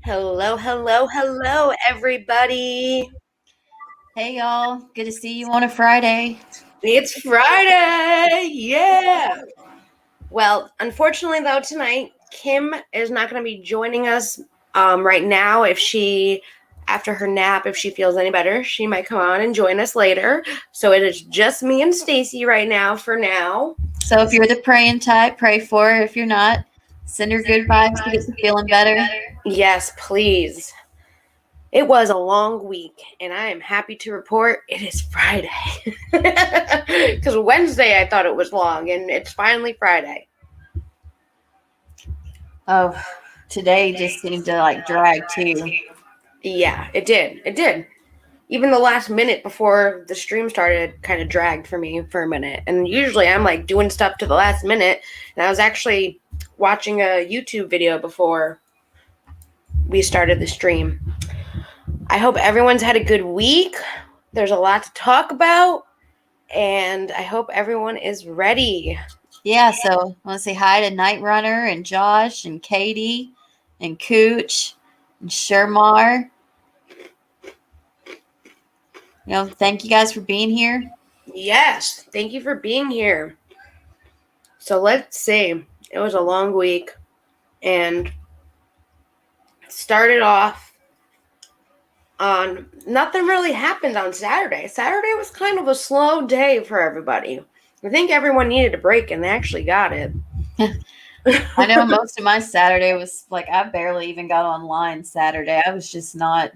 Hello, hello, hello, everybody. Hey y'all, good to see you on a Friday. It's Friday. Yeah. Well, unfortunately, though, tonight, Kim is not going to be joining us right now. After her nap, if she feels any better, she might come on and join us later. So it is just me and Stacy right now for now. So if you're the praying type, pray for her. If you're not, send her good vibes to get to feeling better. Yes, please. It was a long week, and I am happy to report it is Friday. Because Wednesday I thought it was long, and it's finally Friday. Oh, today just seemed to drag too. Yeah, it did. It did. Even the last minute before the stream started kind of dragged for me for a minute. And usually I'm like doing stuff to the last minute. And I was actually watching a YouTube video before we started the stream. I hope everyone's had a good week. There's a lot to talk about. And I hope everyone is ready. Yeah, so I want to say hi to Night Runner and Josh and Katie and Cooch and Shermar. Thank you guys for being here. Yes, thank you for being here. So let's see. It was a long week and started off on nothing really happened on Saturday. Saturday was kind of a slow day for everybody. I think everyone needed a break and they actually got it. I know most of my Saturday was I barely even got online Saturday. I was just not.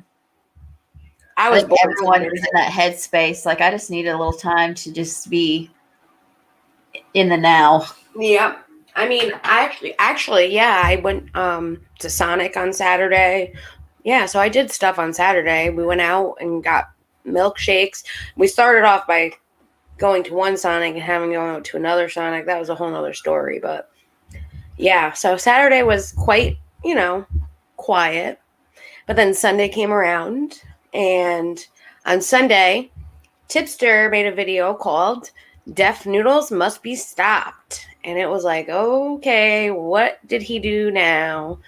I was bored. Everyone was in that headspace. I just needed a little time to just be in the now. Yeah. I mean, I went to Sonic on Saturday. Yeah, so I did stuff on Saturday. We went out and got milkshakes. We started off by going to one Sonic and having to go to another Sonic. That was a whole nother story, but yeah, so Saturday was quite, quiet. But then Sunday came around, and on Sunday, Tipster made a video called Deaf Noodles Must Be Stopped. And it was like, okay, what did he do now?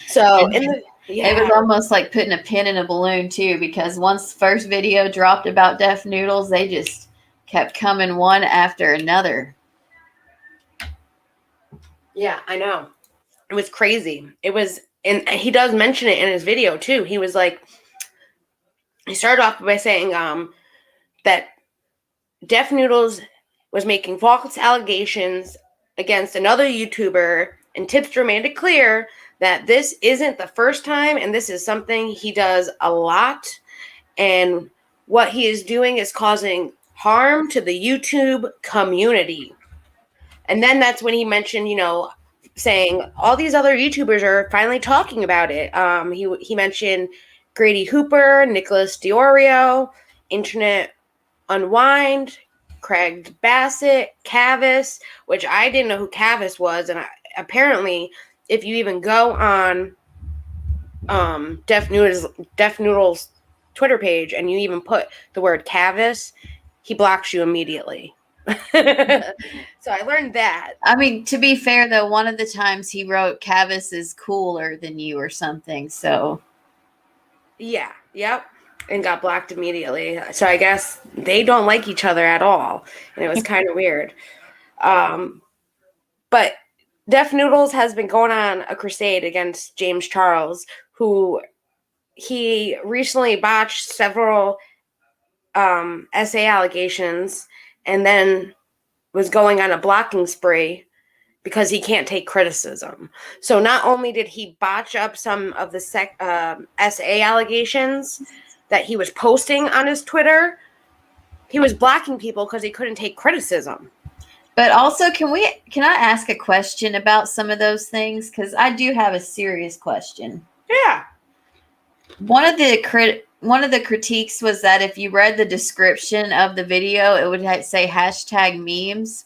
So it was almost like putting a pin in a balloon too, because once the first video dropped about Deaf Noodles, they just kept coming one after another. Yeah, I know. It was crazy. It was, and he does mention it in his video too. He was like, he started off by saying that Deaf Noodles was making false allegations against another YouTuber, and Tipster made it clear that this isn't the first time, and this is something he does a lot, and what he is doing is causing harm to the YouTube community. And then that's when he mentioned, saying all these other YouTubers are finally talking about it. He mentioned Grady Hooper, Nicholas Diorio, Internet Unwind, Craig Bassett, Cavis, which I didn't know who Cavis was, and apparently, if you even go on Deaf Noodles Twitter page and you even put the word Cavis, he blocks you immediately. So I learned that. I mean, to be fair though, one of the times he wrote Cavis is cooler than you or something. So yeah, yep. And got blocked immediately. So I guess they don't like each other at all. And it was kind of weird. But Deaf Noodles has been going on a crusade against James Charles, who he recently botched several essay allegations and then was going on a blocking spree because he can't take criticism. So not only did he botch up some of the SA allegations that he was posting on his Twitter, he was blocking people because he couldn't take criticism. But also, can I ask a question about some of those things? Because I do have a serious question. Yeah. One of the critiques was that if you read the description of the video, it would say hashtag memes.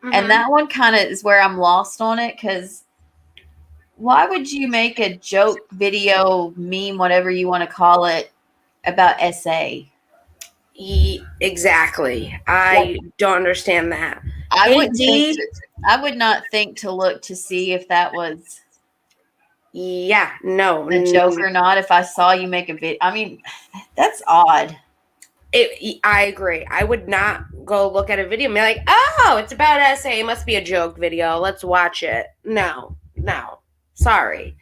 Mm-hmm. And that one kind of is where I'm lost on it, because why would you make a joke video, meme, whatever you want to call it, about SA? Exactly. I don't understand that. I would not think to look to see if that was Yeah, no. A joke or not, if I saw you make a video. I mean, that's odd. I agree. I would not go look at a video and be like, oh, it's about essay. It must be a joke video. Let's watch it. No. Sorry.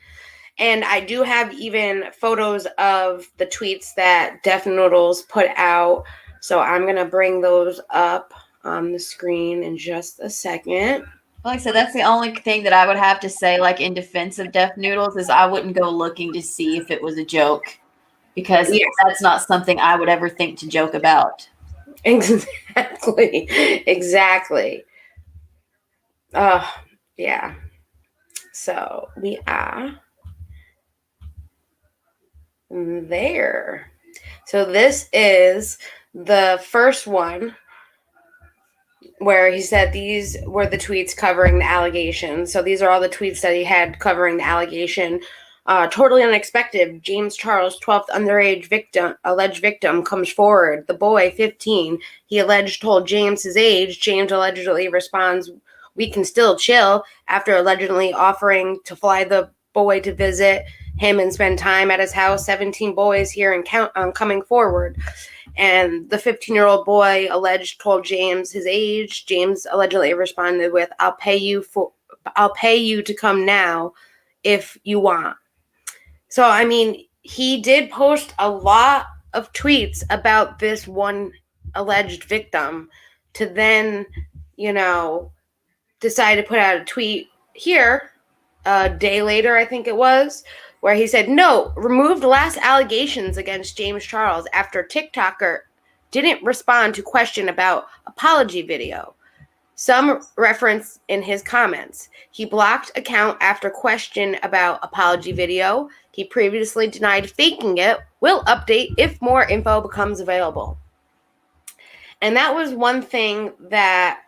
And I do have even photos of the tweets that Noodles put out. So I'm going to bring those up on the screen in just a second. Like I said, that's the only thing that I would have to say, like in defense of Noodles, is I wouldn't go looking to see if it was a joke, because that's not something I would ever think to joke about. Exactly. Yeah. So we are there. So this is the first one where he said these were the tweets covering the allegation. So these are all the tweets that he had covering the allegation. Totally unexpected. James Charles, 12th underage alleged victim, comes forward. The boy, 15, he alleged told James his age. James allegedly responds, "We can still chill," after allegedly offering to fly the boy to visit him and spend time at his house. 17 boys here and count coming forward. And the 15-year-old boy alleged told James his age. James allegedly responded with, I'll pay you to come now if you want." So, I mean, he did post a lot of tweets about this one alleged victim to then, decide to put out a tweet here a day later, I think it was, where he said, "No, removed last allegations against James Charles after TikToker didn't respond to question about apology video. Some reference in his comments. He blocked account after question about apology video. He previously denied faking it. Will update if more info becomes available." And that was one thing that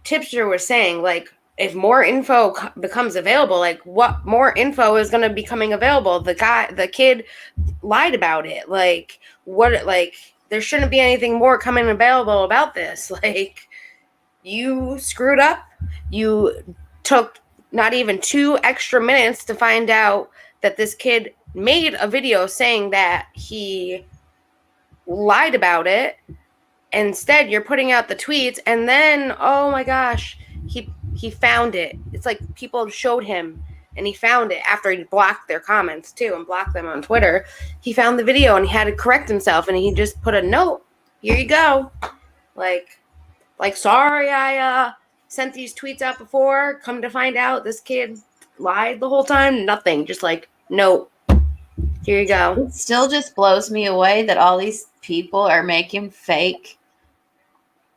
Tipster was saying, like, if more info becomes available, like, what more info is going to be coming available? The kid lied about it. Like, there shouldn't be anything more coming available about this. Like, you screwed up. You took not even 2 extra minutes to find out that this kid made a video saying that he lied about it. Instead, you're putting out the tweets, and then, oh my gosh, he found it. It's like people showed him, and he found it after he blocked their comments too and blocked them on Twitter. He found the video, and he had to correct himself, and he just put a note. Here you go. Like, sorry, I sent these tweets out before. Come to find out, this kid lied the whole time. Nothing. Just like, note. Here you go. It still just blows me away that all these people are making fake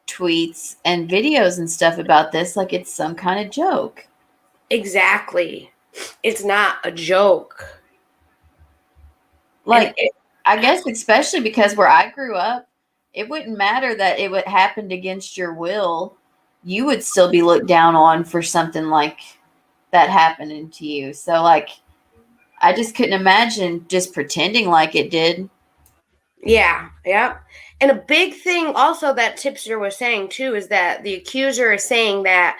tweets and videos and stuff about this like it's some kind of joke. Exactly. It's not a joke. Like, I guess especially because where I grew up, it wouldn't matter that it would happened against your will. You would still be looked down on for something like that happening to you. So, like, I just couldn't imagine just pretending like it did. Yeah. And a big thing also that Tipster was saying too is that the accuser is saying that,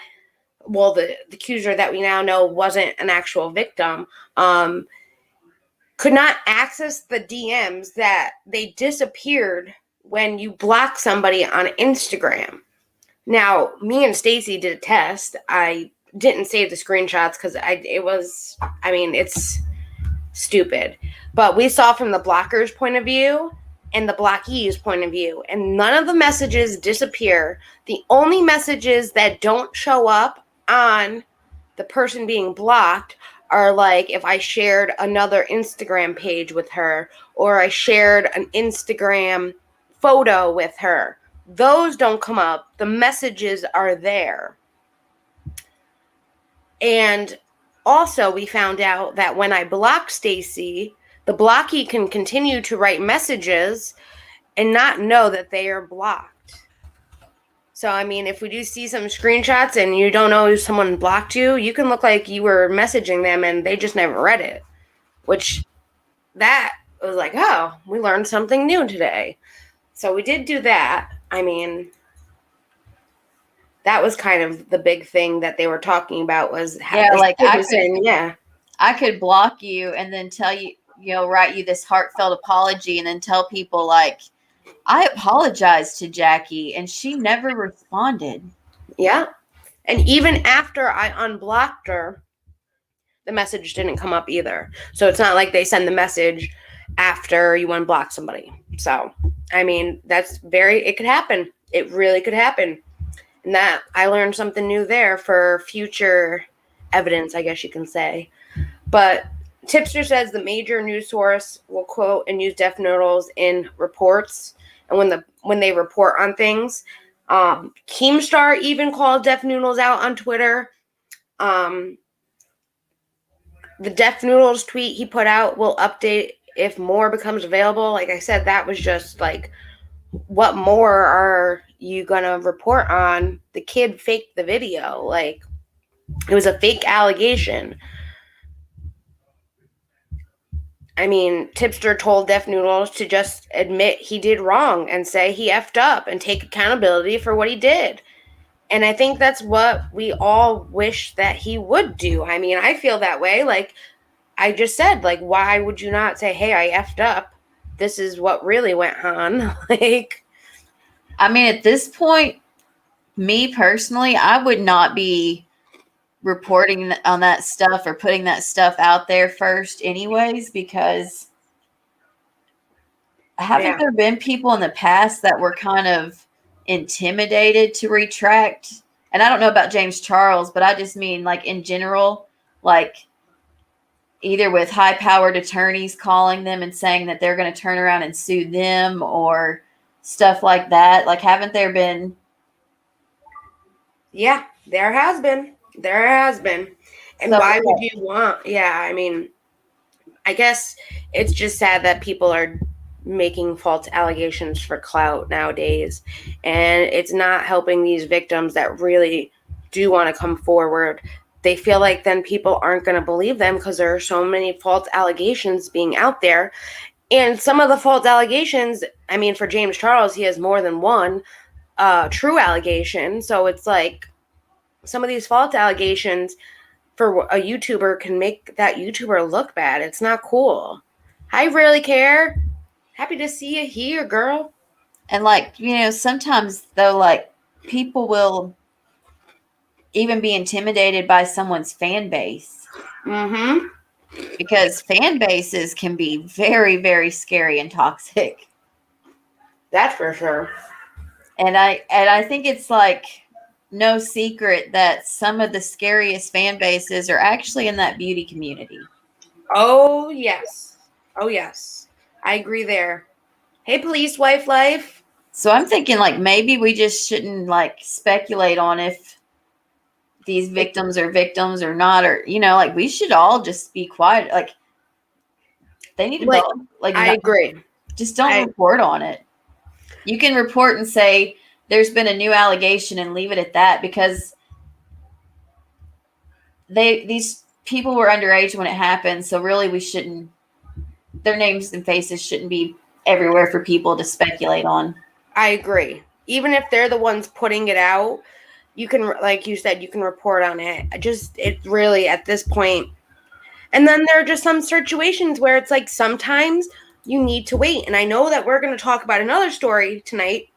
well, the accuser that we now know wasn't an actual victim, could not access the DMs, that they disappeared when you block somebody on Instagram. Now, me and Stacy did a test. I didn't save the screenshots because it's stupid. But we saw from the blocker's point of view and the blockee's point of view, and none of the messages disappear. The only messages that don't show up on the person being blocked are like if I shared another Instagram page with her, or I shared an Instagram photo with her. Those don't come up. The messages are there. And also, we found out that when I block Stacy, the blockee can continue to write messages and not know that they are blocked. So, I mean, if we do see some screenshots and you don't know someone blocked you, you can look like you were messaging them and they just never read it. Which, that was like, oh, we learned something new today. So we did do that. I mean, that was kind of the big thing that they were talking about was like I saying, yeah. I could block you and then tell you, write you this heartfelt apology and then tell people like, I apologized to Jackie and she never responded. Yeah. And even after I unblocked her, the message didn't come up either. So it's not like they send the message after you unblock somebody. So, I mean, it could happen. It really could happen. And that I learned something new there for future evidence, I guess you can say. But Tipster says the major news source will quote and use Def Noodles in reports. And when they report on things, Keemstar even called Def Noodles out on Twitter. The Def Noodles tweet he put out will update if more becomes available. Like I said, that was just like, what more are you gonna report on? The kid faked the video. Like, it was a fake allegation. I mean, Tipster told Def Noodles to just admit he did wrong and say he effed up and take accountability for what he did. And I think that's what we all wish that he would do. I mean, I feel that way. Like I just said, like, why would you not say, hey, I effed up? This is what really went on. Like, I mean, at this point, me personally, I would not be reporting on that stuff or putting that stuff out there first anyways, because haven't there been people in the past that were kind of intimidated to retract? And I don't know about James Charles, but I just mean like in general, like either with high-powered attorneys calling them and saying that they're going to turn around and sue them or stuff like that. Like, haven't there been? Yeah, there has been. There has been. And so, why would you want? Yeah, I mean, I guess it's just sad that people are making false allegations for clout nowadays. And it's not helping these victims that really do want to come forward. They feel like then people aren't going to believe them because there are so many false allegations being out there. And some of the false allegations, I mean, for James Charles, he has more than one true allegation. So it's like some of these false allegations for a YouTuber can make that YouTuber look bad. It's not cool. I really care. Happy to see you here, girl. And like, sometimes though, like people will even be intimidated by someone's fan base. Mm-hmm. Because fan bases can be very, very scary and toxic. That's for sure. And I think it's like no secret that some of the scariest fan bases are actually in that beauty community. Oh, yes. Oh, yes. I agree there. Hey, police wife life. So I'm thinking like maybe we just shouldn't like speculate on if these victims are victims or not, or like we should all just be quiet. Like they need to go. Like I agree. Just don't report on it. You can report and say there's been a new allegation and leave it at that, because these people were underage when it happened. So really their names and faces shouldn't be everywhere for people to speculate on. I agree. Even if they're the ones putting it out, you can, like you said, you can report on it. It really at this point. And then there are just some situations where it's like sometimes you need to wait. And I know that we're going to talk about another story tonight.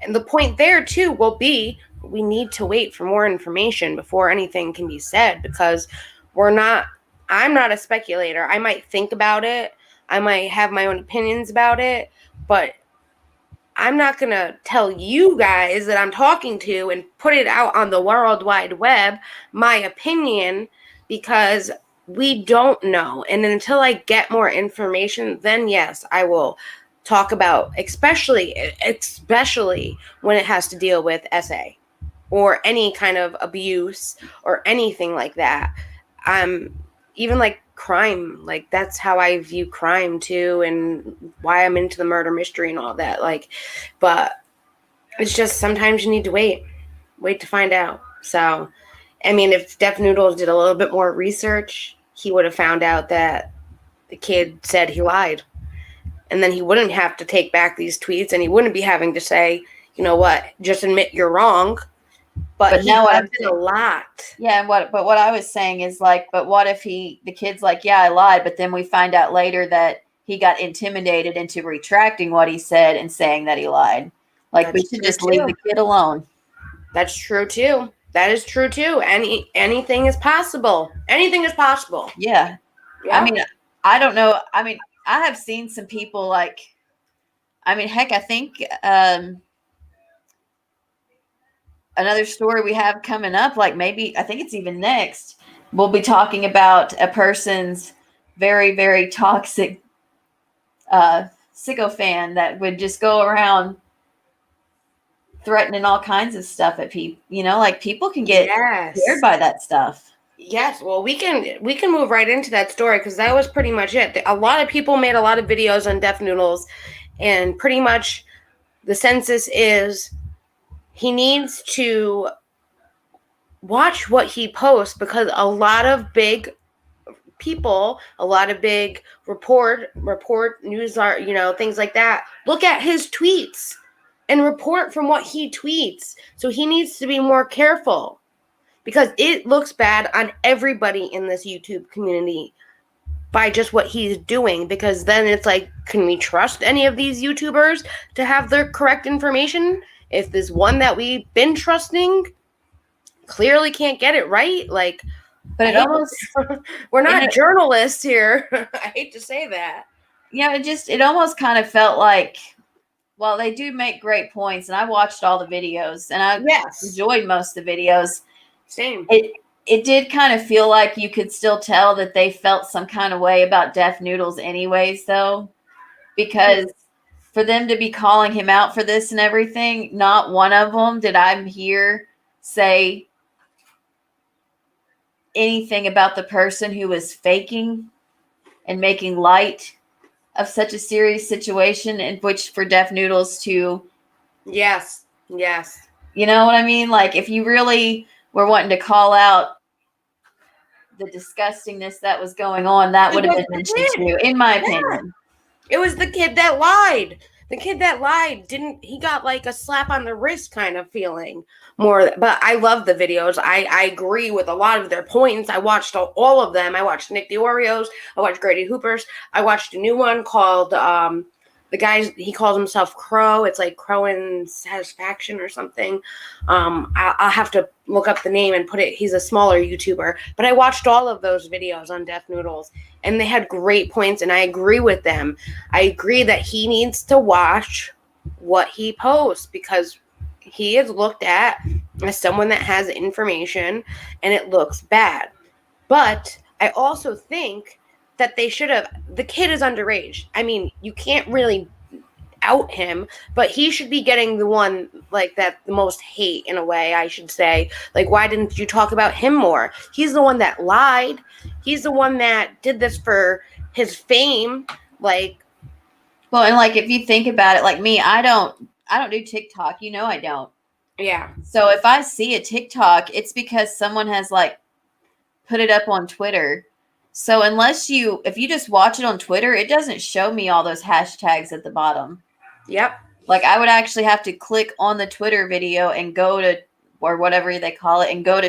And the point there, too, will be we need to wait for more information before anything can be said, because I'm not a speculator. I might think about it. I might have my own opinions about it. But I'm not going to tell you guys that I'm talking to and put it out on the World Wide Web, my opinion, because we don't know. And until I get more information, then yes, I will talk about, especially when it has to deal with SA or any kind of abuse or anything like that. Even like crime, like that's how I view crime too, and why I'm into the murder mystery and all that. Like, but it's just sometimes you need to wait to find out. So, I mean, if Def Noodles did a little bit more research, he would have found out that the kid said he lied. And then he wouldn't have to take back these tweets, and he wouldn't be having to say, you know what, just admit you're wrong. But he now what does I'm it a lot. Yeah, and what I was saying is like, but what if the kid's like, yeah, I lied, but then we find out later that he got intimidated into retracting what he said and saying that he lied. Like, we should just leave the kid alone. That's true too. That is true too. Anything is possible. Anything is possible. Yeah. I mean, I don't know. I mean, I have seen some people like, I mean, heck, I think another story we have coming up, like maybe, I think it's even next, we'll be talking about a person's very, very toxic sycophant that would just go around threatening all kinds of stuff at people. You know, like people can get scared by that stuff. Yes, well, we can move right into that story because that was pretty much it. A lot of people made a lot of videos on Deaf Noodles, and pretty much the census is he needs to watch what he posts because a lot of big people, a lot of big report news are, things like that, look at his tweets and report from what he tweets. So he needs to be more careful because it looks bad on everybody in this YouTube community by just what he's doing, because then it's like, can we trust any of these YouTubers to have their correct information if this one that we've been trusting clearly can't get it right? Like, but we're not journalists here. I hate to say that. Yeah, it almost kind of felt like, well, they do make great points, and I watched all the videos, and I enjoyed most of the videos. Same. It did kind of feel like you could still tell that they felt some kind of way about Deaf Noodles anyways, though, because for them to be calling him out for this and everything, not one of them did I hear say anything about the person who was faking and making light of such a serious situation, in which for Deaf Noodles to yes you know what I mean, like if you really were wanting to call out the disgustingness that was going on, that would have been mentioned too, in my opinion. It was the kid that lied. The kid that lied he got like a slap on the wrist kind of feeling more. But I love the videos. I agree with a lot of their points. I watched all of them. I watched Nick the Oreos. I watched Grady Hooper's. I watched a new one called the guy, he calls himself Crow. It's like Crow and Satisfaction or something. I'll have to look up the name and put it. He's a smaller YouTuber. But I watched all of those videos on Deaf Noodles, and they had great points, and I agree with them. I agree that he needs to watch what he posts because he is looked at as someone that has information, and it looks bad. But I also think that they should have, the kid is underage. I mean, you can't really out him, but he should be getting the one like that, the most hate in a way, I should say. Like, why didn't you talk about him more? He's the one that lied. He's the one that did this for his fame. Like, well, and like if you think about it, like me, I don't do TikTok. You know, I don't. Yeah. So if I see a TikTok, it's because someone has like put it up on Twitter. So if you just watch it on Twitter, it doesn't show me all those hashtags at the bottom. Yep. Like I would actually have to click on the Twitter video and go to, or whatever they call it, and go to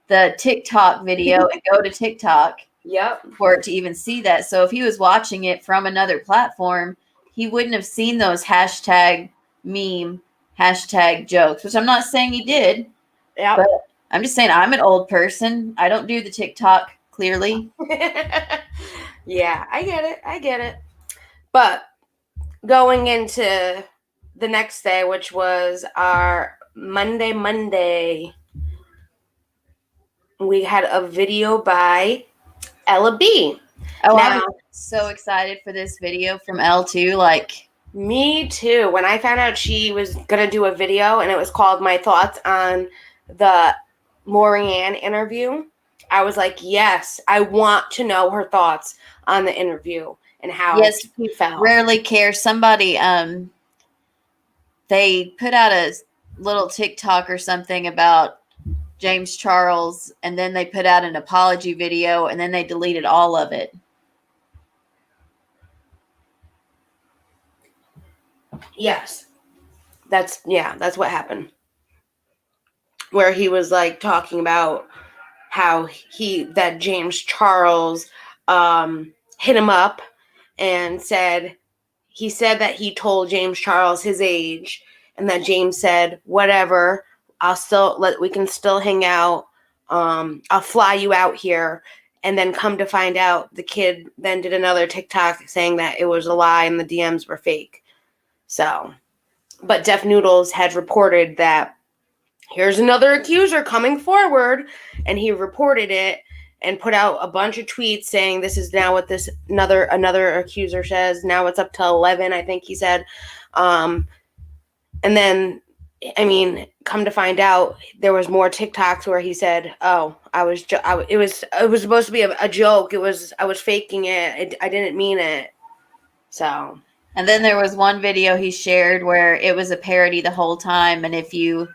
the TikTok video and go to TikTok. Yep. For it to even see that. So if he was watching it from another platform, he wouldn't have seen those hashtag meme, hashtag jokes, which I'm not saying he did. Yeah. But I'm just saying I'm an old person. I don't do the TikTok, clearly. Yeah, I get it. But going into the next day, which was our Monday, we had a video by Elle. Oh, I was so excited for this video from Elle too. Like, me too. When I found out she was gonna do a video and it was called "My Thoughts on the Lorianne Interview," I was like, yes, I want to know her thoughts on the interview and how she felt. Rarely care. Somebody they put out a little TikTok or something about James Charles, and then they put out an apology video, and then they deleted all of it. Yes. That's what happened. where he was like talking about how that James Charles hit him up and said that he told James Charles his age, and that James said, whatever, we can still hang out. I'll fly you out here. And then come to find out, the kid then did another TikTok saying that it was a lie and the DMs were fake. So, but Def Noodles had reported that here's another accuser coming forward, and he reported it and put out a bunch of tweets saying this is now what this another accuser says. Now it's up to 11, I think he said. And then, I mean, come to find out, there was more TikToks where he said, "Oh, it was supposed to be a joke. I was faking it. I didn't mean it." So. And then there was one video he shared where it was a parody the whole time, and if you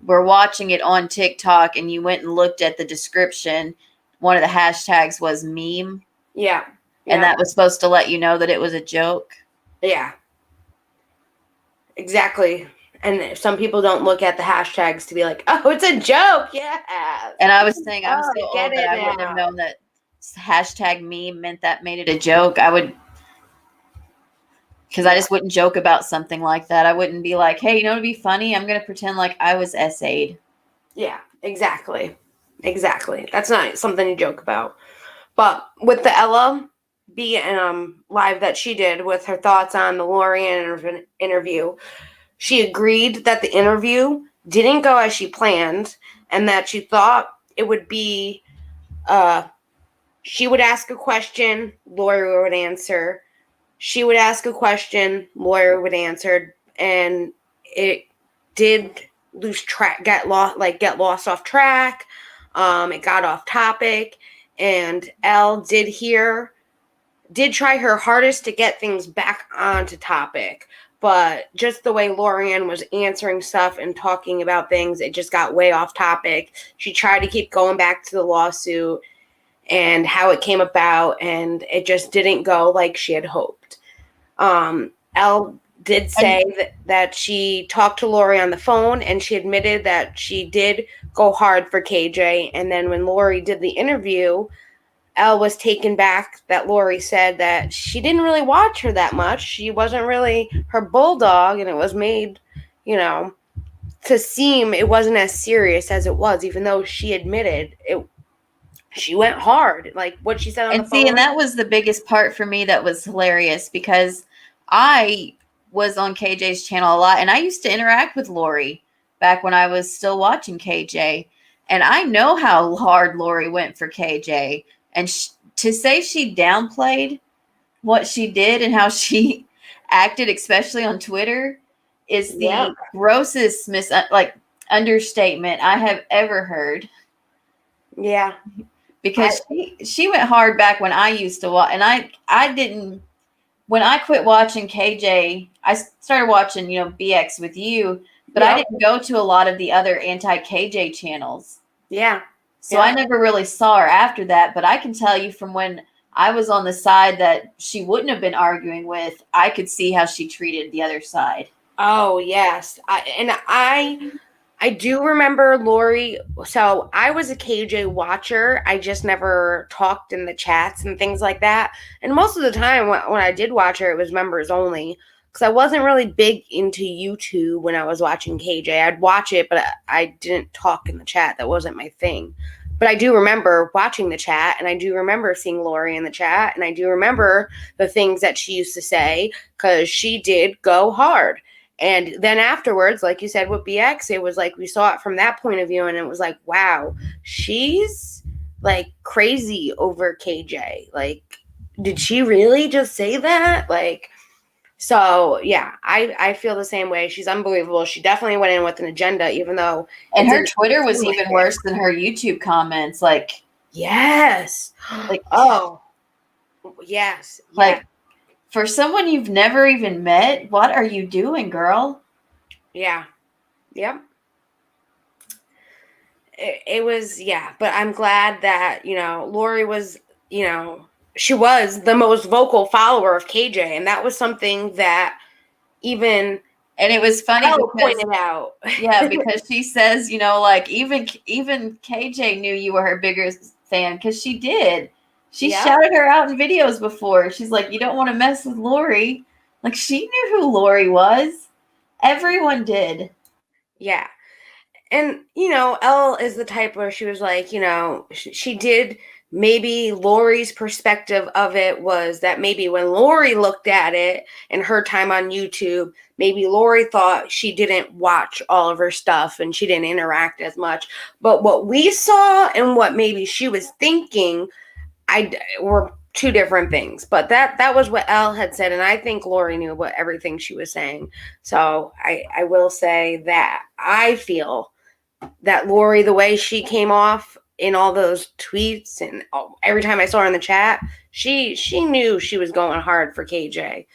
were watching it on TikTok and you went and looked at the description, one of the hashtags was meme. Yeah. And that was supposed to let you know that it was a joke. Yeah. Exactly. And some people don't look at the hashtags to be like, oh, it's a joke. Yeah. And I was saying, I'm so old that I wouldn't have known that hashtag meme meant that made it a joke. Because I just wouldn't joke about something like that. I wouldn't be like, hey, it'd be funny. I'm going to pretend like I was essayed. Yeah, exactly. Exactly. That's not something you joke about. But with the Elle live that she did with her thoughts on the Lorian interview, she agreed that the interview didn't go as she planned, and that she thought it would be, she would ask a question, Lori would answer. She would ask a question, Lori would answer, and it did lose track, get lost off track. It got off topic, and Elle did try her hardest to get things back onto topic, but just the way Lorian was answering stuff and talking about things, it just got way off topic. She tried to keep going back to the lawsuit and how it came about, and it just didn't go like she had hoped. Elle did say that she talked to Lori on the phone, and she admitted that she did go hard for KJ. And then when Lori did the interview, Elle was taken back that Lori said that she didn't really watch her that much. She wasn't really her bulldog, and it was made, to seem it wasn't as serious as it was, even though she admitted it. She went hard, like what she said on the phone. And that was the biggest part for me that was hilarious, because I was on KJ's channel a lot, and I used to interact with Lori back when I was still watching KJ, and I know how hard Lori went for KJ. And to say she downplayed what she did and how she acted, especially on Twitter, is the grossest understatement I have ever heard. Yeah. Because she went hard back when I used to watch, and I didn't. When I quit watching KJ, I started watching, BX with you, but I didn't go to a lot of the other anti-KJ channels. Yeah. So I never really saw her after that, but I can tell you from when I was on the side that she wouldn't have been arguing with, I could see how she treated the other side. Oh, yes. I do remember Lori. So I was a KJ watcher. I just never talked in the chats and things like that. And most of the time when I did watch her, it was members only, because I wasn't really big into YouTube when I was watching KJ. I'd watch it, but I didn't talk in the chat. That wasn't my thing. But I do remember watching the chat, and I do remember seeing Lori in the chat, and I do remember the things that she used to say, because she did go hard. And then afterwards, like you said with BX, it was like we saw it from that point of view, and it was like, wow, she's like crazy over KJ. Like, did she really just say that? Like, so yeah, I feel the same way. She's unbelievable. She definitely went in with an agenda, even though. And her Twitter was even worse than her YouTube comments. Like, yes. Like, oh, yes. Like, for someone you've never even met, what are you doing, girl? Yeah. Yep. It was, yeah. But I'm glad that, Lori was, she was the most vocal follower of KJ. And that was something that even And it was funny Elle because pointed out. yeah, because she says, you know, like even KJ knew you were her biggest fan because she did. She shouted her out in videos before. She's like, you don't want to mess with Lori. Like she knew who Lori was. Everyone did. Yeah. And, you know, Elle is the type where she was like, you know, she did, maybe Lori's perspective of it was that maybe when Lori looked at it and her time on YouTube, maybe Lori thought she didn't watch all of her stuff and she didn't interact as much. But what we saw and what maybe she was thinking, were two different things. But that was what Elle had said, and I think Lori knew what everything she was saying. So I will say that I feel that Lori, the way she came off in all those tweets and every time I saw her in the chat, she knew she was going hard for KJ.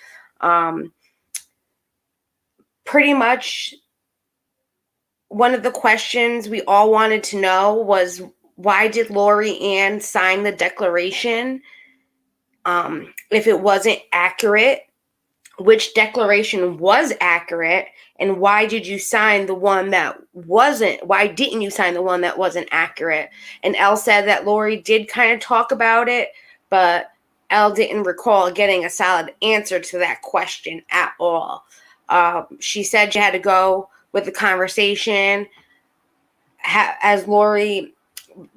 Pretty much one of the questions we all wanted to know was, why did Lori Ann sign the declaration if it wasn't accurate? Which declaration was accurate, and why did you sign the one that wasn't? Why didn't you sign the one that wasn't accurate? And Elle said that Lori did kind of talk about it, but Elle didn't recall getting a solid answer to that question at all. She said she had to go with the conversation as Lori,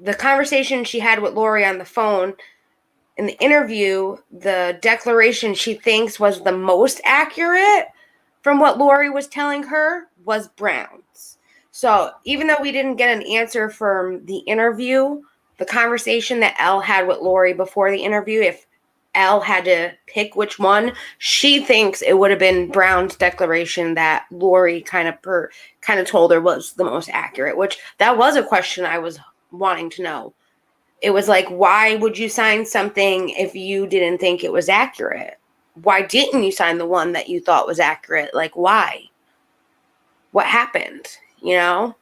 the conversation she had with Lori on the phone. In the interview, the declaration she thinks was the most accurate from what Lori was telling her was Brown's. So even though we didn't get an answer from the interview, the conversation that Elle had with Lori before the interview, if Elle had to pick which one, she thinks it would have been Brown's declaration that Lori kind of told her was the most accurate, which that was a question I was wanting to know. It was like, why would you sign something if you didn't think it was accurate? Why didn't you sign the one that you thought was accurate? Like, why? What happened? You know?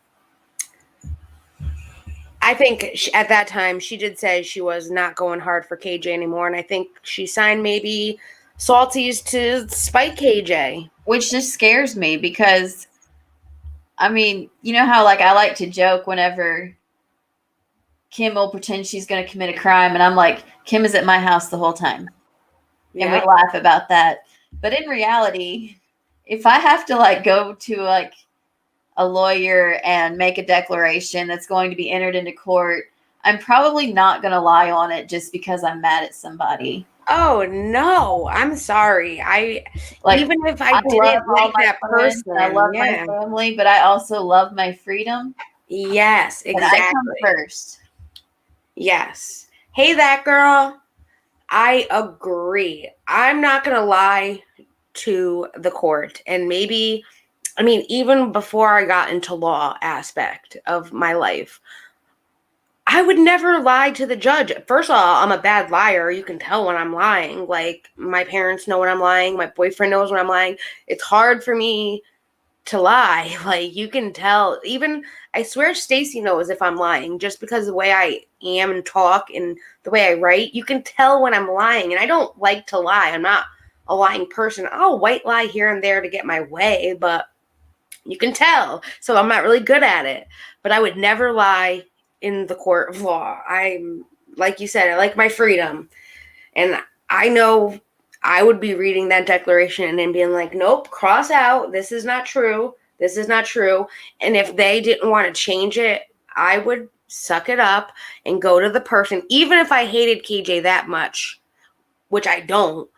I think at that time, she did say she was not going hard for KJ anymore. And I think she signed maybe Salties to spite KJ. Which just scares me because, I mean, you know how like I like to joke whenever Kim will pretend she's going to commit a crime, and I'm like, Kim is at my house the whole time. And we laugh about that. But in reality, if I have to like go to like a lawyer and make a declaration that's going to be entered into court, I'm probably not going to lie on it just because I'm mad at somebody. Oh no, I'm sorry. Even if I didn't like that person, I love my family, but I also love my freedom. Yes, exactly. And I come first. Yes. Hey, that girl. I agree. I'm not going to lie to the court. And maybe, I mean, even before I got into law aspect of my life, I would never lie to the judge. First of all, I'm a bad liar. You can tell when I'm lying. Like, my parents know when I'm lying. My boyfriend knows when I'm lying. It's hard for me to lie. Like, you can tell. Even, I swear Stacy knows if I'm lying, just because the way I am and talk and the way I write, you can tell when I'm lying. And I don't like to lie. I'm not a lying person. I'll white lie here and there to get my way, but you can tell. So I'm not really good at it. But I would never lie in the court of law. I'm, like you said, I like my freedom. And I know I would be reading that declaration and being like, nope, cross out. This is not true. This is not true. And if they didn't want to change it, I would suck it up and go to the person. Even if I hated KJ that much, which I don't,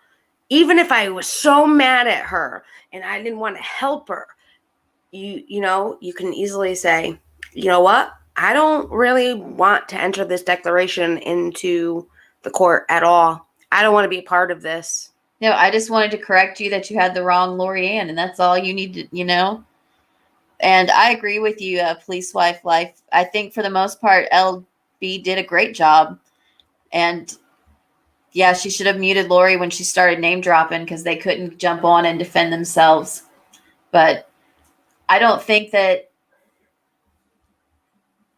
even if I was so mad at her and I didn't want to help her, you know, you can easily say, you know what? I don't really want to enter this declaration into the court at all. I don't want to be a part of this. No, I just wanted to correct you that you had the wrong Lori Ann, and that's all you need to, you know. And I agree with you, Police Wife Life. I think for the most part, LB did a great job. And yeah, she should have muted Lori when she started name dropping because they couldn't jump on and defend themselves. But I don't think that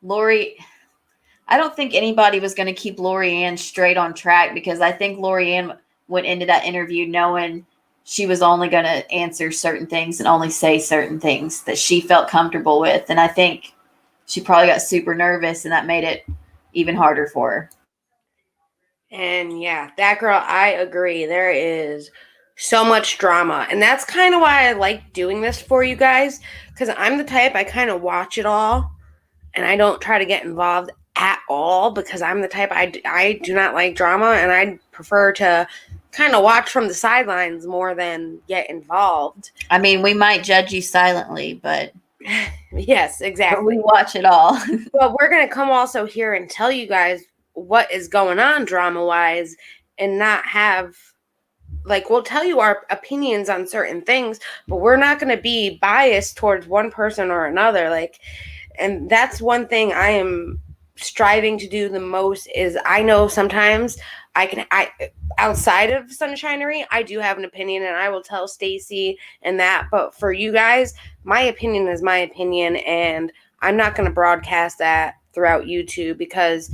I don't think anybody was going to keep Lori Ann straight on track because I think Lori Ann went into that interview knowing she was only going to answer certain things and only say certain things that she felt comfortable with. And I think she probably got super nervous, and that made it even harder for her. And yeah, that girl, I agree. There is so much drama. And that's kind of why I like doing this for you guys, because I'm the type, I kind of watch it all and I don't try to get involved at all, because I'm the type, I do not like drama, and I prefer to kind of watch from the sidelines more than get involved. I mean, we might judge you silently, but yes, exactly. we watch it all. But we're going to come also here and tell you guys what is going on drama wise, and not have, like, we'll tell you our opinions on certain things, but we're not going to be biased towards one person or another. Like, and that's one thing I am striving to do the most, is I know sometimes I outside of Sunshinery, I do have an opinion, and I will tell Stacy and that, but for you guys, my opinion is my opinion, and I'm not going to broadcast that throughout YouTube, because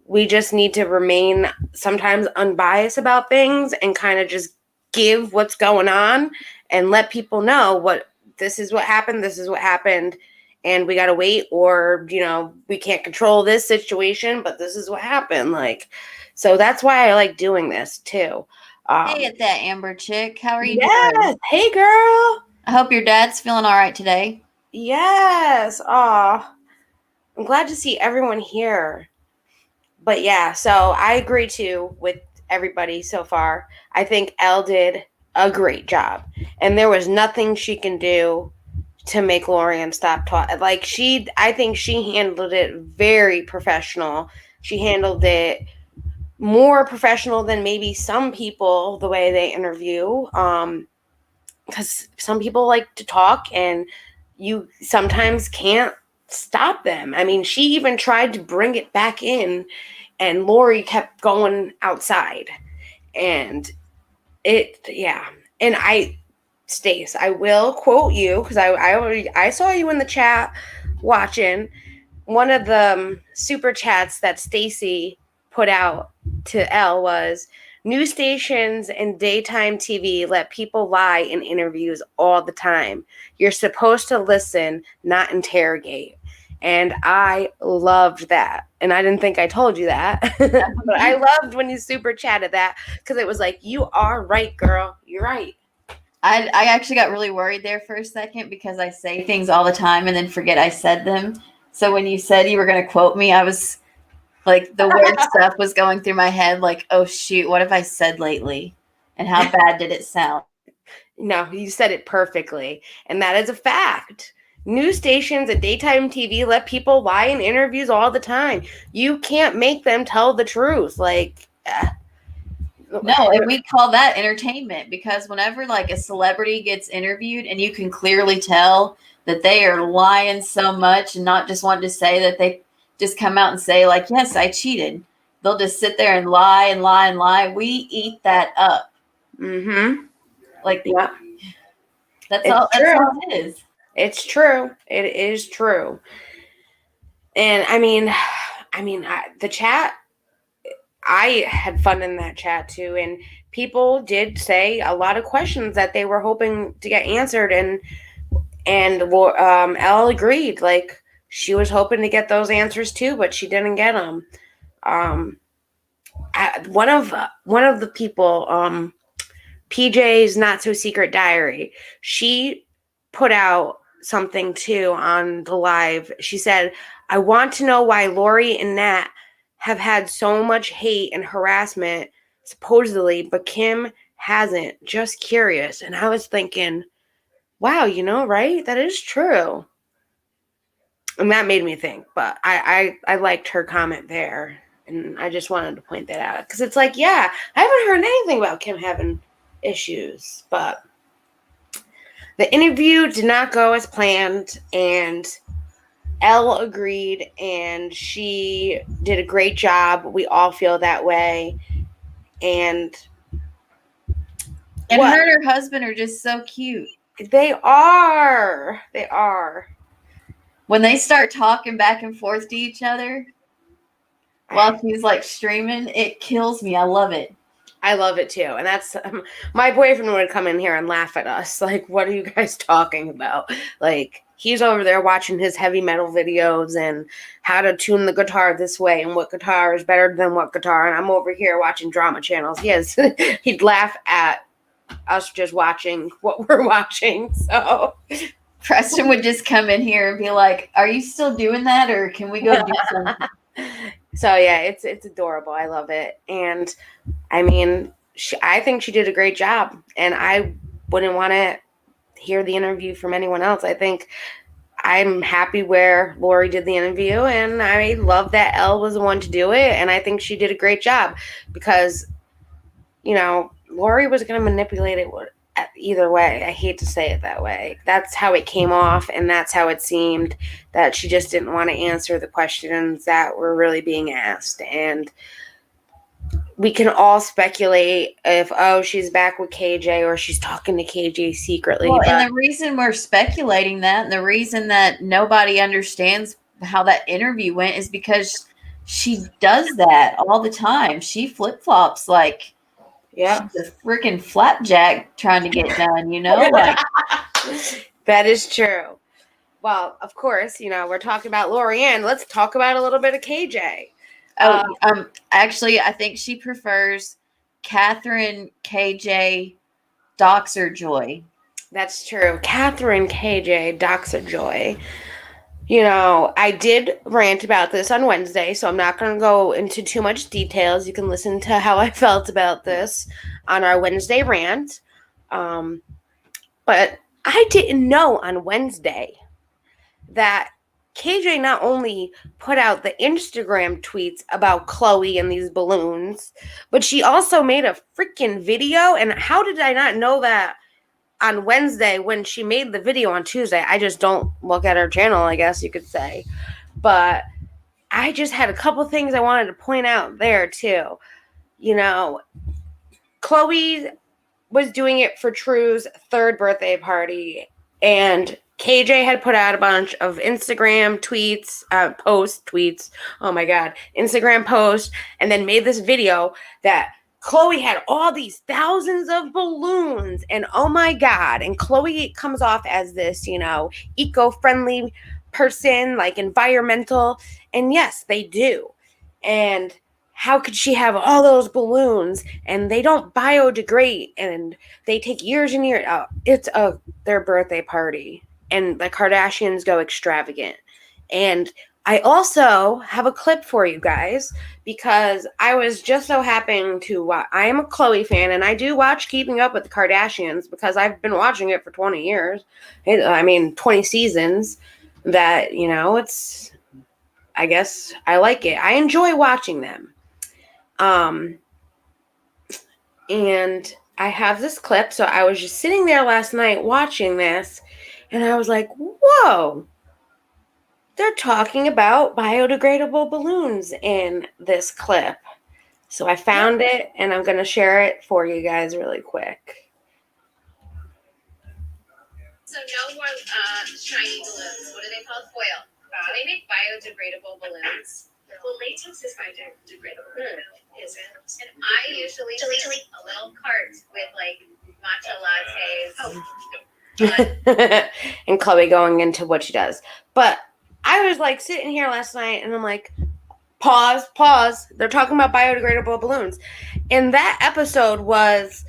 we just need to remain sometimes unbiased about things and kind of just give what's going on and let people know this is what happened, and we got to wait, or, you know, we can't control this situation, but this is what happened. Like, so that's why I like doing this too. Hey, at that Amber chick. How are you doing? Hey, girl. I hope your dad's feeling all right today. Yes. Aw. I'm glad to see everyone here. But yeah, so I agree too with everybody so far. I think Elle did a great job, and there was nothing she can do to make Lorian stop talking. Like, I think she handled it very professional. She handled it more professional than maybe some people, the way they interview. Because some people like to talk, and you sometimes can't stop them. I mean, she even tried to bring it back in, and Lori kept going outside. And and Stace, I will quote you, because I saw you in the chat watching one of the super chats that Stacy put out to Elle was, news stations and daytime TV let people lie in interviews all the time. You're supposed to listen, not interrogate. And I loved that. And I didn't think I told you that. But I loved when you super chatted that, because it was like, you are right, girl. You're right. I actually got really worried there for a second, because I say things all the time and then forget I said them. So when you said you were going to quote me, I was like, the weird stuff was going through my head. Like, oh, shoot, what have I said lately? And how bad did it sound? No, you said it perfectly. And that is a fact. News stations and daytime TV let people lie in interviews all the time. You can't make them tell the truth. Like, no, and we call that entertainment, because whenever like a celebrity gets interviewed and you can clearly tell that they are lying so much and not just wanting to say that, they just come out and say like, yes, I cheated. They'll just sit there and lie and lie and lie. We eat that up. Mm-hmm. Like, yeah. That's all it is. It's true. It is true. And I mean, the chat, I had fun in that chat too, and people did say a lot of questions that they were hoping to get answered, and Elle agreed. Like, she was hoping to get those answers too, but she didn't get them. One of the people, PJ's Not So Secret Diary, she put out something too on the live. She said, I want to know why Lori and Nat have had so much hate and harassment, supposedly, but Kim hasn't. Just curious. And I was thinking, wow, right? That is true. And that made me think, but I liked her comment there. And I just wanted to point that out, because it's like, yeah, I haven't heard anything about Kim having issues, but the interview did not go as planned, and Elle agreed, and she did a great job. We all feel that way. And her and her husband are just so cute. They are. When they start talking back and forth to each other while she's like streaming, it kills me. I love it. I love it too. And that's my boyfriend would come in here and laugh at us. Like, what are you guys talking about? Like, he's over there watching his heavy metal videos and how to tune the guitar this way and what guitar is better than what guitar. And I'm over here watching drama channels. Yes, he'd laugh at us just watching what we're watching. So Preston would just come in here and be like, "Are you still doing that, or can we go do something?" So yeah, it's adorable. I love it. And I mean, I think she did a great job, and I wouldn't want to hear the interview from anyone else. I think I'm happy where Lori did the interview, and I love that Elle was the one to do it, and I think she did a great job because, you know, Lori was going to manipulate it either way. I hate to say it that way. That's how it came off, and that's how it seemed, that she just didn't want to answer the questions that were really being asked. And we can all speculate if, oh, she's back with KJ or she's talking to KJ secretly. Well, and the reason we're speculating that, and the reason that nobody understands how that interview went, is because she does that all the time. She flip-flops like yeah, she's a freaking flapjack trying to get done, you know? Like, that is true. Well, of course, you know, we're talking about Lorianne. Let's talk about a little bit of KJ. Actually, I think she prefers Catherine KJ Doxer Joy. That's true. Catherine KJ Doxer Joy. You know, I did rant about this on Wednesday, so I'm not going to go into too much details. You can listen to how I felt about this on our Wednesday rant. But I didn't know on Wednesday that KJ not only put out the Instagram tweets about Khloe and these balloons, but she also made a freaking video. And how did I not know that on Wednesday when she made the video on Tuesday? I just don't look at her channel, I guess you could say. But I just had a couple things I wanted to point out there too. You know, Khloe was doing it for True's 3rd birthday party, and KJ had put out a bunch of Instagram tweets, tweets. Oh my God, Instagram posts, and then made this video that Khloe had all these thousands of balloons, and oh my God. And Khloe comes off as this, you know, eco-friendly person, like environmental. And yes, they do. And how could she have all those balloons and they don't biodegrade and they take years and years? It's their birthday party, and the Kardashians go extravagant. And I also have a clip for you guys because I was just so happening to I am a Khloe fan, and I do watch Keeping Up with the Kardashians because I've been watching it for 20 years. 20 seasons. That, you know, I guess I like it. I enjoy watching them. And I have this clip. So I was just sitting there last night watching this, and I was like, whoa, they're talking about biodegradable balloons in this clip. So I found it, and I'm going to share it for you guys really quick. So no more shiny balloons. What are they called? Foil. So they make biodegradable balloons. Well, latex is biodegradable. Is it? And I usually take a little cart with like matcha lattes. And Khloe going into what she does. But I was like sitting here last night, and I'm like, pause. They're talking about biodegradable balloons. And that episode was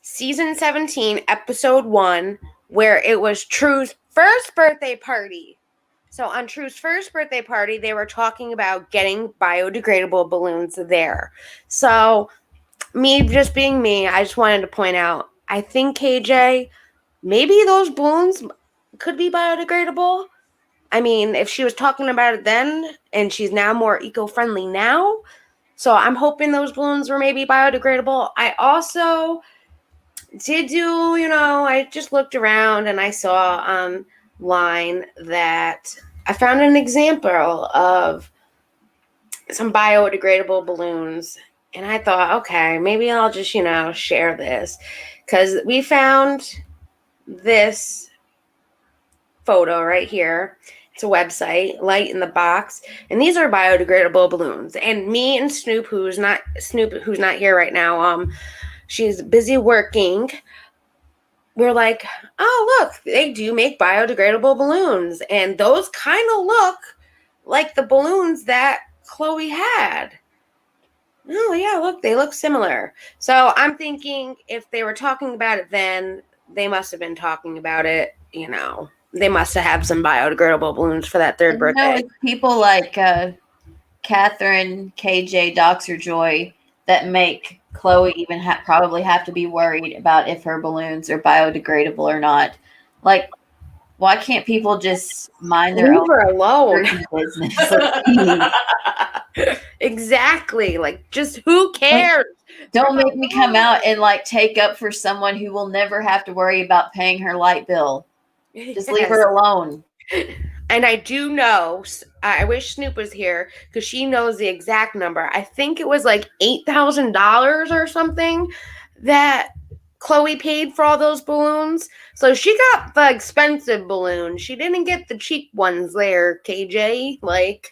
season 17, episode 1, where it was True's first birthday party. So on True's first birthday party, they were talking about getting biodegradable balloons there. So me just being me, I just wanted to point out, I think KJ, maybe those balloons could be biodegradable. I mean, if she was talking about it then, and she's now more eco-friendly now, so I'm hoping those balloons were maybe biodegradable. I also did do, you know, I just looked around and I saw online that I found an example of some biodegradable balloons, and I thought, okay, maybe I'll just, you know, share this, because we found this photo right here. It's a website, Light in the Box, and these are biodegradable balloons. And me and Snoop, who's not here right now, she's busy working. We're like, oh look, they do make biodegradable balloons, and those kind of look like the balloons that Khloe had. Oh yeah, look, they look similar. So I'm thinking if they were talking about it then, they must have been talking about it, they must have had some biodegradable balloons for that third birthday. It's people like Catherine, KJ, Dr. Joy that make Khloe even probably have to be worried about if her balloons are biodegradable or not. Like, why can't people just mind their Leave her alone business? Exactly. Like, just who cares? Don't make me come out and like take up for someone who will never have to worry about paying her light bill. Just leave her alone. And I do know, I wish Snoop was here because she knows the exact number. I think it was like $8,000 or something that Khloe paid for all those balloons. So she got the expensive balloon. She didn't get the cheap ones there, KJ. Like,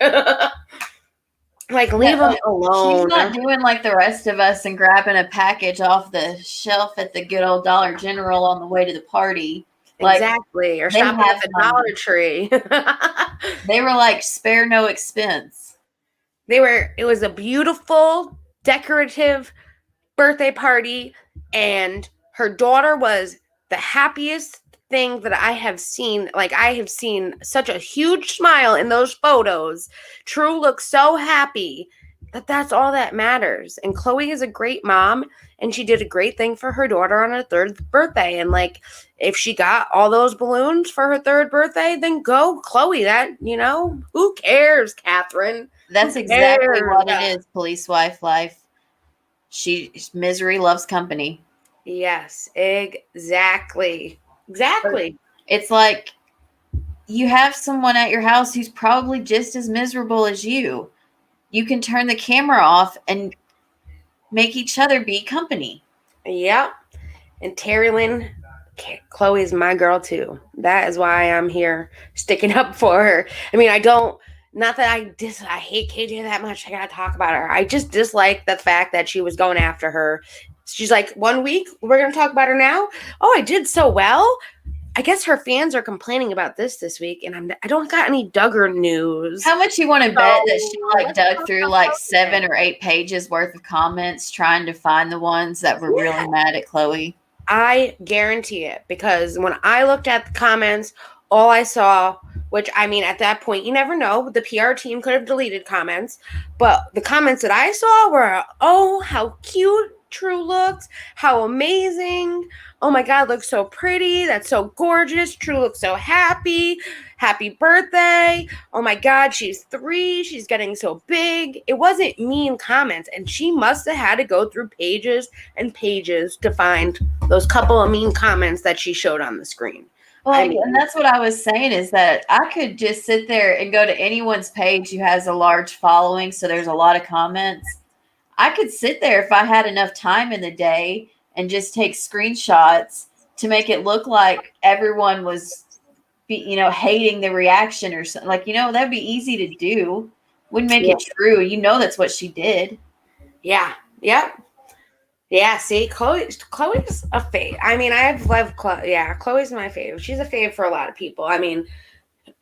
leave them alone. She's not doing like the rest of us and grabbing a package off the shelf at the good old Dollar General on the way to the party. Exactly. Or shopping at the Dollar Tree. They were like, spare no expense. It was a beautiful, decorative birthday party, and her daughter was the happiest thing that I have seen. Like, I have seen such a huge smile in those photos. True looks so happy. That's all that matters. And Khloe is a great mom, and she did a great thing for her daughter on her third birthday. And like, if she got all those balloons for her third birthday, then go, Khloe. That, who cares, Catherine? That's exactly what it is, police wife life. Misery loves company. Yes, exactly. Exactly. It's like you have someone at your house who's probably just as miserable as you. You can turn the camera off and make each other be company. Yep. And Terry Lynn, Khloe is my girl too. That is why I'm here sticking up for her. I mean, not that I hate KJ that much. I gotta talk about her. I just dislike the fact that she was going after her. She's like, 1 week, we're gonna talk about her now. Oh, I did so well. I guess her fans are complaining about this week, and I don't got any Duggar news. How much you want to bet that she dug through like 7 or 8 pages worth of comments trying to find the ones that were really mad at Khloe? I guarantee it, because when I looked at the comments, all I saw, which I mean, at that point, you never know. The PR team could have deleted comments, but the comments that I saw were, oh, how cute True looks, how amazing. Oh my God, looks so pretty. That's so gorgeous. True looks so happy. Happy birthday. Oh my God, she's 3. She's getting so big. It wasn't mean comments, and she must have had to go through pages and pages to find those couple of mean comments that she showed on the screen. Well, and that's what I was saying, is that I could just sit there and go to anyone's page who has a large following, so there's a lot of comments. I could sit there if I had enough time in the day and just take screenshots to make it look like everyone was, hating the reaction or something. Like, that'd be easy to do. Wouldn't make it true. That's what she did. Yeah. Yep. Yeah. See, Khloe's a fave. I mean, I've loved Khloe. Yeah, Khloe's my fave. She's a fave for a lot of people. I mean,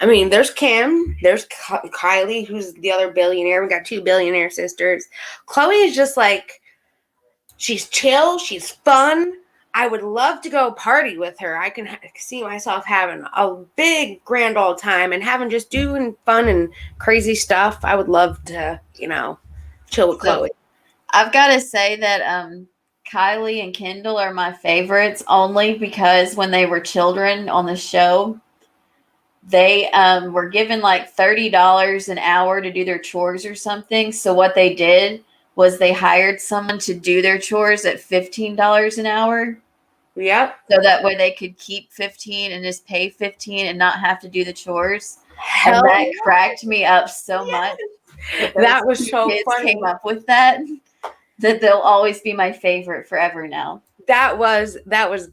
there's Kim, there's Kylie, who's the other billionaire. We got 2 billionaire sisters. Khloe is just like, she's chill, she's fun. I would love to go party with her. I can see myself having a big grand old time and just doing fun and crazy stuff. I would love to, chill with Khloe. I've got to say that Kylie and Kendall are my favorites, only because when they were children on the show, they were given like $30 an hour to do their chores or something. So what they did was they hired someone to do their chores at $15 an hour. Yep. So that way they could keep 15 and just pay 15 and not have to do the chores. Hell and that yeah. cracked me up so much. That was so kids funny. Came up with that they'll always be my favorite forever now. That was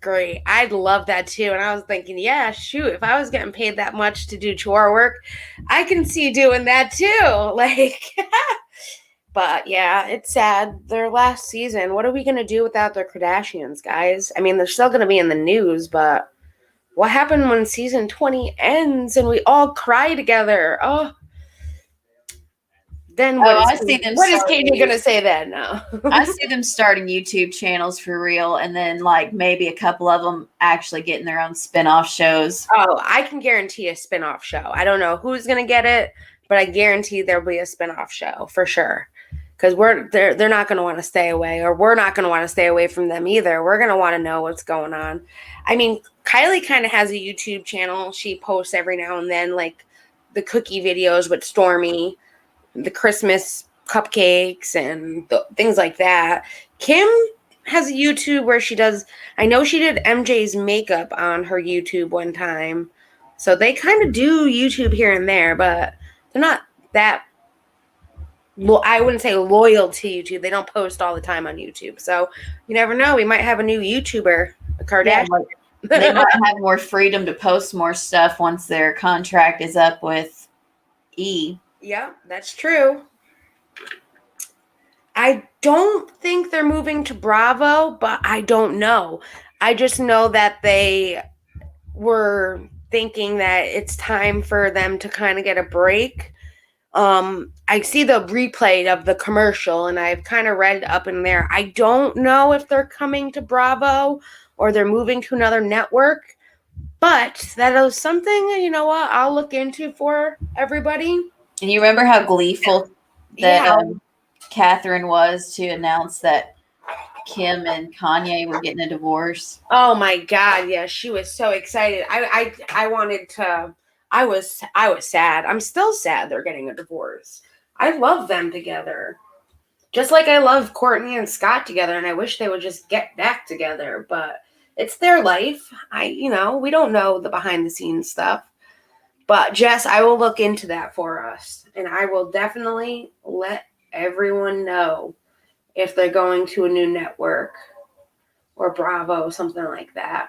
great. I love that too. And I was thinking, yeah, shoot, if I was getting paid that much to do chore work, I can see doing that too. Like, but yeah, it's sad. Their last season. What are we gonna do without the Kardashians, guys? I mean, they're still gonna be in the news, but what happened when season 20 ends and we all cry together? Oh, then I see them. What is KJ gonna say then now? I see them starting YouTube channels for real, and then like maybe a couple of them actually getting their own spin-off shows. Oh, I can guarantee a spin-off show. I don't know who's gonna get it, but I guarantee there'll be a spin-off show for sure. Because they're not gonna want to stay away, or we're not gonna want to stay away from them either. We're gonna want to know what's going on. I mean, Kylie kind of has a YouTube channel. She posts every now and then, like the cookie videos with Stormy, the Christmas cupcakes and things like that. Kim has a YouTube where she does, I know she did MJ's makeup on her YouTube one time. So they kind of do YouTube here and there, but they're not that, well, I wouldn't say loyal to YouTube. They don't post all the time on YouTube. So you never know. We might have a new YouTuber, a Kardashian. Yeah, they might have more freedom to post more stuff once their contract is up with E. Yeah, that's true. I don't think they're moving to Bravo, but I don't know. I just know that they were thinking that it's time for them to kind of get a break. I see the replay of the commercial, and I've kind of read up in there. I don't know if they're coming to Bravo or they're moving to another network, but that is something, you know what, I'll look into for everybody. And you remember how gleeful that Catherine was to announce that Kim and Kanye were getting a divorce? Oh my God, yeah, she was so excited. I wanted to. I was sad. I'm still sad they're getting a divorce. I love them together, just like I love Courtney and Scott together, and I wish they would just get back together. But it's their life. We don't know the behind the scenes stuff. But Jess, I will look into that for us, and I will definitely let everyone know if they're going to a new network or Bravo, something like that.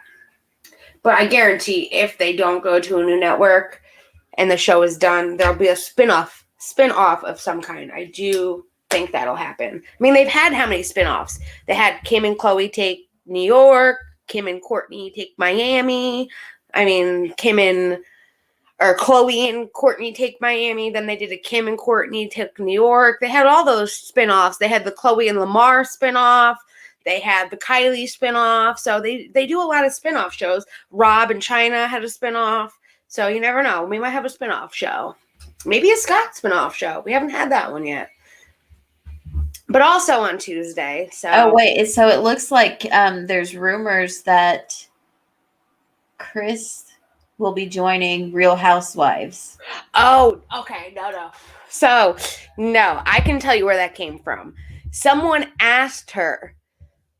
But I guarantee if they don't go to a new network and the show is done, there'll be a spin-off of some kind. I do think that'll happen. I mean, they've had how many spin-offs? They had Kim and Khloe take New York, Kim and Courtney take Miami. I mean, Khloe and Courtney take Miami. Then they did a Kim and Courtney take New York. They had all those spin-offs. They had the Khloe and Lamar spin-off. They had the Kylie spin-off. So they do a lot of spin-off shows. Rob and China had a spin-off. So you never know. We might have a spin-off show. Maybe a Scott spin-off show. We haven't had that one yet. But also on Tuesday. So so it looks like there's rumors that Chris will be joining Real Housewives. Oh, okay. No. So, no, I can tell you where that came from. Someone asked her,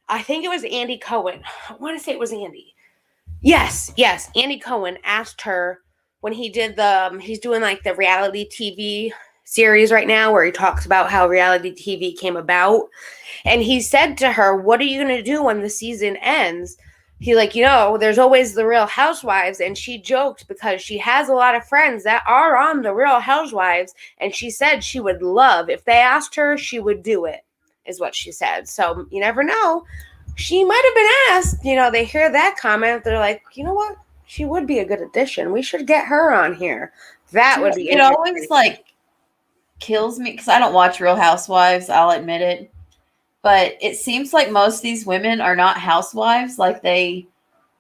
I think it was Andy Cohen. I want to say it was Andy. Yes. Andy Cohen asked her when he did he's doing like the reality TV series right now where he talks about how reality TV came about. And he said to her, what are you going to do when the season ends? He there's always the Real Housewives. And she joked because she has a lot of friends that are on the Real Housewives. And she said she would love, if they asked her, she would do it, is what she said. So you never know. She might have been asked, they hear that comment. They're like, you know what? She would be a good addition. We should get her on here. That would be It always kills me because I don't watch Real Housewives. I'll admit it. But it seems like most of these women are not housewives. Like they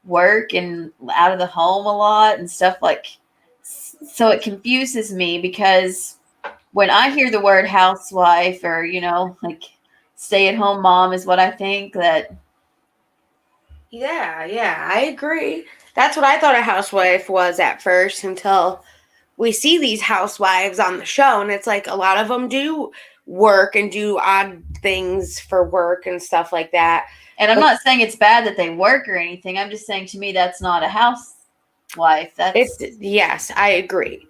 work and out of the home a lot and stuff so it confuses me because when I hear the word housewife or, stay-at-home mom is what I think that. Yeah, I agree. That's what I thought a housewife was at first until we see these housewives on the show. And it's like a lot of them do work and do odd things for work and stuff like that. And I'm not saying it's bad that they work or anything. I'm just saying to me that's not a housewife. Yes, I agree.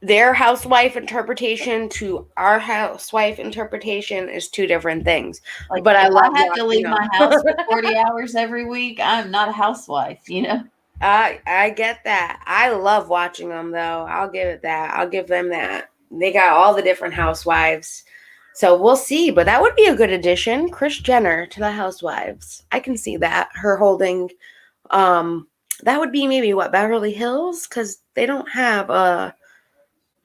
their housewife interpretation to our housewife interpretation is two different things. Like, But I if love I have to watching leave them. my house for 40 hours every week, I'm not a housewife, you know? I get that. I love watching them though. I'll give it that. I'll give them that. They got all the different housewives. So we'll see, but that would be a good addition. Kris Jenner to the housewives. I can see that. Her holding that would be maybe what, Beverly Hills? Because they don't have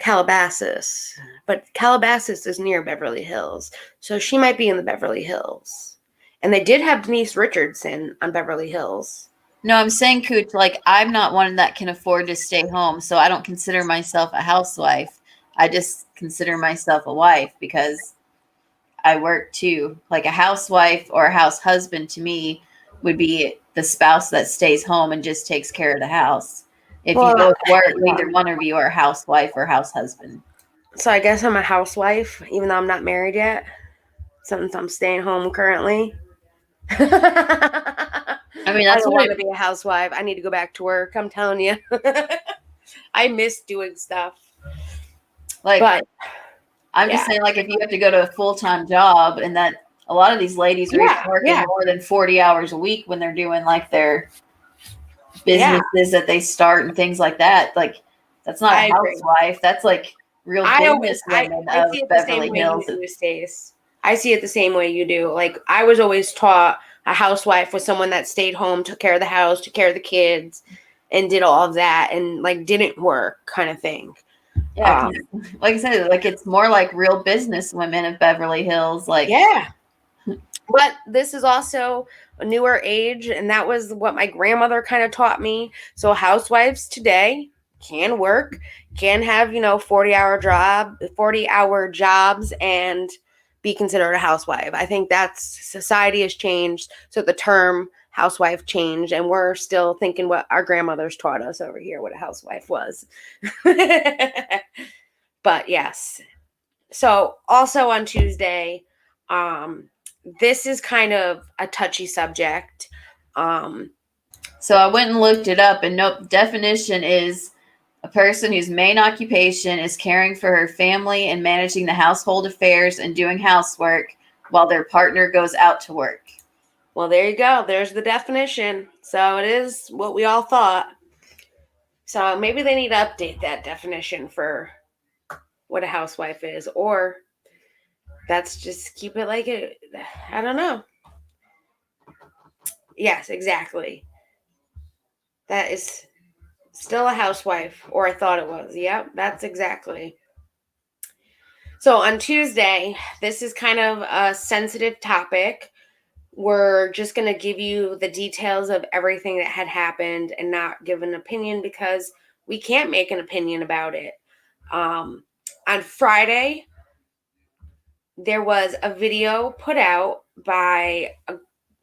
Calabasas, but Calabasas is near Beverly Hills, so she might be in the Beverly Hills. And they did have Denise Richardson on Beverly Hills. No, I'm saying, Cooch, like, I'm not one that can afford to stay home, so I don't consider myself a housewife. I just consider myself a wife because I work too. Like, a housewife or a house husband to me would be the spouse that stays home and just takes care of the house. If you Well, both work, yeah. neither one of you are a housewife or house husband. So I guess I'm a housewife, even though I'm not married yet, since I'm staying home currently. I mean, I that's don't what want to be a housewife. I need to go back to work. I'm telling you. I miss doing stuff. like. But I'm just saying, like, if you have to go to a full-time job, and that a lot of these ladies are even working more than 40 hours a week when they're doing like their businesses that they start and things like that. Like, that's not a housewife. That's like real business women I of see it the Beverly same way Hills. you do, Stace. I see it the same way you do. Like, I was always taught a housewife was someone that stayed home, took care of the house, took care of the kids, and did all of that, and like didn't work, kind of thing. Yeah, like I said, like, it's more like real business women of Beverly Hills. Like, yeah. But this is also a newer age, and that was what my grandmother kind of taught me. So housewives today can work, can have, 40-hour jobs and be considered a housewife. I think that's society has changed, so the term housewife changed, and we're still thinking what our grandmothers taught us over here what a housewife was. But yes. So also on Tuesday, this is kind of a touchy subject. So I went and looked it up, and nope, definition is a person whose main occupation is caring for her family and managing the household affairs and doing housework while their partner goes out to work. Well, there you go. There's the definition. So it is what we all thought. So maybe they need to update that definition for what a housewife is, or that's just keep it like it. I don't know. Yes, exactly. That is still a housewife, or I thought it was. Yep, that's exactly. So on Tuesday, this is kind of a sensitive topic. We're just going to give you the details of everything that had happened and not give an opinion because we can't make an opinion about it. On Friday, there was a video put out by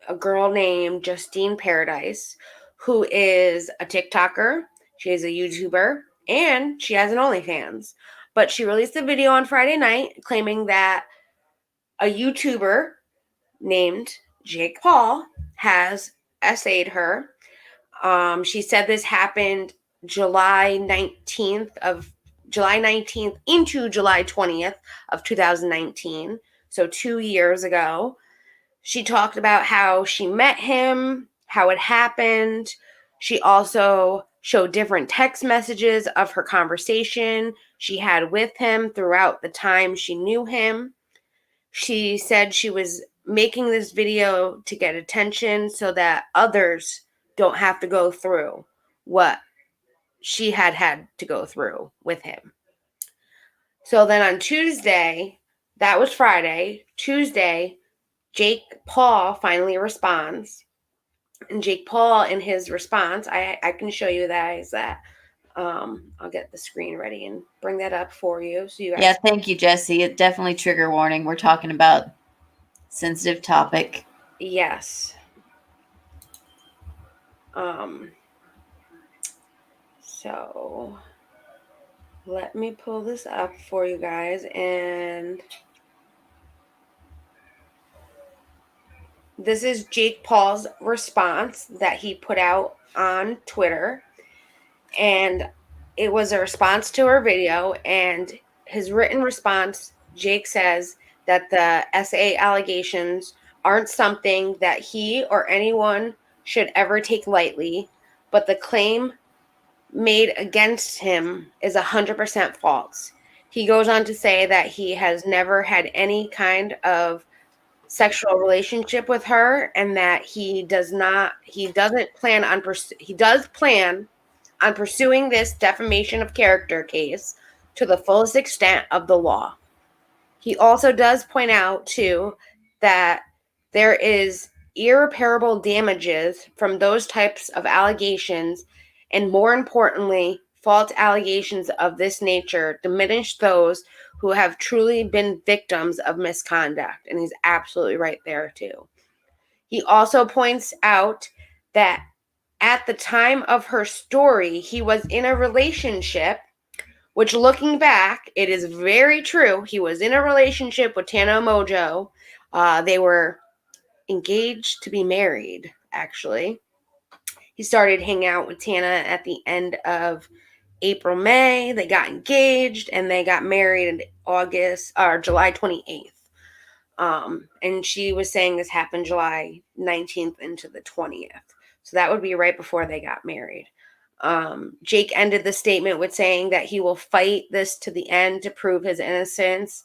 a girl named Justine Paradise, who is a TikToker. She is a YouTuber, and she has an OnlyFans. But she released a video on Friday night claiming that a YouTuber named Jake Paul has essayed her. She said this happened July 19th into July 20th of 2019. So 2 years ago. She talked about how she met him, how it happened. She also showed different text messages of her conversation she had with him throughout the time she knew him. She said she was making this video to get attention so that others don't have to go through what she had to go through with him. So then on Tuesday, that was Friday, Tuesday, Jake Paul finally responds. And Jake Paul, in his response, I can show you guys that. I'll get the screen ready and bring that up for you. So you guys. Yeah, thank you, Jesse. It definitely trigger warning. We're talking about sensitive topic. Yes. So let me pull this up for you guys, and this is Jake Paul's response that he put out on Twitter. And it was a response to her video, and his written response, Jake says that the SA allegations aren't something that he or anyone should ever take lightly, but the claim made against him is 100% false. He goes on to say that he has never had any kind of sexual relationship with her, and that he does plan on pursuing this defamation of character case to the fullest extent of the law. He also does point out too that there is irreparable damages from those types of allegations, and more importantly, false allegations of this nature diminish those who have truly been victims of misconduct. And he's absolutely right there too. He also points out that at the time of her story, he was in a relationship, which, looking back, it is very true. He was in a relationship with Tana Mojo. They were engaged to be married, actually. He started hanging out with Tana at the end of April, May. They got engaged and they got married in July 28th. And she was saying this happened July 19th into the 20th. So that would be right before they got married. Jake ended the statement with saying that he will fight this to the end to prove his innocence,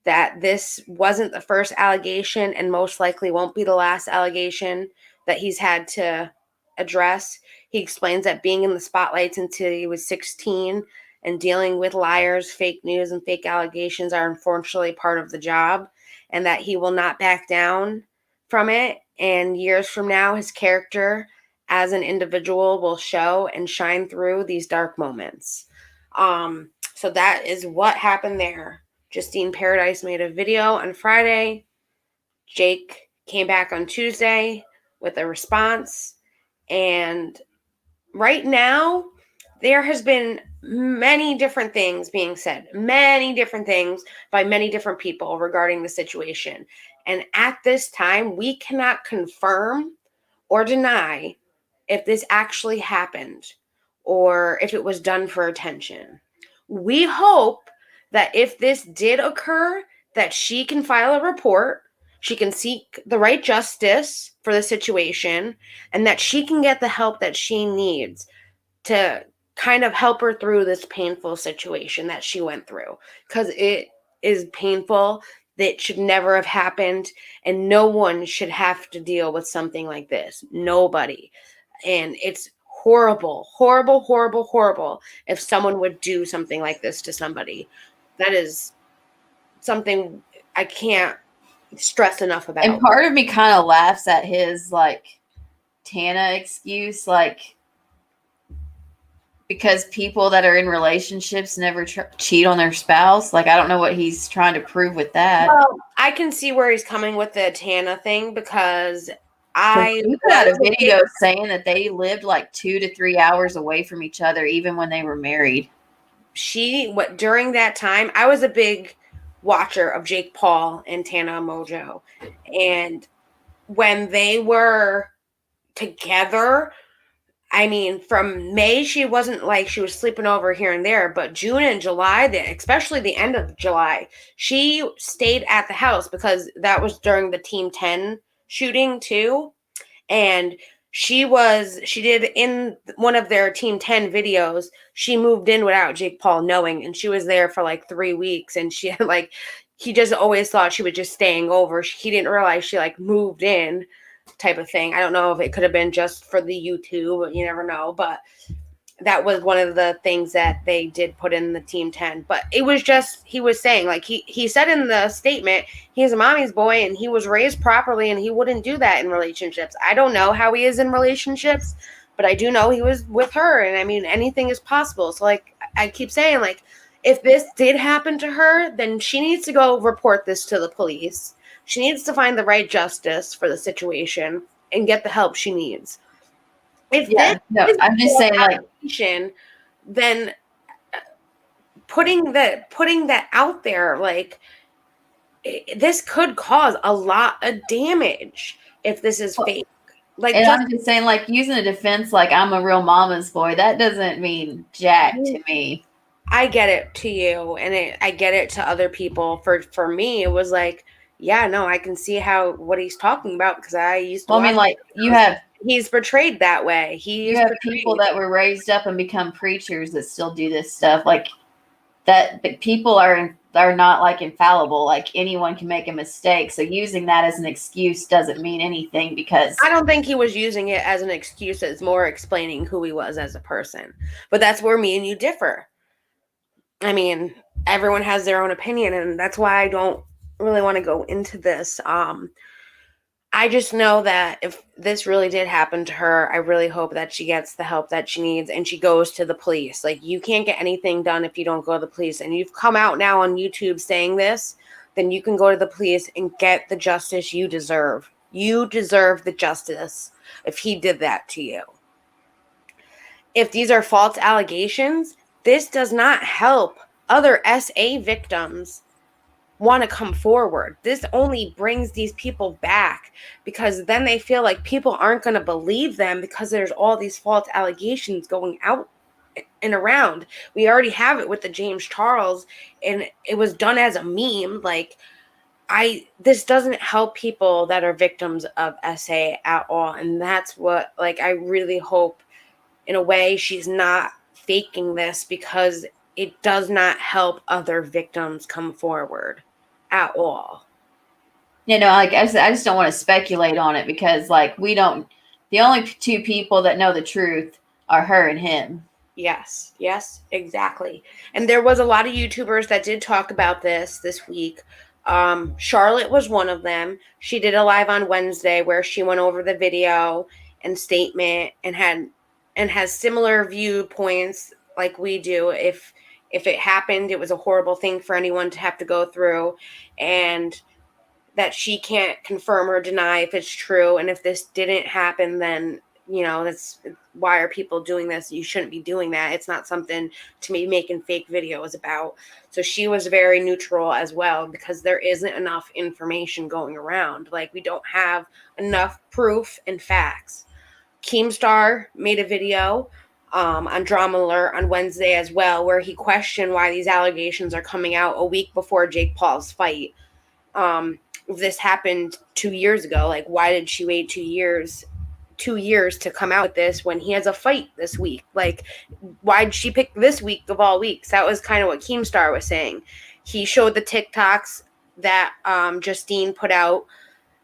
that this wasn't the first allegation and most likely won't be the last allegation that he's had to address. He explains that being in the spotlight since he was 16 and dealing with liars, fake news, and fake allegations are unfortunately part of the job, and that he will not back down from it. And years from now, his character as an individual will show and shine through these dark moments. So that is what happened there. Justine Paradise made a video on Friday. Jake came back on Tuesday with a response. And right now, there has been many different things being said, many different things by many different people regarding the situation. And at this time, we cannot confirm or deny if this actually happened or if it was done for attention. We hope that if this did occur, that she can file a report, she can seek the right justice for the situation, and that she can get the help that she needs to kind of help her through this painful situation that she went through. Because it is painful. That should never have happened, and no one should have to deal with something like this. Nobody. And it's horrible, horrible, horrible, horrible if someone would do something like this to somebody. That is something I can't stress enough about. And part of me kind of laughs at his like Tana excuse, like, because people that are in relationships never cheat on their spouse. Like, I don't know what he's trying to prove with that. Well, I can see where he's coming with the Tana thing, because He put out a video saying that they lived like 2 to 3 hours away from each other, even when they were married. During that time, I was a big watcher of Jake Paul and Tana Mojo. And when they were together, I mean, from May, she wasn't like she was sleeping over here and there, but June and July, especially the end of July, she stayed at the house because that was during the Team 10 shooting too. And she did in one of their Team 10 videos, she moved in without Jake Paul knowing, and she was there for like 3 weeks, and she had like, he just always thought she was just staying over. He didn't realize she like moved in, type of thing. I don't know if it could have been just for the YouTube, you never know, but that was one of the things that they did put in the Team 10. But it was just, he was saying, like, he said in the statement, he's a mommy's boy and he was raised properly and he wouldn't do that in relationships. I don't know how he is in relationships, but I do know he was with her, and I mean, anything is possible. So like I keep saying, like, if this did happen to her, then she needs to go report this to the police. She needs to find the right justice for the situation and get the help she needs. I'm just saying, like, then putting that out there, like, this could cause a lot of damage if this is fake. Like, And just I'm just saying, like, using a defense like I'm a real mama's boy, that doesn't mean jack to me. I get it to you, and I get it to other people. For me, it was like, yeah, no, I can see what he's talking about because I used to Well, I watch. mean, like, He's portrayed that way. He you is have people portrayed. that were raised up and become preachers that still do this stuff. Like that, but people are not like infallible. Like anyone can make a mistake. So using that as an excuse doesn't mean anything because I don't think he was using it as an excuse. It's more explaining who he was as a person. But that's where me and you differ. I mean, everyone has their own opinion, and that's why I don't really want to go into this. I just know that if this really did happen to her, I really hope that she gets the help that she needs and she goes to the police. Like, you can't get anything done if you don't go to the police. And you've come out now on YouTube saying this, then you can go to the police and get the justice you deserve. You deserve the justice if he did that to you. If these are false allegations, this does not help other SA victims want to come forward. This only brings these people back because then they feel like people aren't going to believe them because there's all these false allegations going out and around. We already have it with the James Charles, and it was done as a meme. Like, this doesn't help people that are victims of SA at all. And that's what, like, I really hope in a way she's not faking this because it does not help other victims come forward at all. like I just don't want to speculate on it because like the only two people that know the truth are her and him. Yes, exactly. And there was a lot of YouTubers that did talk about this week. Charlotte was one of them. She did a live on Wednesday where she went over the video and statement and has similar viewpoints like we do. If it happened, it was a horrible thing for anyone to have to go through, and that she can't confirm or deny if it's true. And if this didn't happen, then, that's why are people doing this? You shouldn't be doing that. It's not something to be making fake videos about. So she was very neutral as well because there isn't enough information going around. Like, we don't have enough proof and facts. Keemstar made a video on Drama Alert on Wednesday as well, where he questioned why these allegations are coming out a week before Jake Paul's fight. This happened 2 years ago. Like, why did she wait 2 years to come out with this when he has a fight this week? Like, why did she pick this week of all weeks? That was kind of what Keemstar was saying. He showed the TikToks that Justine put out,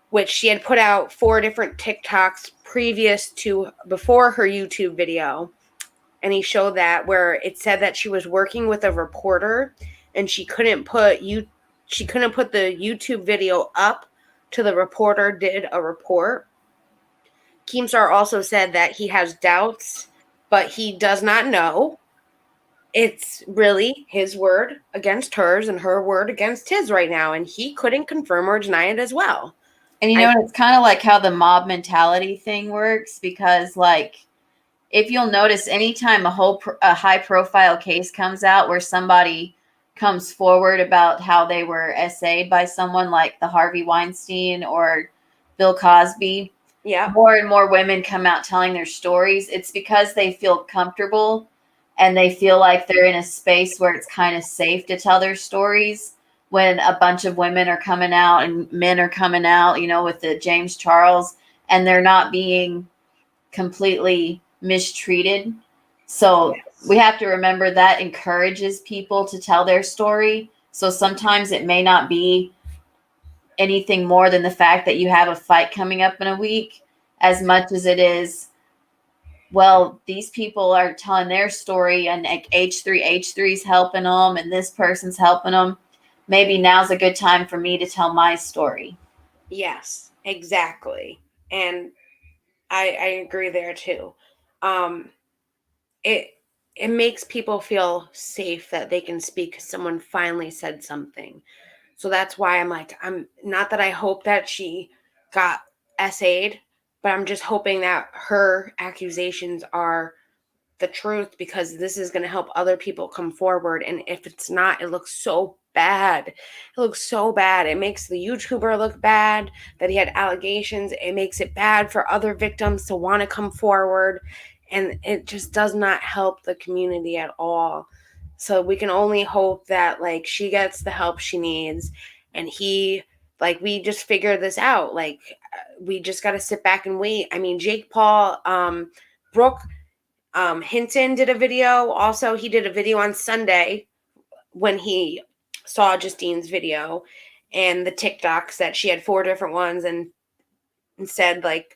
which she had put out 4 different TikToks before her YouTube video. And he showed that where it said that she was working with a reporter and she couldn't put the YouTube video up till the reporter did a report. Keemstar also said that he has doubts, but he does not know. It's really his word against hers and her word against his right now, and he couldn't confirm or deny it as well. And it's kind of like how the mob mentality thing works because like if you'll notice anytime a high profile case comes out where somebody comes forward about how they were SA'd by someone like the Harvey Weinstein or Bill Cosby, more and more women come out telling their stories. It's because they feel comfortable and they feel like they're in a space where it's kind of safe to tell their stories. When a bunch of women are coming out and men are coming out, with the James Charles, and they're not being completely mistreated. So we have to remember that encourages people to tell their story. So sometimes it may not be anything more than the fact that you have a fight coming up in a week, as much as it is, well, these people are telling their story and like H3's helping them and this person's helping them. Maybe now's a good time for me to tell my story. Yes, exactly. And I agree there too. It makes people feel safe that they can speak because someone finally said something. So that's why I'm not that I hope that she got SA'd, but I'm just hoping that her accusations are the truth because this is going to help other people come forward. And if it's not, it looks so bad. It looks so bad. It makes the YouTuber look bad that he had allegations. It makes it bad for other victims to want to come forward. And it just does not help the community at all. So we can only hope that like she gets the help she needs, and he, like, we just figure this out. Like, we just got to sit back and wait. I mean, Jake Paul, Brooke Hinton did a video. Also, he did a video on Sunday when he saw Justine's video and the TikToks that she had 4 different ones, and said like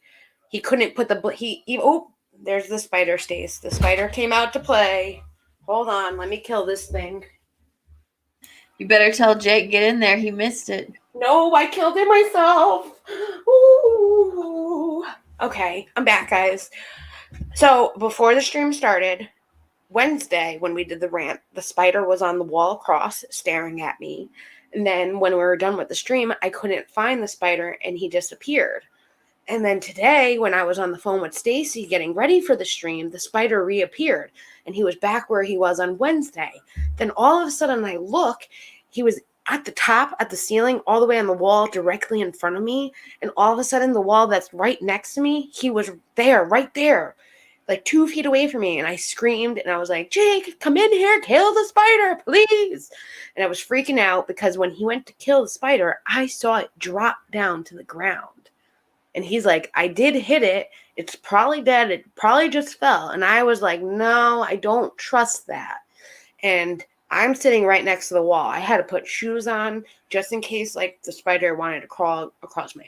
he couldn't put oh, there's the spider, Stace. The spider came out to play. Hold on, let me kill this thing. You better tell Jake get in there. He missed it. No, I killed it myself. Ooh. Okay, I'm back, guys. So before the stream started, Wednesday, when we did the rant, the spider was on the wall across staring at me. And then when we were done with the stream, I couldn't find the spider and he disappeared. And then today, when I was on the phone with Stacy getting ready for the stream, the spider reappeared and he was back where he was on Wednesday. Then all of a sudden I look, he was at the top, at the ceiling, all the way on the wall directly in front of me. And all of a sudden the wall that's right next to me, he was there, right there, like 2 feet away from me. And I screamed and I was like, Jake, come in here, kill the spider, please. And I was freaking out because when he went to kill the spider, I saw it drop down to the ground. And he's like, I did hit it. It's probably dead. It probably just fell. And I was like, no, I don't trust that. And I'm sitting right next to the wall. I had to put shoes on just in case like the spider wanted to crawl across my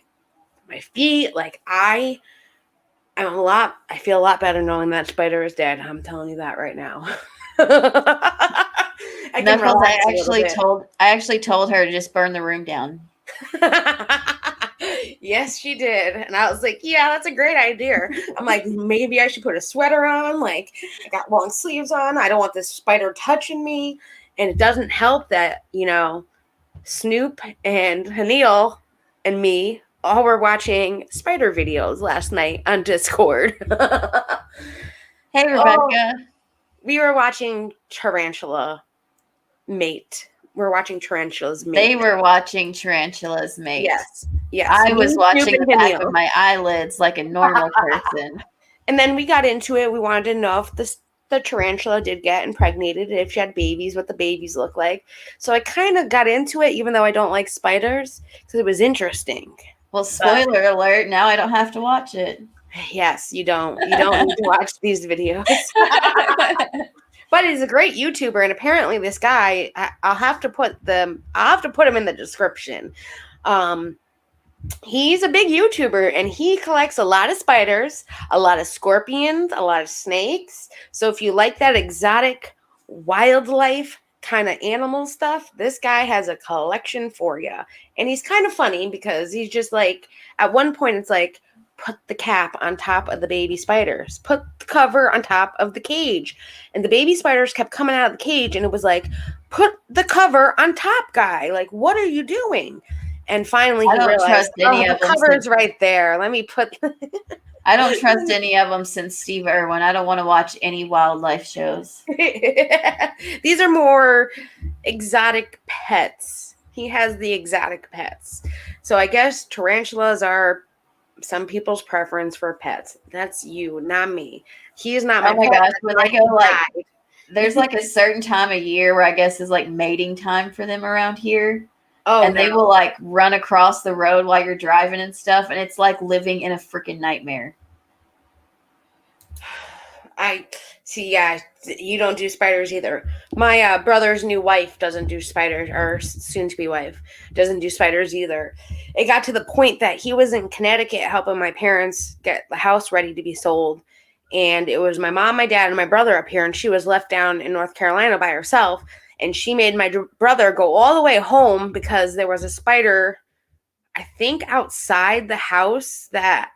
feet. Like I feel a lot better knowing that spider is dead. I'm telling you that right now. I actually told her to just burn the room down. Yes, she did. And I was like, yeah, that's a great idea. I'm like, maybe I should put a sweater on. Like, I got long sleeves on. I don't want this spider touching me. And it doesn't help that, you know, Snoop and Hanil and me all were watching spider videos last night on Discord. Hey, Rebecca. We were watching Tarantula Mate. We're watching Tarantula's Mate. They were watching Tarantula's Mate. Yes. Yes. I was watching the back of my eyelids like a normal person. And then we got into it. We wanted to know if the tarantula did get impregnated, and if she had babies, what the babies look like. So I kind of got into it, even though I don't like spiders, because it was interesting. Well, spoiler alert, now I don't have to watch it. Yes, you don't. You don't need to watch these videos. But he's a great YouTuber, and apparently this guy, I'll have to put him in the description. He's a big YouTuber, and he collects a lot of spiders, a lot of scorpions, a lot of snakes. So if you like that exotic wildlife kind of animal stuff, this guy has a collection for you. And he's kind of funny because he's just like, at one point it's like, put the cap on top of the baby spiders, put the cover on top of the cage. And the baby spiders kept coming out of the cage, and it was like, put the cover on top, guy. Like, what are you doing? And finally he realized, the cover's right there. Let me put... I don't trust any of them since Steve Irwin. I don't want to watch any wildlife shows. These are more exotic pets. He has the exotic pets. So I guess tarantulas are some people's preference for pets. That's you, not me. He is not my my gosh, when I go like, there's like a certain time of year where I guess is like mating time for them around here. Oh, and they will like run across the road while you're driving and stuff, and it's like living in a freaking nightmare. I see. Yeah, you don't do spiders either. My brother's new wife doesn't do spiders, or soon-to-be wife doesn't do spiders either. It got to the point that he was in Connecticut helping my parents get the house ready to be sold, and it was my mom, my dad, and my brother up here, and she was left down in North Carolina by herself. And she made my brother go all the way home because there was a spider, I think, outside the house that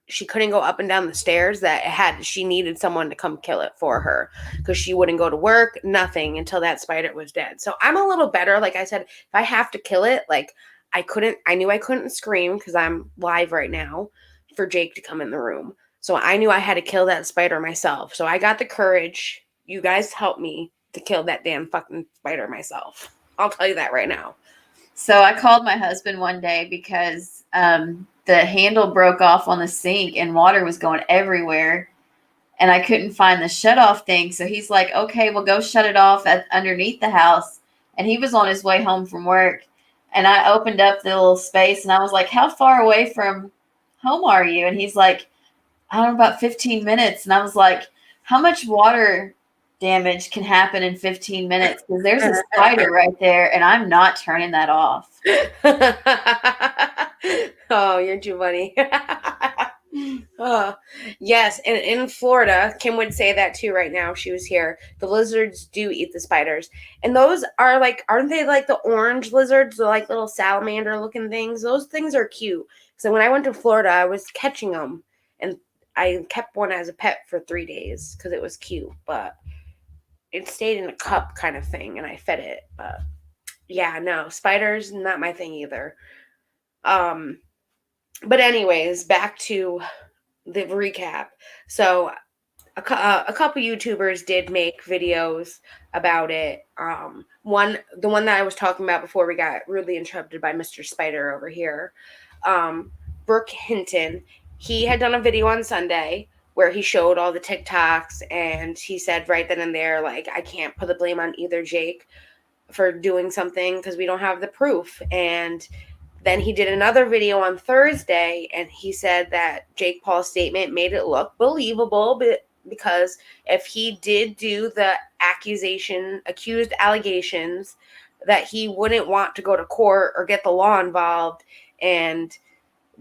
she couldn't go up and down the stairs, that she needed someone to come kill it for her because she wouldn't go to work, nothing until that spider was dead. So I'm a little better. Like I said, if I have to kill it, like I knew I couldn't scream because I'm live right now for Jake to come in the room. So I knew I had to kill that spider myself. So I got the courage. You guys helped me to kill that damn fucking spider myself. I'll tell you that right now. So I called my husband one day because the handle broke off on the sink and water was going everywhere. And I couldn't find the shutoff thing. So he's like, okay, well, go shut it off underneath the house. And he was on his way home from work. And I opened up the little space and I was like, how far away from home are you? And he's like, I don't know, about 15 minutes. And I was like, how much water damage can happen in 15 minutes? Because there's a spider right there and I'm not turning that off. Oh, you're too funny. Oh, yes, and in Florida, Kim would say that too right now if she was here. The lizards do eat the spiders. And those are like, aren't they like the orange lizards, the like little salamander looking things? Those things are cute. So when I went to Florida, I was catching them. And I kept one as a pet for 3 days because it was cute. But it stayed in a cup kind of thing, and I fed it. But yeah, no, spiders, not my thing either. But anyways, back to the recap. So a couple YouTubers did make videos about it. The one that I was talking about before we got rudely interrupted by Mr. Spider over here, Brooke Hinton, he had done a video on Sunday where he showed all the TikToks, and he said right then and there, like, I can't put the blame on either Jake for doing something because we don't have the proof. And then he did another video on Thursday, and he said that Jake Paul's statement made it look believable, but because if he did do the accused allegations, that he wouldn't want to go to court or get the law involved, and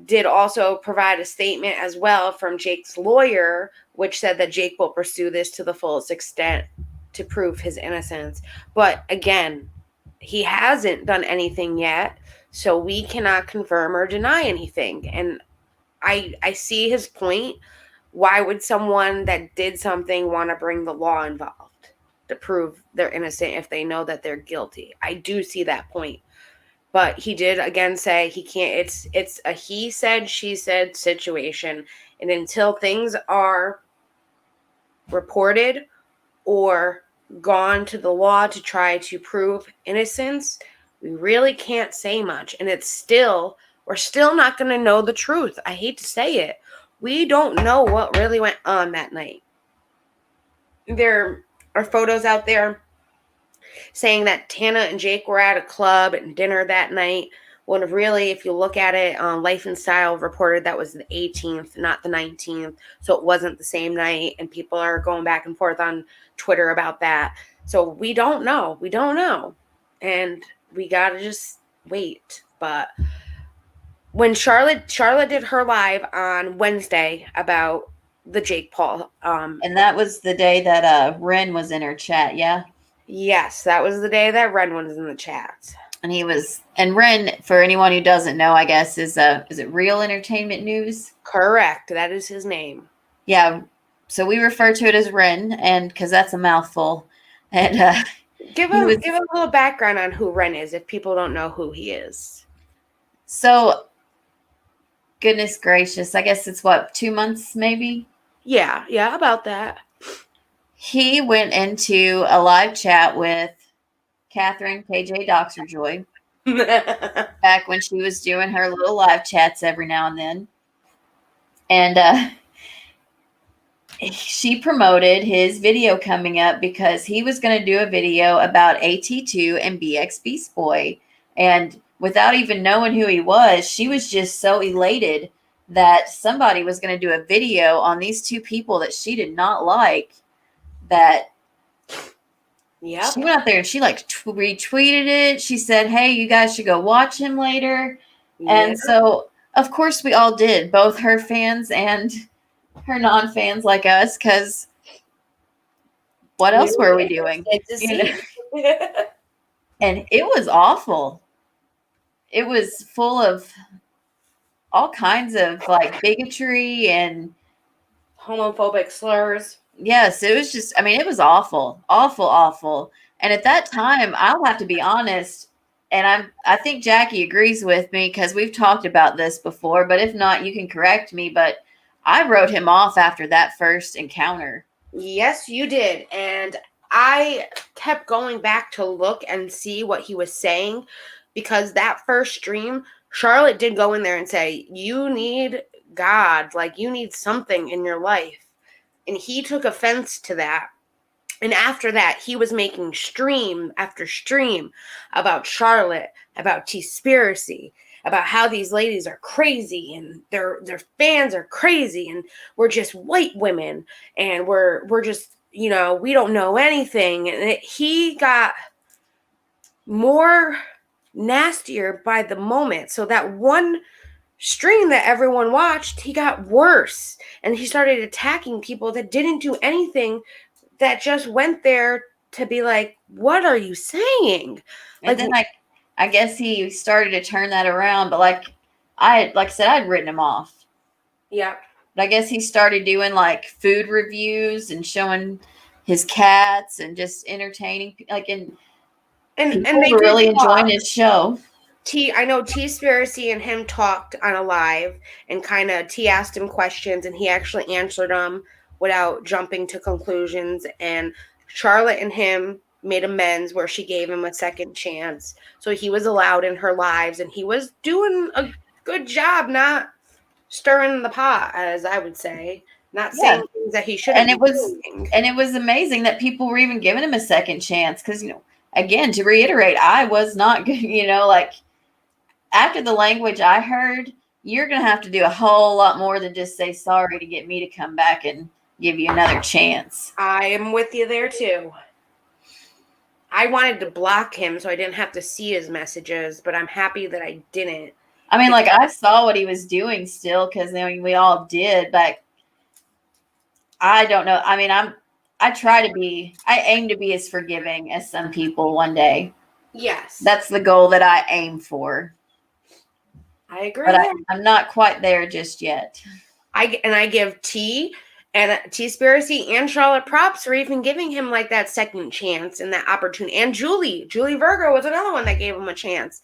did also provide a statement as well from Jake's lawyer, which said that Jake will pursue this to the fullest extent to prove his innocence. But again, he hasn't done anything yet, so we cannot confirm or deny anything. And I see his point. Why would someone that did something want to bring the law involved to prove they're innocent if they know that they're guilty? I do see that point. But he did again say he can't, it's a he said, she said situation. And until things are reported or gone to the law to try to prove innocence, we really can't say much. And we're still not going to know the truth. I hate to say it. We don't know what really went on that night. There are photos out there saying that Tana and Jake were at a club and dinner that night. When really, if you look at it, Life and Style reported that was the 18th, not the 19th. So it wasn't the same night. And people are going back and forth on Twitter about that. So we don't know. We don't know. And we got to just wait. But when Charlotte did her live on Wednesday about the Jake Paul. And that was the day that Ren was in her chat, yeah? Yes, that was the day that Ren was in the chat. And Ren, for anyone who doesn't know, I guess, is it Real Entertainment News? Correct. That is his name. Yeah. So we refer to it as Ren, and because that's a mouthful. And give a little background on who Ren is if people don't know who he is. So, goodness gracious, I guess it's 2 months maybe? Yeah, about that. He went into a live chat with Catherine KJ Doxerjoy back when she was doing her little live chats every now and then. And she promoted his video coming up because he was going to do a video about AT2 and BX Beast Boy. And without even knowing who he was, she was just so elated that somebody was going to do a video on these two people that she did not like. That she went out there and she retweeted it. She said, hey, you guys should go watch him later. Yeah. And so, of course, we all did, both her fans and her non-fans like us, because what else were we doing? And it was awful. It was full of all kinds of bigotry and homophobic slurs. Yes, it was just, it was awful, awful, awful. And at that time, I'll have to be honest, and I think Jackie agrees with me because we've talked about this before, but if not, you can correct me, but I wrote him off after that first encounter. Yes, you did. And I kept going back to look and see what he was saying, because that first stream, Charlotte did go in there and say, you need God, like you need something in your life. And he took offense to that. And after that, he was making stream after stream about Charlotte, about Tspiracy, about how these ladies are crazy and their fans are crazy and we're just white women and we're just, you know, we don't know anything. And he got more nastier by the moment. So that one stream that everyone watched, he got worse. And he started attacking people that didn't do anything, that just went there to be like, what are you saying? And then I guess he started to turn that around, but like I said, I'd written him off. Yeah. But I guess he started doing like food reviews and showing his cats and just entertaining, like, and they were really enjoying his show. I know Tspiracy and him talked on a live, and kind of T asked him questions and he actually answered them without jumping to conclusions. And Charlotte and him made amends where she gave him a second chance. So he was allowed in her lives, and he was doing a good job not stirring the pot, as I would say, not saying things that he shouldn't be doing. And it was amazing that people were even giving him a second chance, because, you know, again, to reiterate, I was not good, you know, like, after the language I heard, you're going to have to do a whole lot more than just say sorry to get me to come back and give you another chance. I am with you there too. I wanted to block him so I didn't have to see his messages, but I'm happy that I didn't. I mean, like, I saw what he was doing still, because we all did, but I don't know. I mean, I aim to be as forgiving as some people one day. Yes. That's the goal that I aim for. I agree. But I'm not quite there just yet. I give T and Tspiracy and Charlotte props for even giving him like that second chance and that opportunity. And Julie Virgo was another one that gave him a chance.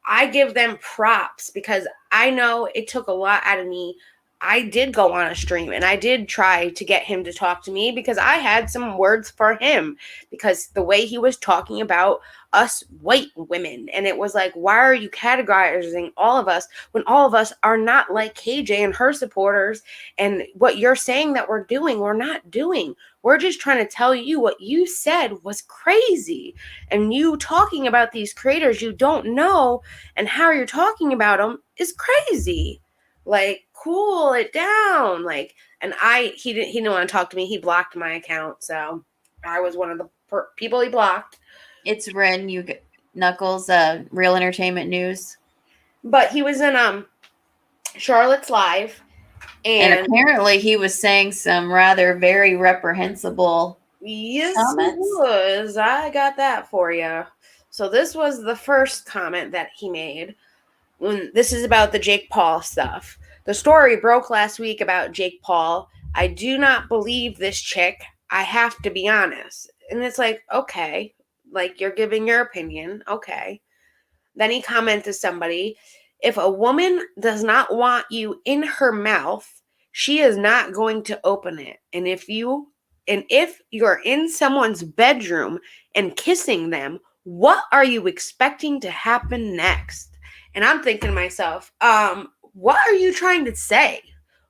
I give them props because I know it took a lot out of me. I did go on a stream and I did try to get him to talk to me because I had some words for him, because the way he was talking about us white women, and it was like, why are you categorizing all of us when all of us are not like KJ and her supporters, and what you're saying that we're doing, we're not doing. We're just trying to tell you what you said was crazy, and you talking about these creators you don't know and how you're talking about them is crazy. Like, cool it down. Like, and he didn't want to talk to me. He blocked my account, so I was one of the people he blocked. It's Ren Knuckles, Real Entertainment News. But he was in Charlotte's live, and apparently he was saying some rather very reprehensible comments. He was. I got that for you. So this was the first comment that he made. This is about the Jake Paul stuff. The story broke last week about Jake Paul. I do not believe this chick. I have to be honest. And it's like, okay, like, you're giving your opinion. Okay. Then he commented to somebody, if a woman does not want you in her mouth, she is not going to open it. And if you're in someone's bedroom and kissing them, what are you expecting to happen next? And I'm thinking to myself, what are you trying to say?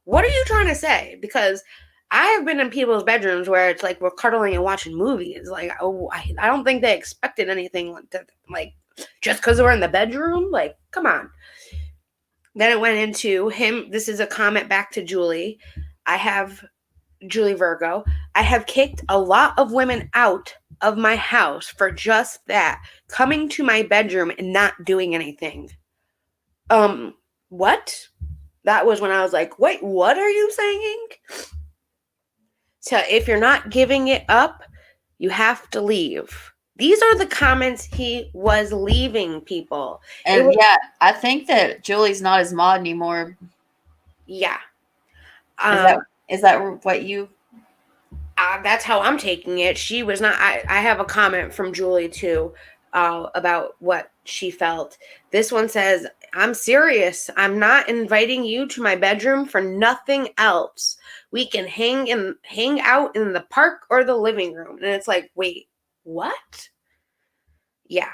What are you trying to say? Because I have been in people's bedrooms where it's like we're cuddling and watching movies. Like, oh, I don't think they expected anything like just because we're in the bedroom. Like, come on. Then it went into him. This is a comment back to Julie. Julie Virgo. I have kicked a lot of women out of my house for just that, coming to my bedroom and not doing anything. What? That was when I was like, wait, what are you saying? So if you're not giving it up, you have to leave. These are the comments he was leaving people. And I think that Julie's not his mod anymore. Yeah. Is that what you? That's how I'm taking it. She was not. I have a comment from Julie too. about what she felt. This one says, I'm serious. I'm not inviting you to my bedroom for nothing else. We can hang out in the park or the living room. And it's like, wait, what? Yeah.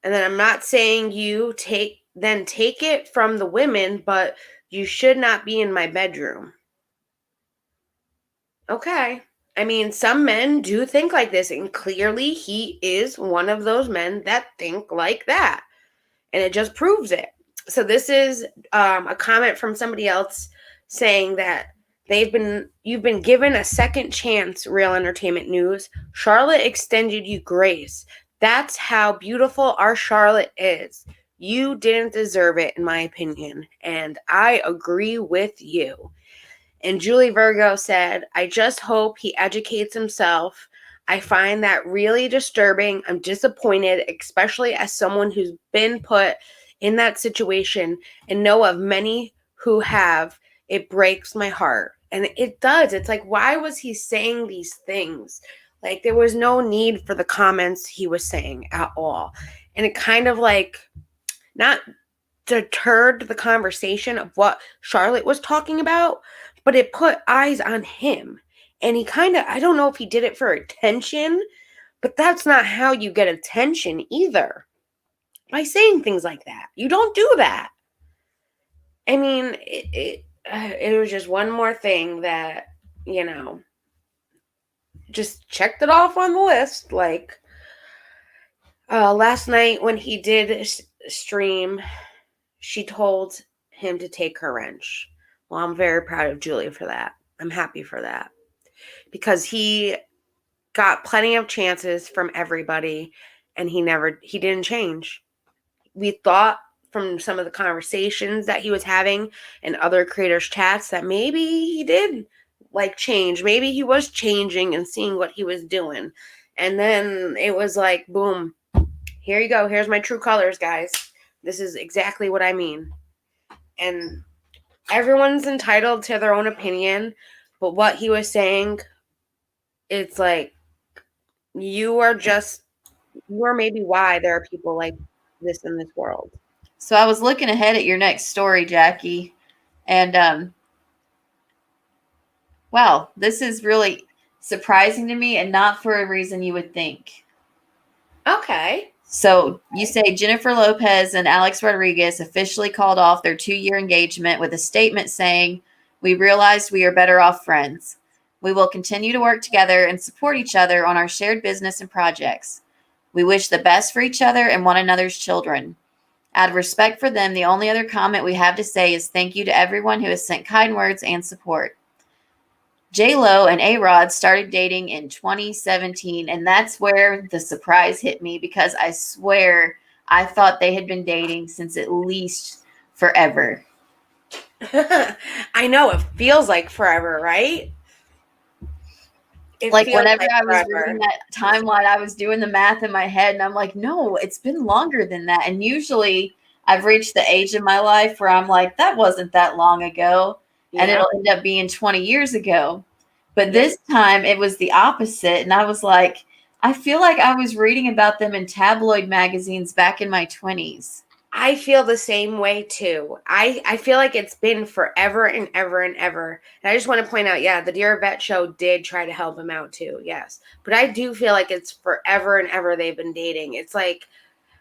And then I'm not saying you take it from the women, but you should not be in my bedroom. Okay. I mean, some men do think like this, and clearly he is one of those men that think like that. And it just proves it. So this is a comment from somebody else saying that you've been given a second chance, Real Entertainment News. Charlotte extended you grace. That's how beautiful our Charlotte is. You didn't deserve it, in my opinion. And I agree with you. And Julie Virgo said, I just hope he educates himself. I find that really disturbing. I'm disappointed, especially as someone who's been put in that situation and know of many who have. It breaks my heart. And it does. It's like, why was he saying these things? Like, there was no need for the comments he was saying at all. And it kind of like not deterred the conversation of what Charlotte was talking about, but it put eyes on him. And he kind of, I don't know if he did it for attention, but that's not how you get attention either. By saying things like that. You don't do that. I mean, it was just one more thing that, just checked it off on the list. Like, last night when he did stream, she told him to take her wrench. Well, I'm very proud of Julia for that. I'm happy for that. Because he got plenty of chances from everybody and he didn't change. We thought from some of the conversations that he was having in other creators' chats that maybe he did like change. Maybe he was changing and seeing what he was doing. And then it was like, boom, here you go. Here's my true colors, guys. This is exactly what I mean. And everyone's entitled to their own opinion, but what he was saying, it's like, you are maybe why there are people like this in this world. So I was looking ahead at your next story, Jackie, and wow, this is really surprising to me and not for a reason you would think. Okay. So you say Jennifer Lopez and Alex Rodriguez officially called off their 2-year engagement with a statement saying, "We realized we are better off friends. We will continue to work together and support each other on our shared business and projects. We wish the best for each other and one another's children. Out of respect for them, the only other comment we have to say is thank you to everyone who has sent kind words and support." J-Lo and A-Rod started dating in 2017, and that's where the surprise hit me because I swear I thought they had been dating since at least forever. I know, it feels like forever, right? Like whenever I was reading that timeline, I was doing the math in my head, and I'm like, no, it's been longer than that. And usually I've reached the age in my life where I'm like, that wasn't that long ago. Yeah. And it'll end up being 20 years ago. But this time it was the opposite. And I was like, I feel like I was reading about them in tabloid magazines back in my 20s. I feel the same way too. I feel like it's been forever and ever and ever. And I just want to point out, yeah, the Dear Vet show did try to help him out too. Yes. But I do feel like it's forever and ever they've been dating. It's like,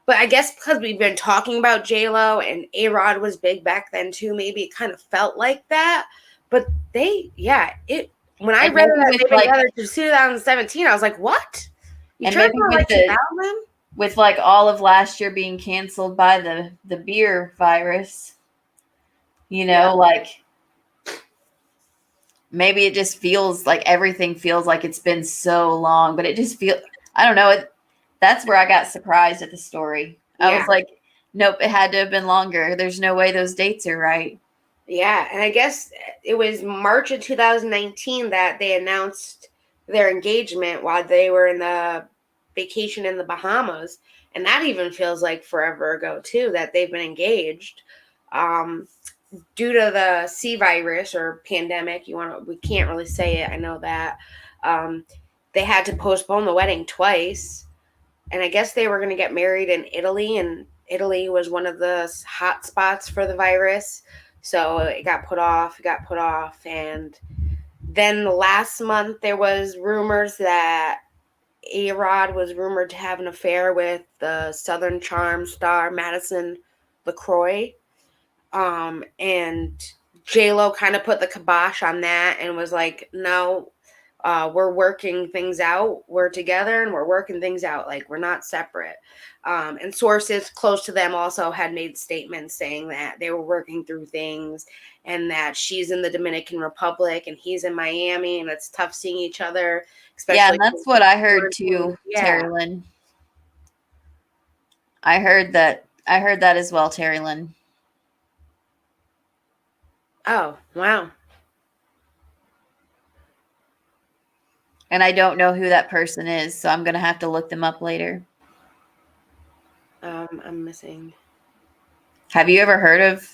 but I guess because we've been talking about J-Lo and A-Rod was big back then too, maybe it kind of felt like that. But when I read that they've been together since 2017, I was like, what? You trying to like album? With like all of last year being canceled by the beer virus, like maybe it just feels like everything feels like it's been so long, but it just I don't know. That's where I got surprised at the story. Yeah. I was like, nope, it had to have been longer. There's no way those dates are right. Yeah. And I guess it was March of 2019 that they announced their engagement while they were in the vacation in the Bahamas, and that even feels like forever ago too that they've been engaged. Due to the C virus or pandemic, we can't really say it, I know that they had to postpone the wedding twice, and I guess they were going to get married in Italy, and Italy was one of the hot spots for the virus. So it got put off, and then last month there was rumors that A-Rod was rumored to have an affair with the Southern Charm star Madison LaCroix. And J-Lo kind of put the kibosh on that and was like, no, we're working things out. We're together and we're working things out. Like, we're not separate. And sources close to them also had made statements saying that they were working through things and that she's in the Dominican Republic and he's in Miami, and it's tough seeing each other. Especially yeah, and that's what I heard too, yeah. Terry Lynn. I heard that as well, Terry Lynn. Oh, wow. And I don't know who that person is, so I'm going to have to look them up later. I'm missing. Have you ever heard of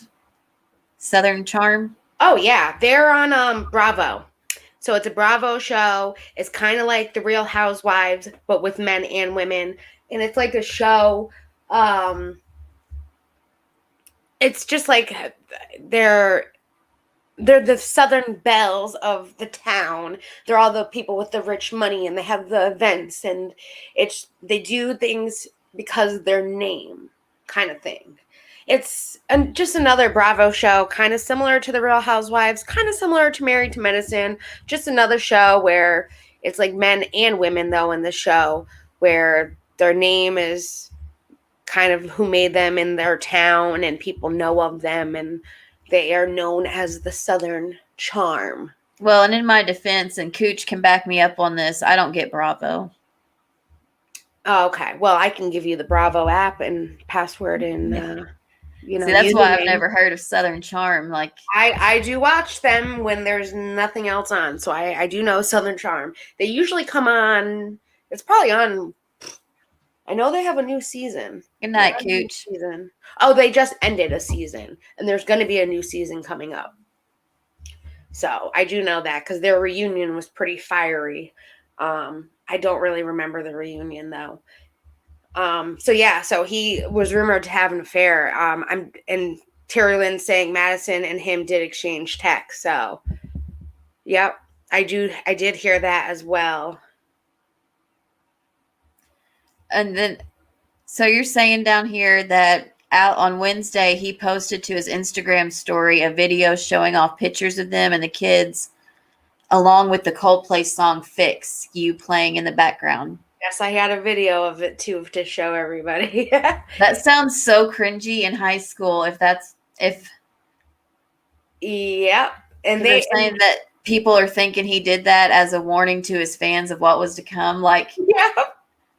Southern Charm? Oh, yeah. They're on Bravo. So it's a Bravo show. It's kind of like The Real Housewives, but with men and women. And it's like a show. It's just like they're the Southern belles of the town. They're all the people with the rich money, and they have the events, and they do things because of their name, kind of thing. It's just another Bravo show, kind of similar to The Real Housewives, kind of similar to Married to Medicine. Just another show where it's like men and women, though, in the show, where their name is kind of who made them in their town, and people know of them, and they are known as the Southern Charm. Well, and in my defense, and Cooch can back me up on this, I don't get Bravo. Oh, okay. Well, I can give you the Bravo app and password and, See, that's why I've never heard of Southern Charm. Like, I do watch them when there's nothing else on. So I do know Southern Charm. They usually come on. It's probably on. I know they have a new season. Good night, Cooch. Oh, they just ended a season, and there's going to be a new season coming up. So I do know that because their reunion was pretty fiery. I don't really remember the reunion though. So he was rumored to have an affair. And Terry Lynn saying Madison and him did exchange texts. So, yep, I did hear that as well. And then, so you're saying down here that out on Wednesday, he posted to his Instagram story a video showing off pictures of them and the kids, along with the Coldplay song Fix You playing in the background. Yes, I had a video of it too to show everybody. That sounds so cringy in high school. Yep. And they're saying that people are thinking he did that as a warning to his fans of what was to come. Like, yeah.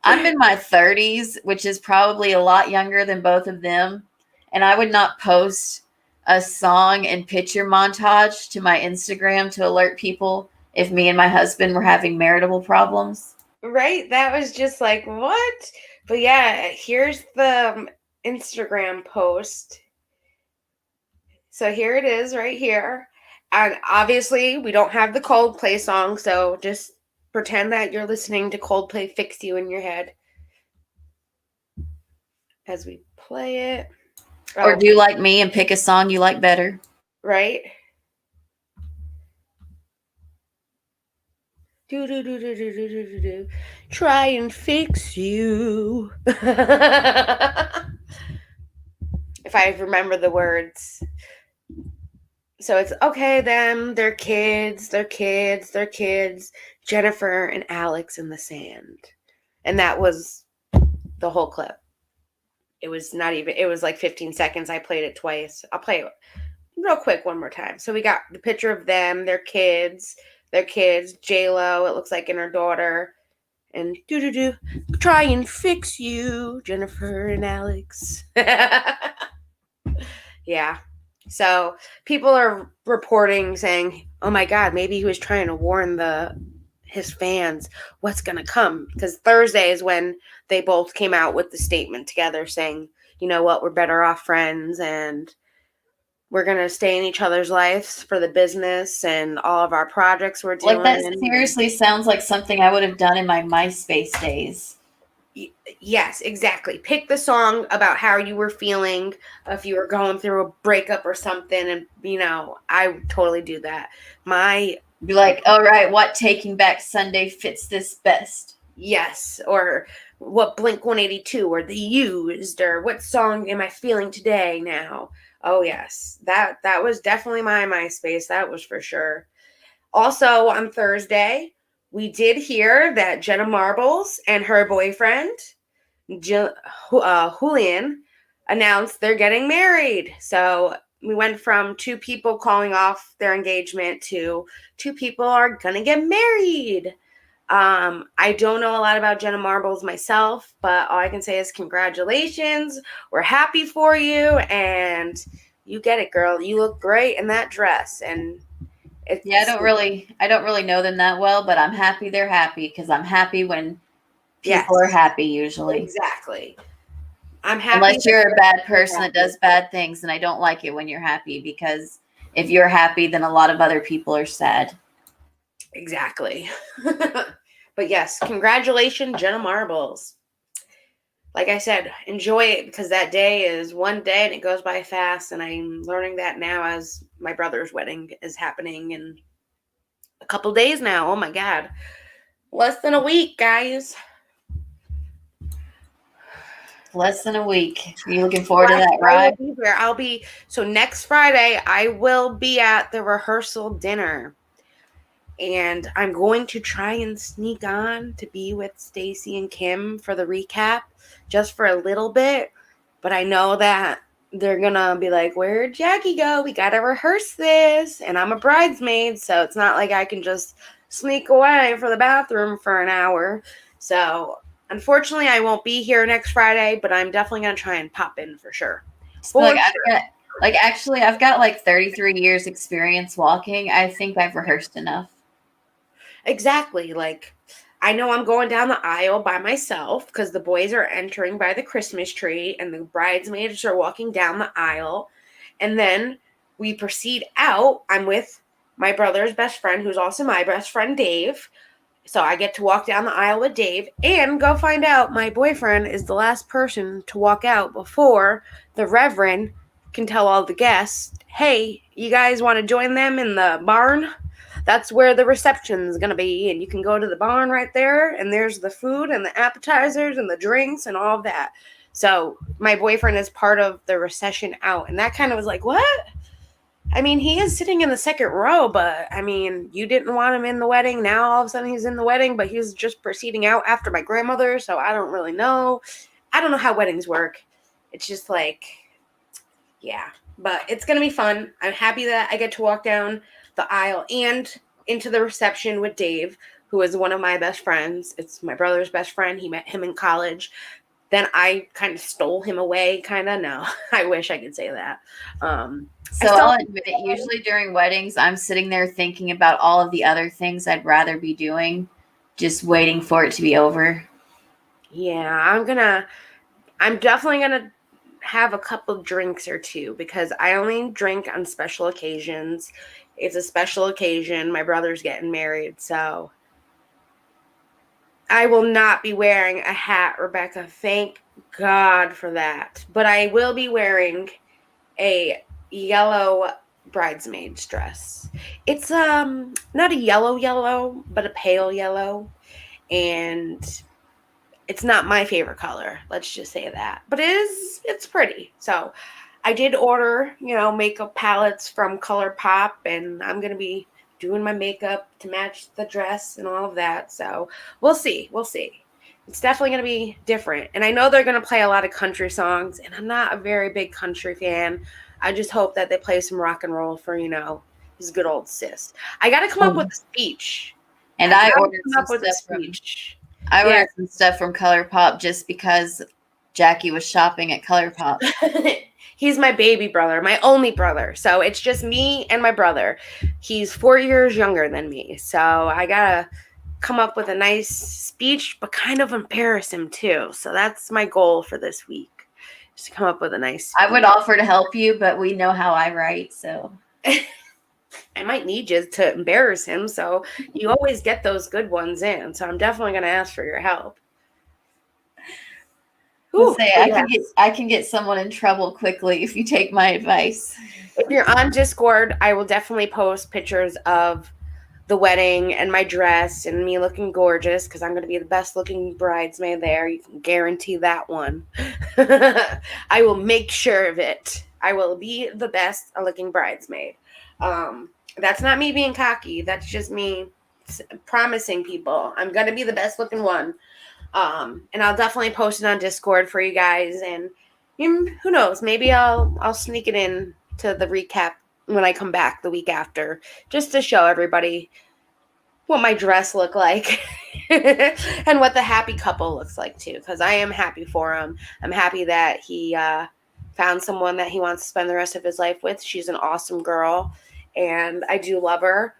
I'm in my 30s, which is probably a lot younger than both of them. And I would not post a song and picture montage to my Instagram to alert people if me and my husband were having marital problems. Right? That was just like, what? But yeah, here's the Instagram post. So here it is right here. And obviously, we don't have the Coldplay song, so just pretend that you're listening to Coldplay Fix You in your head as we play it. Or do like me and pick a song you like better. Right? Do. Try and fix you. If I remember the words. So it's okay, them, their kids. Jennifer and Alex in the sand. And that was the whole clip. It was like 15 seconds. I played it twice. I'll play it real quick one more time. So we got the picture of them, their kids, J-Lo, it looks like, and her daughter. And try and fix you, Jennifer and Alex. Yeah. So people are reporting saying, oh my God, maybe he was trying to warn his fans what's going to come. Because Thursday is when they both came out with the statement together saying, you know what, we're better off friends and we're going to stay in each other's lives for the business and all of our projects we're doing. Like, that seriously sounds like something I would have done in my MySpace days. Yes, exactly. Pick the song about how you were feeling, if you were going through a breakup or something, and I would totally do that. Be like, all right, what Taking Back Sunday fits this best? Yes, or what Blink 182 or The Used, or what song am I feeling today now? Oh yes, that was definitely my MySpace. That was for sure. Also on Thursday, we did hear that Jenna Marbles and her boyfriend Julian announced they're getting married. So we went from two people calling off their engagement to two people are gonna get married. I don't know a lot about Jenna Marbles myself, but all I can say is congratulations. We're happy for you, and you get it, girl. You look great in that dress, and I don't really know them that well, but I'm happy they're happy because I'm happy when people are happy usually. Exactly. I'm happy. Unless you're a bad person that does bad things, and I don't like it when you're happy, because if you're happy, then a lot of other people are sad. Exactly. But yes, congratulations, Jenna Marbles. Like I said, enjoy it, because that day is one day and it goes by fast. And I'm learning that now as my brother's wedding is happening in a couple days now. Oh my God. Less than a week, guys. Less than a week. Are you looking forward to that ride? So next Friday, I will be at the rehearsal dinner. And I'm going to try and sneak on to be with Stacy and Kim for the recap, just for a little bit. But I know that they're going to be like, where'd Jackie go? We got to rehearse this. And I'm a bridesmaid, so it's not like I can just sneak away for the bathroom for an hour. So unfortunately, I won't be here next Friday, but I'm definitely going to try and pop in for sure. I've got like 33 years experience walking. I think I've rehearsed enough. Exactly. Like, I know I'm going down the aisle by myself because the boys are entering by the Christmas tree and the bridesmaids are walking down the aisle. And then we proceed out. I'm with my brother's best friend, who's also my best friend, Dave. So I get to walk down the aisle with Dave and go find out my boyfriend is the last person to walk out before the Reverend can tell all the guests, hey, you guys want to join them in the barn? That's where the reception is going to be, and you can go to the barn right there, and there's the food and the appetizers and the drinks and all of that. So my boyfriend is part of the recession out, and that kind of was like, what? I mean, he is sitting in the second row, but I mean, you didn't want him in the wedding. Now all of a sudden he's in the wedding, but he's just proceeding out after my grandmother, so I don't really know. I don't know how weddings work. It's just like, yeah, but it's going to be fun. I'm happy that I get to walk down the aisle and into the reception with Dave, who is one of my best friends. It's my brother's best friend. He met him in college. Then I kind of stole him away, kind of. No, I wish I could say that. So I'll admit, usually during weddings, I'm sitting there thinking about all of the other things I'd rather be doing, just waiting for it to be over. Yeah, I'm definitely going to have a couple drinks or two, because I only drink on special occasions. It's a special occasion. My brother's getting married, so I will not be wearing a hat, Rebecca. Thank God for that. But I will be wearing a yellow bridesmaid's dress. It's not a yellow, but a pale yellow, and it's not my favorite color. Let's just say that. But it's pretty. So I did order, makeup palettes from ColourPop, and I'm going to be doing my makeup to match the dress and all of that. So we'll see. It's definitely going to be different. And I know they're going to play a lot of country songs, and I'm not a very big country fan. I just hope that they play some rock and roll for, his good old sis. I got to come up with a speech. And I ordered some stuff from ColourPop just because Jackie was shopping at ColourPop. He's my baby brother, my only brother. So it's just me and my brother. He's 4 years younger than me. So I got to come up with a nice speech, but kind of embarrass him too. So that's my goal for this week, is to come up with a nice speech. I would offer to help you, but we know how I write, so. I might need you to embarrass him. So you always get those good ones in. So I'm definitely going to ask for your help. Let's Whew, say but yes. I can get someone in trouble quickly if you take my advice. If you're on Discord, I will definitely post pictures of the wedding and my dress and me looking gorgeous because I'm going to be the best looking bridesmaid there. You can guarantee that one. I will make sure of it. I will be the best looking bridesmaid. That's not me being cocky. That's just me promising people I'm going to be the best looking one. And I'll definitely post it on Discord for you guys. And who knows? Maybe I'll sneak it in to the recap when I come back the week after, just to show everybody what my dress looked like and what the happy couple looks like too. Because I am happy for him. I'm happy that he found someone that he wants to spend the rest of his life with. She's an awesome girl, and I do love her.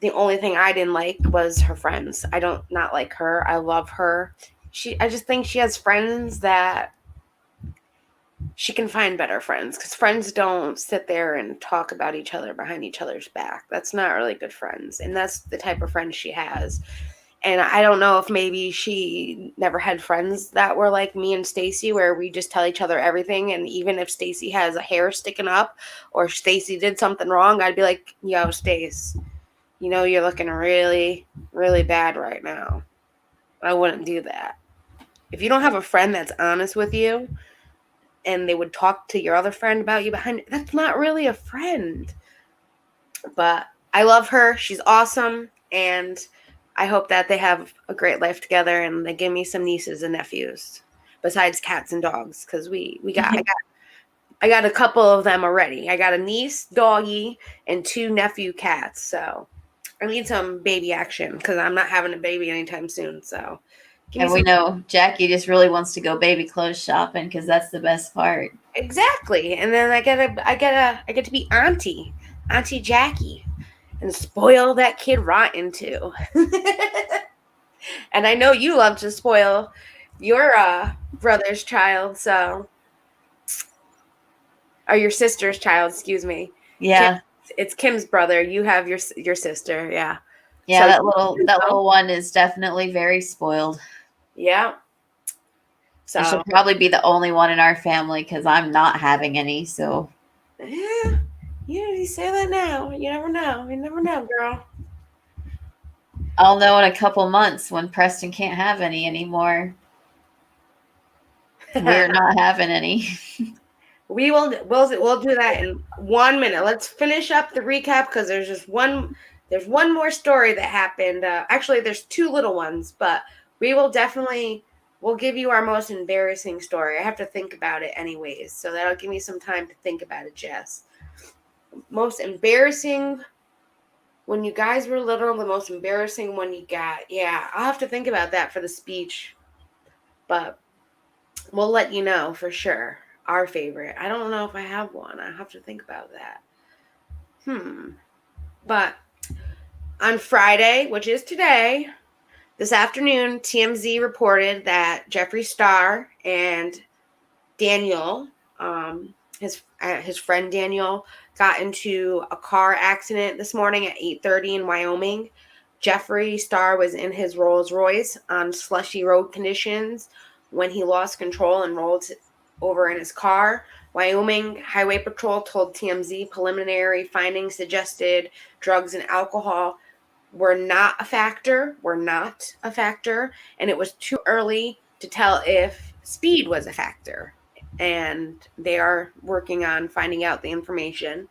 The only thing I didn't like was her friends. I don't not like her. I love her. I just think she has friends that she can find better friends, because friends don't sit there and talk about each other behind each other's back. That's not really good friends. And that's the type of friends she has. And I don't know if maybe she never had friends that were like me and Stacy, where we just tell each other everything. And even if Stacy has a hair sticking up or Stacy did something wrong, I'd be like, yo, Stace, you know, you're looking really, really bad right now. I wouldn't do that. If you don't have a friend that's honest with you and they would talk to your other friend about you behind, that's not really a friend. But I love her. She's awesome. And I hope that they have a great life together and they give me some nieces and nephews besides cats and dogs. Because I got a couple of them already. I got a niece, doggy, and 2 nephew cats. So I need some baby action because I'm not having a baby anytime soon. So And we know Jackie just really wants to go baby clothes shopping because that's the best part. Exactly. And then I get to be Auntie Jackie, and spoil that kid rotten too. And I know you love to spoil your brother's child, so, or your sister's child, excuse me. Yeah. It's Kim's brother. You have your sister, yeah. Yeah, So, that little one is definitely very spoiled. Yeah. And she'll So probably be the only one in our family because I'm not having any. So yeah, you say that now. You never know. You never know, girl. I'll know in a couple months when Preston can't have any anymore. We're not having any. We'll do that in 1 minute. Let's finish up the recap because there's one more story that happened. Actually, there's 2 little ones, but we'll give you our most embarrassing story. I have to think about it anyways, so that'll give me some time to think about it, Jess. Most embarrassing when you guys were little, the most embarrassing one you got. Yeah, I'll have to think about that for the speech, but we'll let you know for sure. Our favorite. I don't know if I have one. I have to think about that. But on Friday, which is today, this afternoon, TMZ reported that Jeffree Star and Daniel, his friend Daniel, got into a car accident this morning at 8:30 in Wyoming. Jeffree Star was in his Rolls Royce on slushy road conditions when he lost control and rolled over in his car. Wyoming Highway Patrol told TMZ preliminary findings suggested drugs and alcohol were not a factor, and it was too early to tell if speed was a factor. And they are working on finding out the information.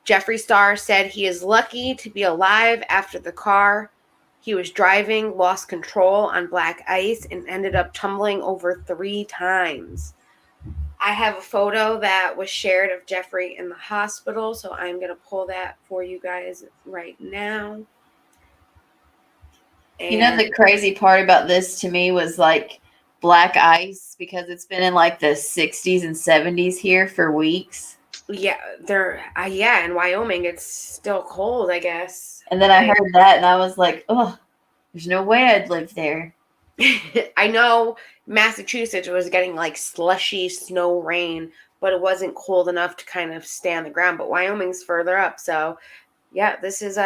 Jeffree Star said he is lucky to be alive after the car he was driving lost control on black ice and ended up tumbling over 3 times. I have a photo that was shared of Jeffree in the hospital, so I'm going to pull that for you guys right now. And you know, the crazy part about this to me was like black ice, because it's been in like the 60s and 70s here for weeks. Yeah, in Wyoming it's still cold, I guess. And then I heard that and I was like, oh, there's no way I'd live there. I know Massachusetts was getting like slushy snow rain, but it wasn't cold enough to kind of stay on the ground. But Wyoming's further up, so yeah, this is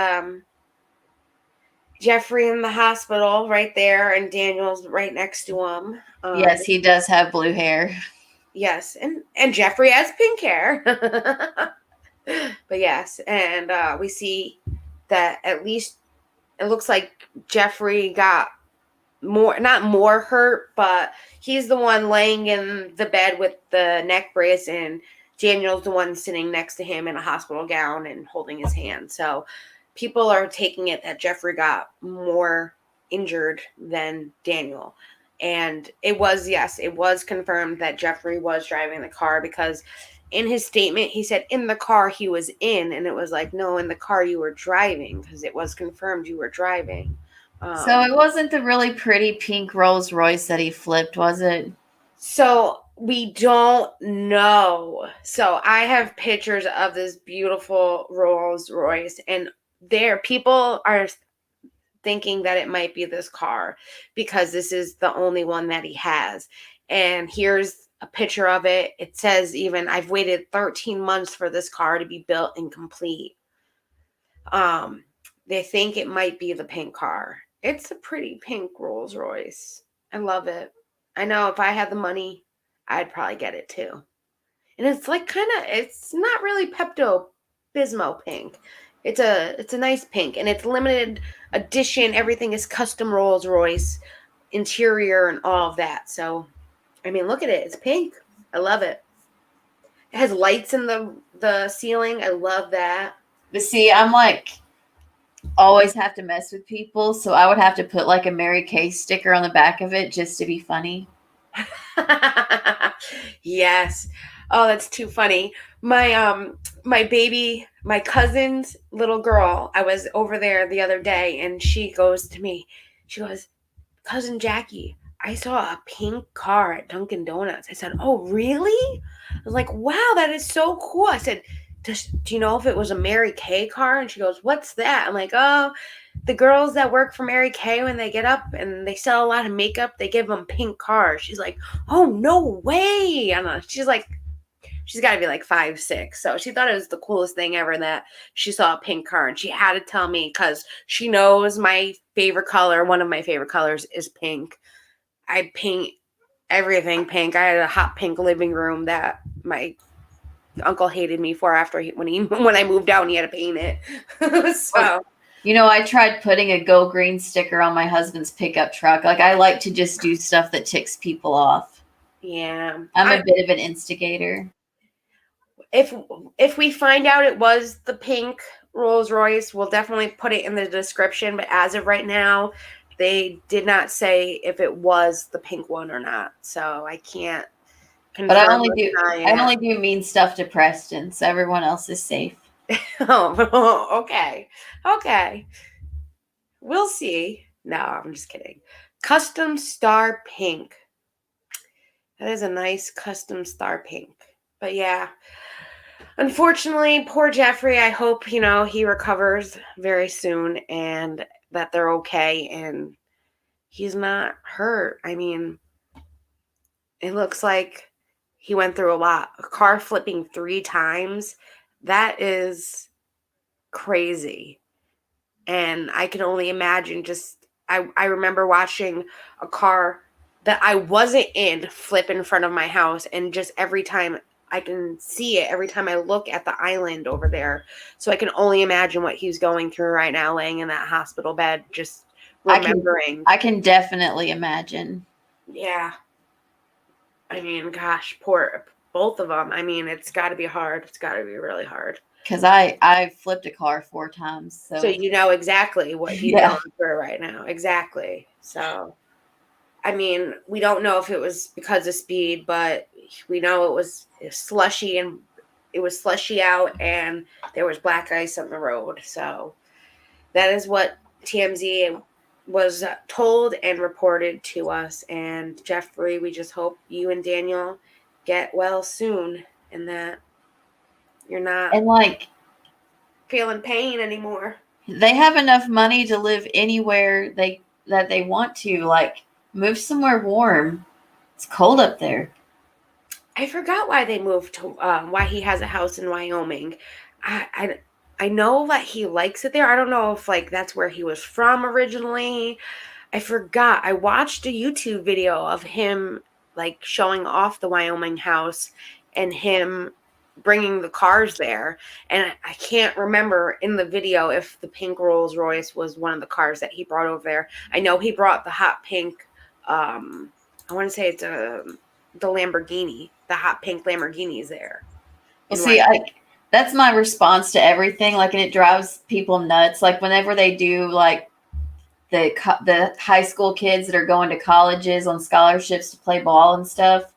Jeffree in the hospital right there, and Daniel's right next to him. Yes, he does have blue hair. Yes, and Jeffree has pink hair. But yes, and we see that at least it looks like Jeffree got not more hurt, but he's the one laying in the bed with the neck brace, and Daniel's the one sitting next to him in a hospital gown and holding his hand. So people are taking it that Jeffree got more injured than Daniel. And it was confirmed that Jeffree was driving the car, because in his statement he said in the car he was in, and it was like, no, in the car you were driving, because it was confirmed you were driving. So it wasn't the really pretty pink Rolls Royce that he flipped, was it? So we don't know. So I have pictures of this beautiful Rolls Royce, and people are thinking that it might be this car because this is the only one that he has. And here's a picture of it. It says even, I've waited 13 months for this car to be built and complete. They think it might be the pink car. It's a pretty pink Rolls Royce. I love it. I know if I had the money, I'd probably get it too. And it's like it's not really Pepto-Bismol pink. It's a nice pink, and it's limited edition. Everything is custom Rolls Royce interior and all of that. So, I mean, look at it. It's pink. I love it. It has lights in the ceiling. I love that. But see, I'm like, always have to mess with people, so I would have to put like a Mary Kay sticker on the back of it just to be funny. Yes. Oh, that's too funny. My baby, my cousin's little girl, I was over there the other day, and she goes to me, she goes, Cousin Jackie, I saw a pink car at Dunkin' Donuts. I said, oh, really? I was like, wow, that is so cool. I said, do you know if it was a Mary Kay car? And she goes, what's that? I'm like, oh, the girls that work for Mary Kay, when they get up and they sell a lot of makeup, they give them pink cars. She's like, oh, no way. And she's like, she's got to be like 5'6". So she thought it was the coolest thing ever that she saw a pink car. And she had to tell me, because she knows my favorite color, one of my favorite colors, is pink. I paint everything pink. I had a hot pink living room that my uncle hated me for when I moved out and he had to paint it. So, you know, I tried putting a Go Green sticker on my husband's pickup truck. Like, I like to just do stuff that ticks people off. Yeah. I'm a bit of an instigator. If we find out it was the pink Rolls Royce, we'll definitely put it in the description. But as of right now, they did not say if it was the pink one or not. So I can't confirm. But I only do mean stuff to Preston, so everyone else is safe. Oh, okay. Okay. We'll see. No, I'm just kidding. Custom Star Pink. That is a nice custom star pink. But yeah, unfortunately, poor Jeffree. I hope, he recovers very soon and that they're okay and he's not hurt. I mean, it looks like he went through a lot. A car flipping 3 times. That is crazy. And I can only imagine I remember watching a car that I wasn't in flip in front of my house, and just every time I can see it, every time I look at the island over there. So I can only imagine what he's going through right now, laying in that hospital bed, just remembering. I can definitely imagine. Yeah. I mean, gosh, poor both of them. I mean, it's got to be hard. It's got to be really hard. Because I flipped a car 4 times. So you know exactly what he's going through right now. Exactly. So, I mean, we don't know if it was because of speed, but we know it was slushy, and it was slushy out, and there was black ice on the road. So that is what TMZ was told and reported to us. And Jeffree, we just hope you and Daniel get well soon, and that you're not feeling pain anymore. They have enough money to live anywhere that they want to. Like, move somewhere warm. It's cold up there. I forgot why they moved to why he has a house in Wyoming. I know that he likes it there. I don't know if like that's where he was from originally. I forgot. I watched a YouTube video of him like showing off the Wyoming house and him bringing the cars there. And I can't remember in the video if the pink Rolls Royce was one of the cars that he brought over there. I know he brought the hot pink. I want to say it's the Lamborghini. The hot pink Lamborghini is there. Well, see, that's my response to everything. Like, and it drives people nuts. Like, whenever they do like the high school kids that are going to colleges on scholarships to play ball and stuff,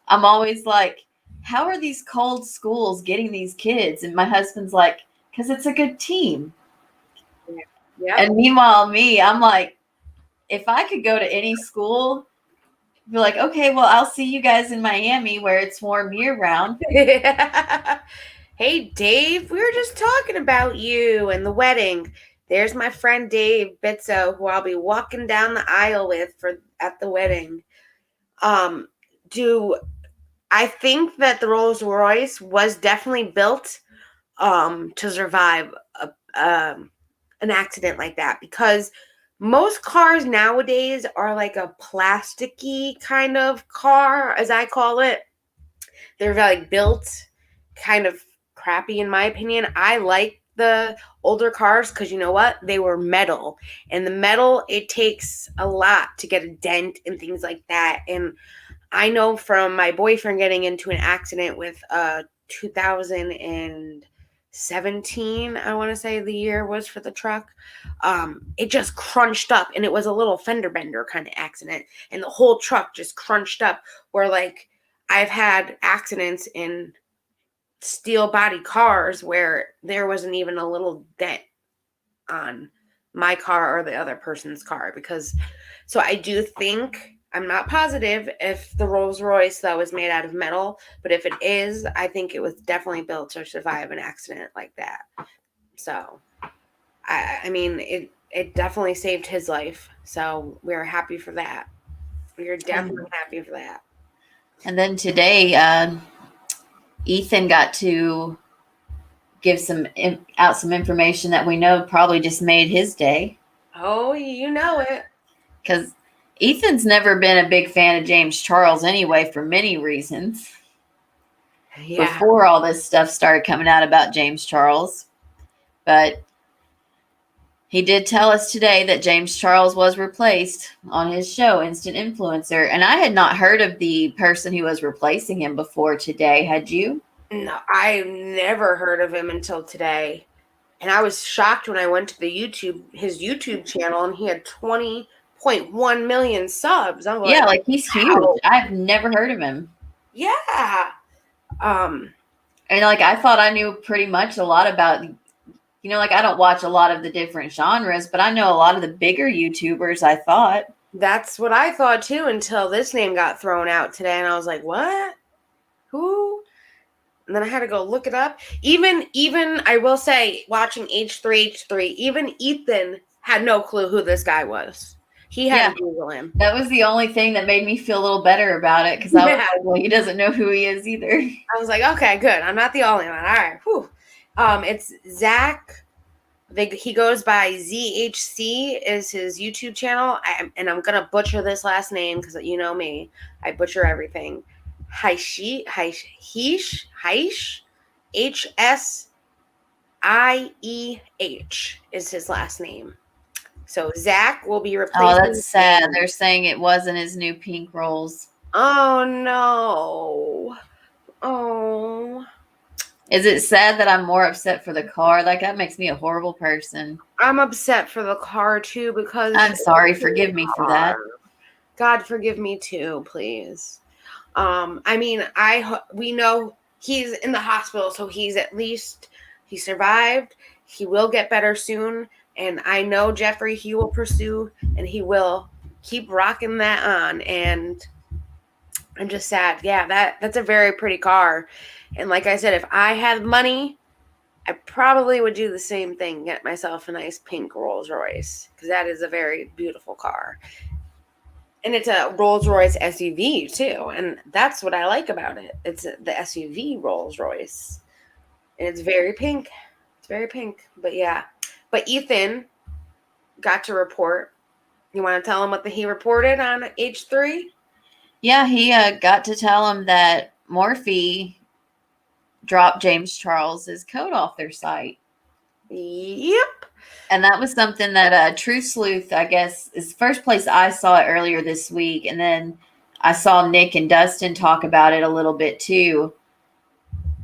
I'm always like, how are these cold schools getting these kids? And my husband's like, because it's a good team. Yeah. And meanwhile, I'm like, if I could go to any school, I'd be like, okay, well, I'll see you guys in Miami where it's warm year round. Hey, Dave, we were just talking about you and the wedding. There's my friend Dave Bitso, who I'll be walking down the aisle with at the wedding. I think that the Rolls Royce was definitely built to survive an accident like that, because most cars nowadays are like a plasticky kind of car, as I call it. They're like built kind of crappy in my opinion. I like the older cars because you know what? They were metal. And the metal, it takes a lot to get a dent and things like that. And I know from my boyfriend getting into an accident with 2017, I want to say the year was for the truck. It just crunched up, and it was a little fender bender kind of accident. And the whole truck just crunched up, where like I've had accidents in steel body cars where there wasn't even a little dent on my car or the other person's car. So I do think, I'm not positive if the Rolls Royce though is made out of metal, but if it is, I think it was definitely built to survive an accident like that. So I mean it definitely saved his life, so we're happy for that. We're definitely happy for that. And then today Ethan got to give out some information that we know probably just made his day. Oh, you know it. Because Ethan's never been a big fan of James Charles anyway, for many reasons. Yeah. Before all this stuff started coming out about James Charles. But he did tell us today that James Charles was replaced on his show, Instant Influencer. And I had not heard of the person who was replacing him before today. Had you? No, I never heard of him until today. And I was shocked when I went to his YouTube channel, and he had 20.1 million subs. I'm like, yeah, like he's huge. I've never heard of him. Yeah. And like I thought I knew pretty much a lot about, like I don't watch a lot of the different genres, but I know a lot of the bigger YouTubers, I thought. That's what I thought too, until this name got thrown out today, and I was like, what? Who? And then I had to go look it up. Even I will say, watching H3H3, even Ethan had no clue who this guy was. He had to Google him. That was the only thing that made me feel a little better about it, because I was like, well, he doesn't know who he is either. I was like, okay, good. I'm not the only one. All right. Whew. It's Zach. He goes by ZHC is his YouTube channel. And I'm going to butcher this last name because you know me. I butcher everything. Haish, HSIEH is his last name. So Zach will be replacing. Oh, that's sad. They're saying it wasn't his new pink Rolls. Oh no. Oh. Is it sad that I'm more upset for the car? Like, that makes me a horrible person. I'm upset for the car too, because I'm sorry. Forgive me for that. God forgive me too, please. I mean, we know he's in the hospital, so he survived. He will get better soon. And I know Jeffree, he will pursue, and he will keep rocking that on. And I'm just sad. Yeah, that's a very pretty car. And like I said, if I had money, I probably would do the same thing, get myself a nice pink Rolls Royce, because that is a very beautiful car. And it's a Rolls Royce SUV too. And that's what I like about it. It's the SUV Rolls Royce. And it's very pink. It's It's very pink, but yeah. But Ethan got to report. You want to tell him what he reported on H3? Yeah, he got to tell him that Morphe dropped James Charles's code off their site. Yep. And that was something that True Sleuth, I guess, is the first place I saw it earlier this week. And then I saw Nick and Dustin talk about it a little bit too.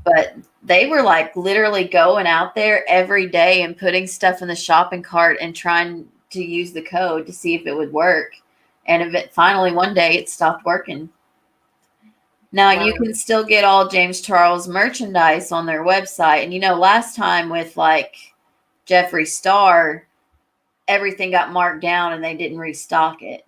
But they were like literally going out there every day and putting stuff in the shopping cart and trying to use the code to see if it would work. And if it finally one day it stopped working. Now Wow. you can still get all James Charles merchandise on their website. And last time with like Jeffree Star, everything got marked down and they didn't restock it.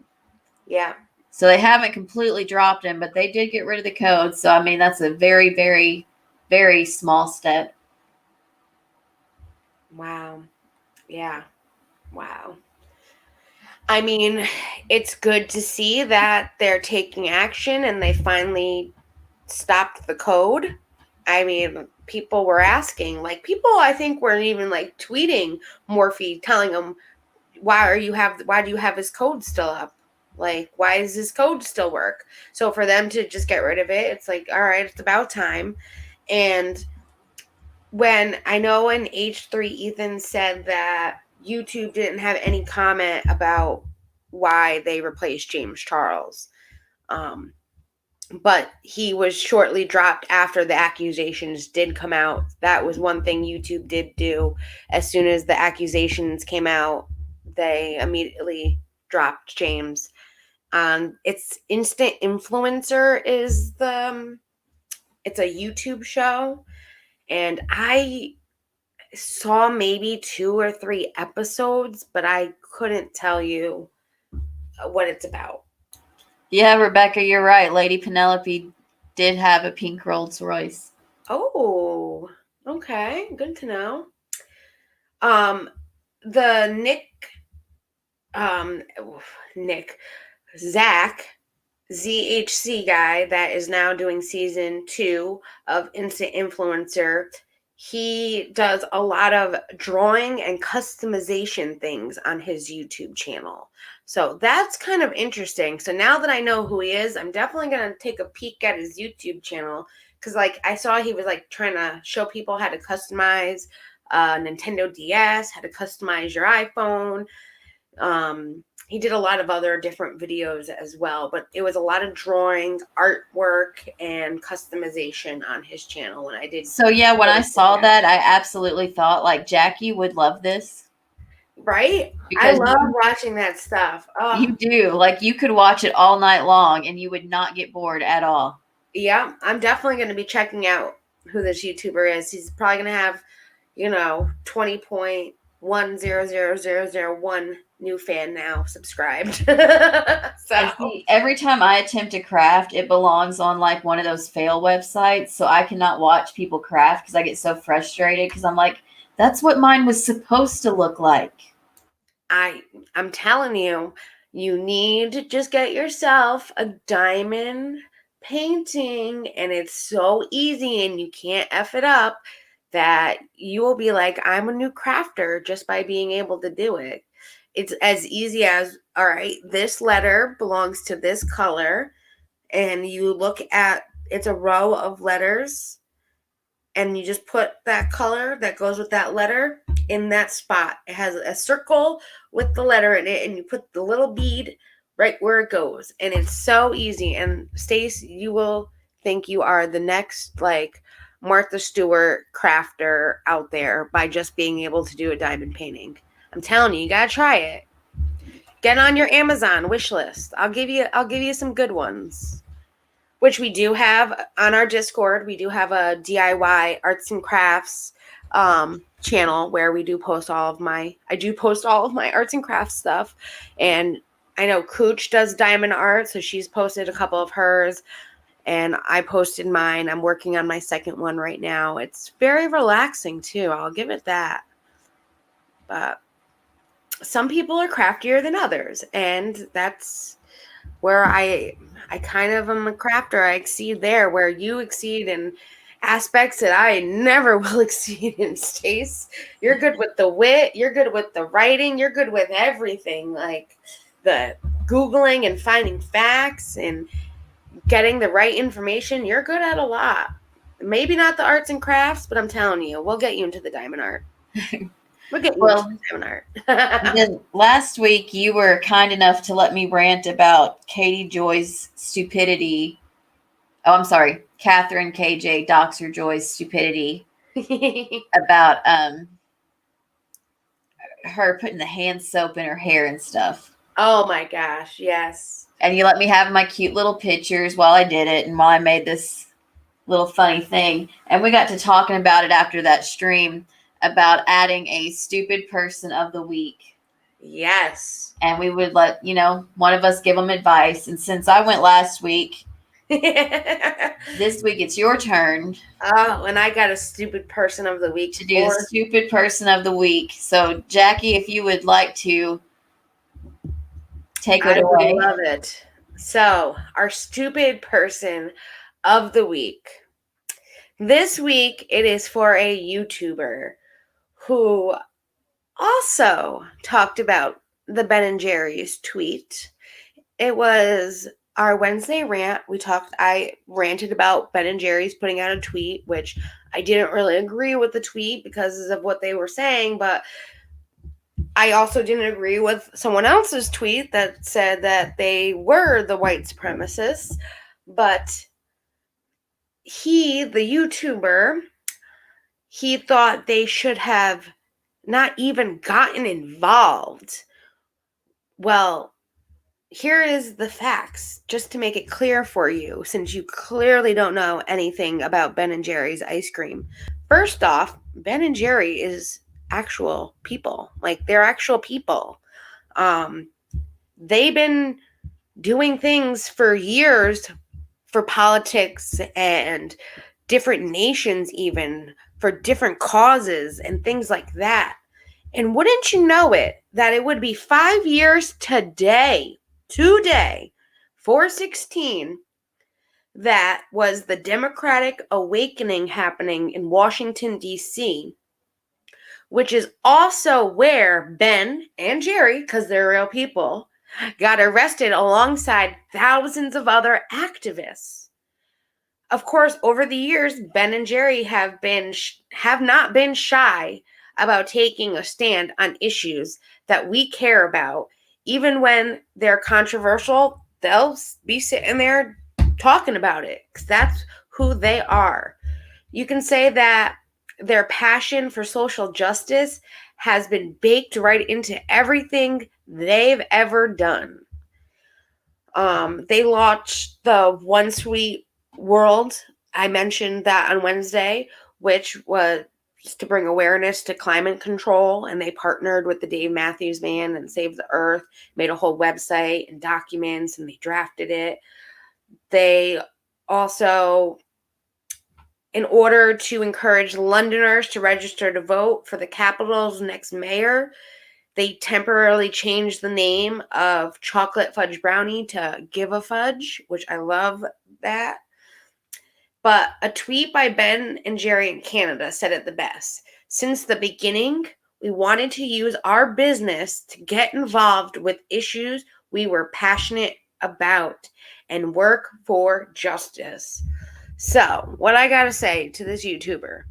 Yeah. So they haven't completely dropped him, but they did get rid of the code. So I mean, that's a very, very, very small step. Wow. Yeah. Wow. I mean, it's good to see that they're taking action and they finally stopped the code. I mean, people were asking, like, people I think were even like tweeting Morphe, telling them, why do you have his code still up? Like, why does his code still work? So for them to just get rid of it, it's like, all right, it's about time. And when I know in H3, Ethan said that YouTube didn't have any comment about why they replaced James Charles. But he was shortly dropped after the accusations did come out. That was one thing YouTube did do. As soon as the accusations came out, they immediately dropped James. It's Instant Influencer is it's a YouTube show. And I saw maybe 2 or 3 episodes, but I couldn't tell you what it's about. Yeah, Rebecca, you're right. Lady Penelope did have a pink Rolls Royce. Oh, okay. Good to know. The Zach, ZHC guy that is now doing season 2 of Instant Influencer, he does a lot of drawing and customization things on his YouTube channel. So that's kind of interesting. So now that I know who he is, I'm definitely going to take a peek at his YouTube channel because like I saw he was like trying to show people how to customize Nintendo DS, how to customize your iPhone. He did a lot of other different videos as well, but it was a lot of drawing, artwork, and customization on his channel when I did. So yeah, when I saw that, I absolutely thought like Jackie would love this. Right? Because I love watching that stuff. Oh. You do. Like you could watch it all night long and you would not get bored at all. Yeah, I'm definitely going to be checking out who this YouTuber is. He's probably going to have, 20.1000001 new fan now subscribed. So see, every time I attempt to craft, it belongs on like one of those fail websites. So I cannot watch people craft because I get so frustrated because I'm like, that's what mine was supposed to look like. I'm telling you, you need to just get yourself a diamond painting, and it's so easy and you can't F it up that you will be like, I'm a new crafter just by being able to do it. It's as easy as, all right, this letter belongs to this color, and you look at, it's a row of letters, and you just put that color that goes with that letter in that spot. It has a circle with the letter in it, and you put the little bead right where it goes. And it's so easy. And Stace, you will think you are the next like Martha Stewart crafter out there by just being able to do a diamond painting. I'm telling you, you gotta try it. Get on your Amazon wish list. I'll give you some good ones. Which we do have on our Discord. We do have a DIY arts and crafts channel where I do post all of my arts and crafts stuff. And I know Cooch does diamond art, so she's posted a couple of hers, and I posted mine. I'm working on my second one right now. It's very relaxing too. I'll give it that. But some people are craftier than others, and that's where I kind of am a crafter. I exceed there where you exceed in aspects that I never will experience, Stace. You're good with the wit, you're good with the writing, you're good with everything, like the Googling and finding facts and getting the right information. You're good at a lot. Maybe not the arts and crafts, but I'm telling you, we'll get you into the diamond art. We'll get you into the diamond art. Then last week, you were kind enough to let me rant about Katie Joy's stupidity. Oh, I'm sorry. Catherine KJ Doxer Joy's stupidity about her putting the hand soap in her hair and stuff. Oh my gosh, yes. And you let me have my cute little pictures while I did it and while I made this little funny thing. And we got to talking about it after that stream about adding a stupid person of the week. Yes. And we would let, one of us give them advice. And since I went last week, this week it's your turn. Oh, and I got a stupid person of the week to do the stupid person of the week. So, Jackie, if you would like to take it away. I would love it. So, our stupid person of the week. This week, it is for a YouTuber who also talked about the Ben & Jerry's tweet. It was our Wednesday rant. I ranted about Ben & Jerry's putting out a tweet, which I didn't really agree with the tweet because of what they were saying, but I also didn't agree with someone else's tweet that said that they were the white supremacists, but the YouTuber, he thought they should have not even gotten involved. Well, here is the facts, just to make it clear for you, since you clearly don't know anything about Ben & Jerry's ice cream. First off, Ben & Jerry is actual people. Like, they're actual people. They've been doing things for years for politics and different nations, even for different causes and things like that. And wouldn't you know it, that it would be 5 years today, 4/16, that was the Democratic awakening happening in Washington, D.C., which is also where Ben and Jerry, because they're real people, got arrested alongside thousands of other activists. Of course, over the years, Ben and Jerry have not been shy about taking a stand on issues that we care about. Even when they're controversial, they'll be sitting there talking about it, because that's who they are. You can say that their passion for social justice has been baked right into everything they've ever done. They launched the One Sweet World. I mentioned that on Wednesday, which was to bring awareness to climate control, and they partnered with the Dave Matthews Band and Save the Earth, made a whole website and documents, and they drafted it. They also, in order to encourage Londoners to register to vote for the capital's next mayor, they temporarily changed the name of Chocolate Fudge Brownie to Give a Fudge, which I love that. But a tweet by Ben and Jerry in Canada said it the best. Since the beginning, we wanted to use our business to get involved with issues we were passionate about and work for justice. So, what I gotta say to this YouTuber,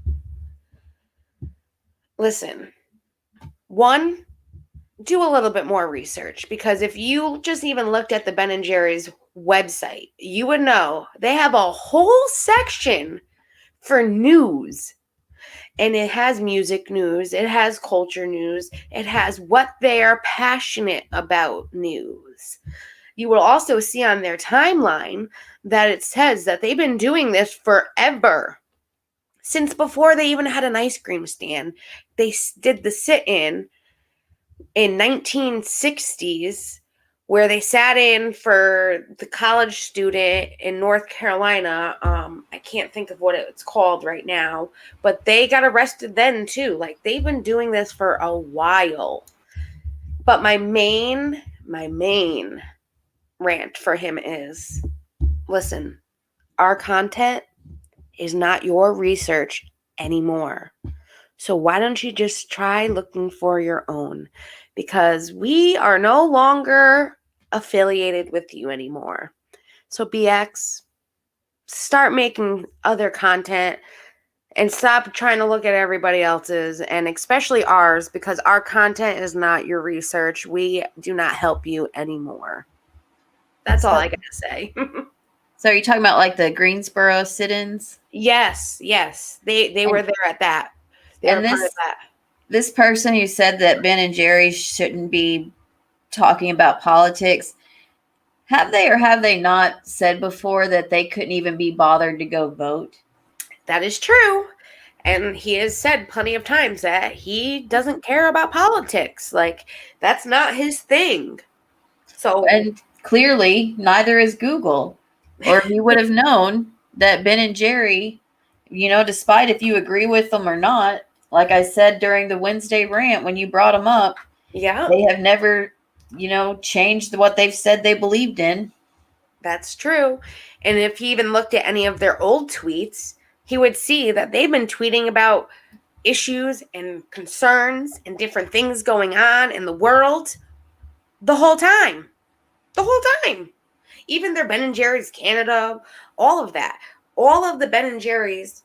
listen, one, do a little bit more research, because if you just even looked at the Ben & Jerry's website, you would know they have a whole section for news. And it has music news, it has culture news, it has what they are passionate about news. You will also see on their timeline that it says that they've been doing this forever. Since before they even had an ice cream stand. They did the sit-in 1960s, where they sat in for the college student in North Carolina. I can't think of what it's called right now, but they got arrested then too. Like, they've been doing this for a while. But my main rant for him is, listen, our content is not your research anymore. So why don't you just try looking for your own? Because we are no longer affiliated with you anymore. So BX, start making other content and stop trying to look at everybody else's, and especially ours, because our content is not your research. We do not help you anymore. That's all I gotta say. So are you talking about like the Greensboro sit-ins? Yes. They were there at that. They were part of that. This person who said that Ben and Jerry shouldn't be talking about politics, have they or have they not said before that they couldn't even be bothered to go vote? That is true. And he has said plenty of times that he doesn't care about politics. Like, that's not his thing. So, And clearly, neither is Google. Or you would have known that Ben and Jerry, despite if you agree with them or not, like I said during the Wednesday rant when you brought them up, yeah, they have never, changed what they've said they believed in. that's true. And if he even looked at any of their old tweets, he would see that they've been tweeting about issues and concerns and different things going on in the world the whole time. The whole time. Even their Ben and Jerry's Canada, all of that. All of the Ben and Jerry's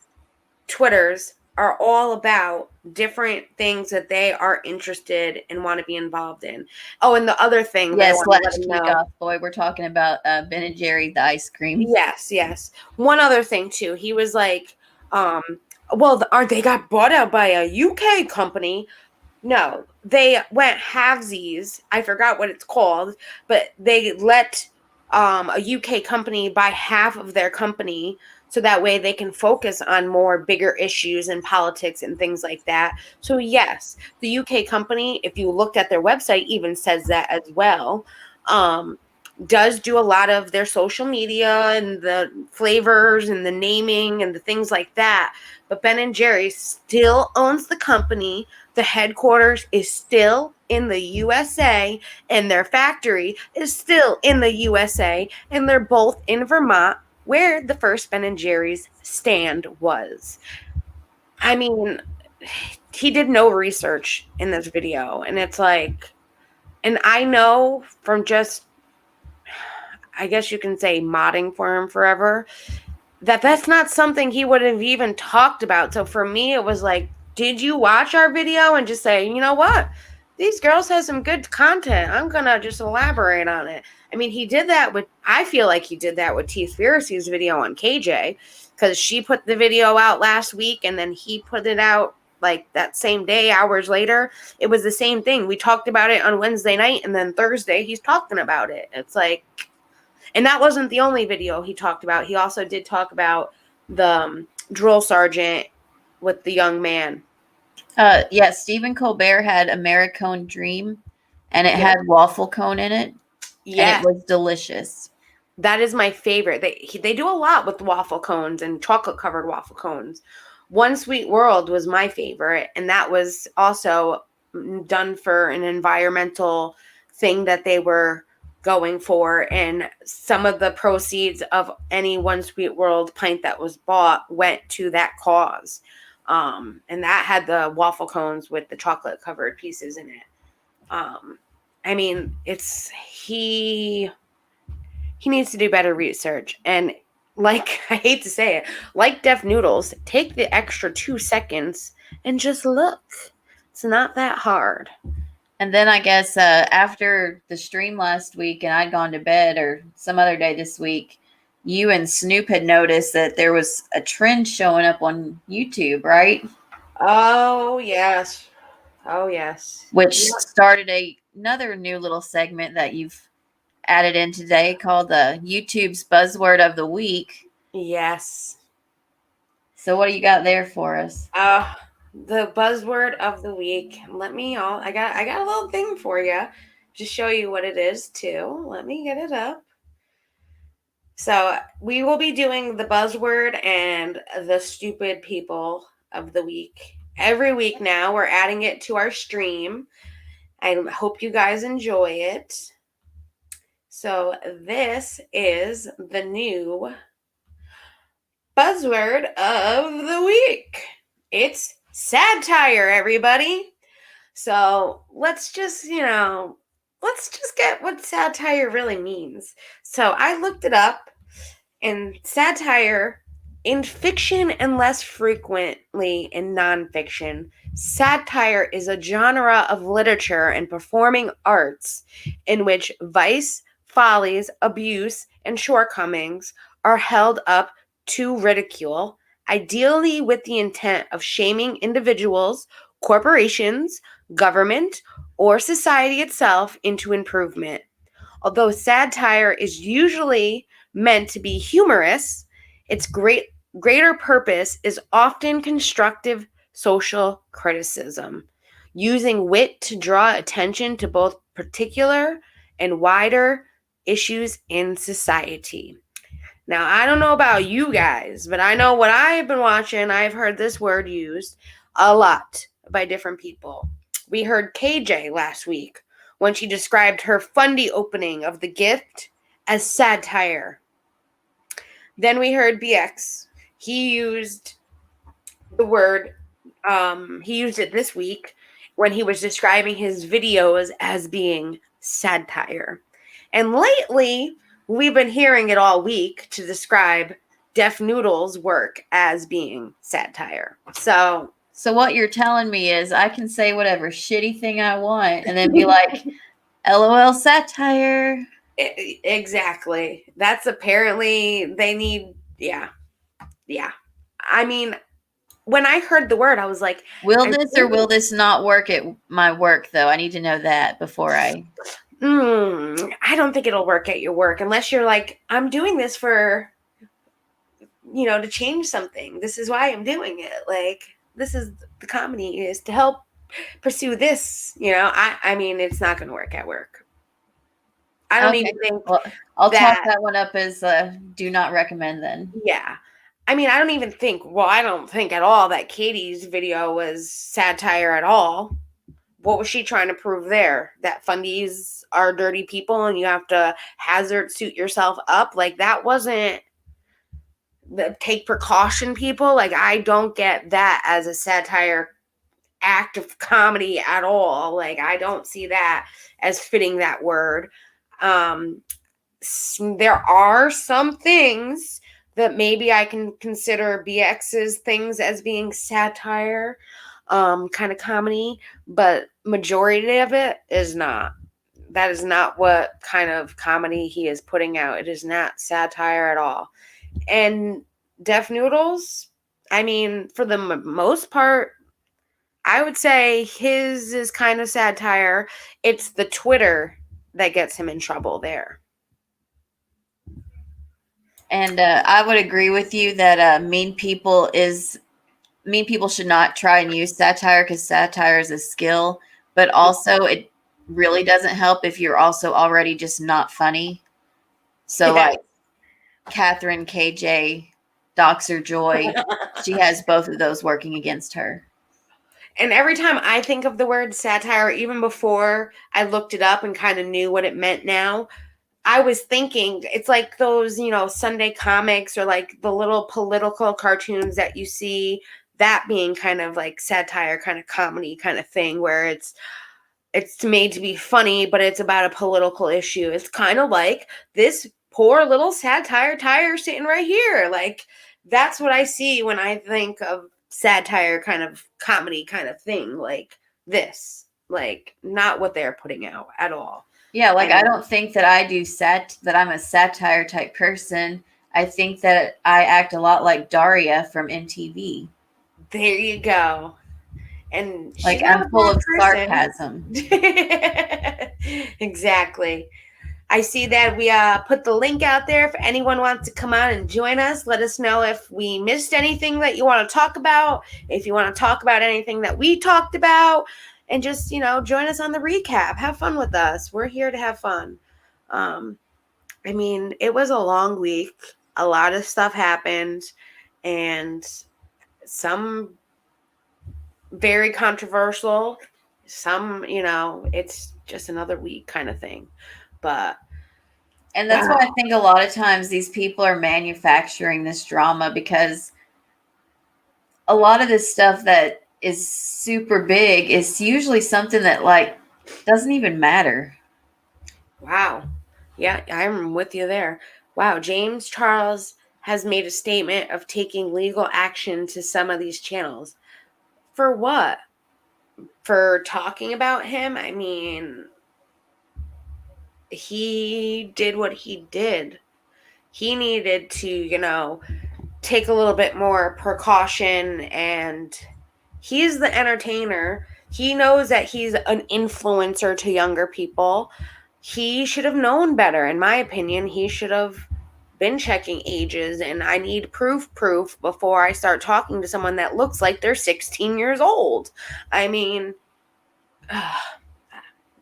Twitters are all about different things that they are interested and want to be involved in. Oh, and the other thing that I Yes, want to last let week them know. off, boy, we're talking about Ben and Jerry, the ice cream. Yes. One other thing too. He was like, they got bought out by a UK company. No, they went halvesies. I forgot what it's called, but they let a UK company buy half of their company so that way they can focus on more bigger issues and politics and things like that. So yes, the UK company, if you looked at their website, even says that as well. Does do a lot of their social media and the flavors and the naming and the things like that. But Ben and Jerry's still owns the company. The headquarters is still in the USA, and their factory is still in the USA, and they're both in Vermont, where the first Ben and Jerry's stand was. I mean, he did no research in this video, and it's like, and I know from just, I guess you can say, modding for him forever, that's not something he would have even talked about. So for me, it was like, did you watch our video and just say, you know what? These girls have some good content. I'm going to just elaborate on it. I mean, I feel like he did that with T-Spiracy's video on KJ, because she put the video out last week and then he put it out like that same day, hours later. It was the same thing. We talked about it on Wednesday night, and then Thursday he's talking about it. It's like, and that wasn't the only video he talked about. He also did talk about the drill sergeant with the young man. Stephen Colbert had Americone Dream, and it had waffle cone in it. Yeah, and it was delicious. That is my favorite. They do a lot with waffle cones and chocolate covered waffle cones. One Sweet World was my favorite, and that was also done for an environmental thing that they were going for, and some of the proceeds of any One Sweet World pint that was bought went to that cause. And that had the waffle cones with the chocolate covered pieces in it. I mean, he needs to do better research. And like, I hate to say it, like Def Noodles, take the extra 2 seconds and just look. It's not that hard. And then I guess after the stream last week and I'd gone to bed, or some other day this week, you and Snoop had noticed that there was a trend showing up on YouTube, right? Oh, yes. Which started another new little segment that you've added in today called the YouTube's Buzzword of the Week. Yes. So what do you got there for us? The buzzword of the week. I got a little thing for you to show you what it is too. Let me get it up. So we will be doing the buzzword and the stupid people of the week every week now. We're adding it to our stream. I hope you guys enjoy it. So this is the new buzzword of the week. It's satire, everybody. So let's just get what satire really means. So I looked it up, and satire in fiction and less frequently in nonfiction. Satire is a genre of literature and performing arts in which vice, follies, abuse, and shortcomings are held up to ridicule, ideally with the intent of shaming individuals, corporations, government, or society itself into improvement. Although satire is usually meant to be humorous, its greater purpose is often constructive social criticism, using wit to draw attention to both particular and wider issues in society. Now, I don't know about you guys, but I know what I've been watching, I've heard this word used a lot by different people. We heard KJ last week when she described her fundy opening of the gift as satire. Then we heard BX. He used the word, he used it this week when he was describing his videos as being satire. And lately, we've been hearing it all week to describe Def Noodles' work as being satire. So what you're telling me is I can say whatever shitty thing I want and then be like, LOL satire. Exactly. That's apparently they need, yeah. I mean, when I heard the word, I was like, will this or will this not work at my work, though? I need to know that before I don't think it'll work at your work unless you're like, I'm doing this for, to change something. This is why I'm doing it. Like, this is the comedy is to help pursue this. I mean, it's not going to work at work. I don't even think. Well, I'll talk that one up as do not recommend then. Yeah. I mean, I don't think at all that Katie's video was satire at all. What was she trying to prove there? That fundies are dirty people and you have to hazard suit yourself up? Like, that wasn't the take precaution people. Like, I don't get that as a satire act of comedy at all. Like, I don't see that as fitting that word. There are some things that maybe I can consider BX's things as being satire, kind of comedy, but majority of it is not. That is not what kind of comedy he is putting out. It is not satire at all. And Def Noodles, I mean, for the most part, I would say his is kind of satire. It's the Twitter that gets him in trouble there. And I would agree with you that mean people should not try and use satire because satire is a skill, but also it really doesn't help if you're also already just not funny. So like Catherine KJ, Doxer Joy, she has both of those working against her. And every time I think of the word satire, even before I looked it up and kind of knew what it meant now, I was thinking it's like those, Sunday comics or like the little political cartoons that you see, that being kind of like satire, kind of comedy kind of thing where it's made to be funny, but it's about a political issue. It's kind of like this poor little satire tire sitting right here. Like, that's what I see when I think of satire kind of comedy kind of thing, like this, like not what they're putting out at all. Yeah, like I don't think that that I'm a satire type person. I think that I act a lot like Daria from MTV. There you go. And like I'm full of sarcasm. Exactly. I see that we put the link out there. If anyone wants to come on and join us, let us know if we missed anything that you want to talk about. If you want to talk about anything that we talked about, and just, join us on the recap. Have fun with us. We're here to have fun. I mean, it was a long week. A lot of stuff happened, and some very controversial. Some, it's just another week kind of thing. But And that's why I think a lot of times these people are manufacturing this drama, because a lot of this stuff that is super big is usually something that like doesn't even matter. Wow. Yeah, I'm with you there. Wow, James Charles has made a statement of taking legal action to some of these channels. For what? For talking about him? I mean, he did what he did. He needed to, take a little bit more precaution, and he's the entertainer. He knows that he's an influencer to younger people. He should have known better, in my opinion. He should have been checking ages, and I need proof before I start talking to someone that looks like they're 16 years old. I mean,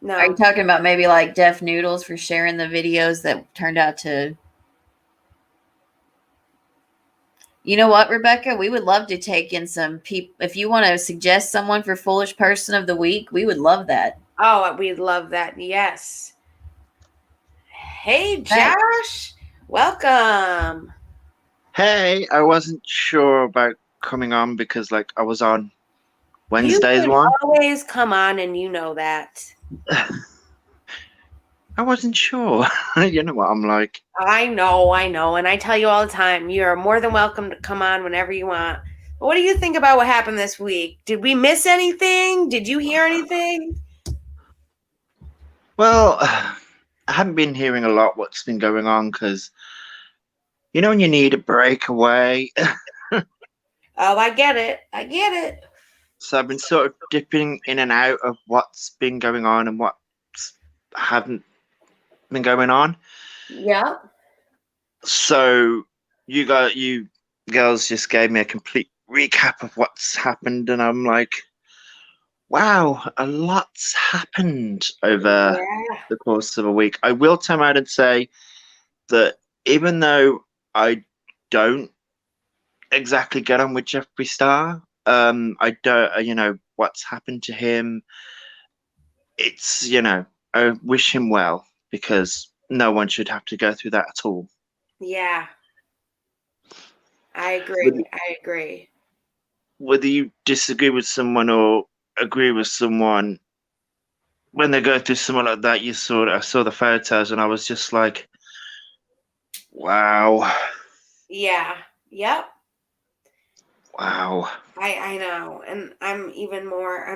no. Are you talking about maybe like Deaf Noodles for sharing the videos that turned out to... You know what, Rebecca? We would love to take in some people. If you want to suggest someone for Foolish Person of the Week, we would love that. Oh, we'd love that. Yes. Hey, Josh. Welcome. Hey, I wasn't sure about coming on because, like, I was on Wednesday's you one. Always come on, and you know that. I wasn't sure. You know what I'm like. I know, and I tell you all the time, you are more than welcome to come on whenever you want. But what do you think about what happened this week? Did we miss anything? Did you hear anything? Well, I haven't been hearing a lot what's been going on because, you know, when you need a breakaway. Oh, I get it. So I've been sort of dipping in and out of what's been going on and what's haven't been going on. Yeah. So you girls just gave me a complete recap of what's happened, and I'm like, wow, a lot's happened over the course of a week. I will turn around and say that even though I don't exactly get on with Jeffree Star, I don't, what's happened to him. It's, I wish him well because no one should have to go through that at all. Yeah. I agree. Whether you disagree with someone or agree with someone, when they go through something like that, I saw the photos and I was just like, wow. Yeah. Yep. Wow. I know. And I'm even more,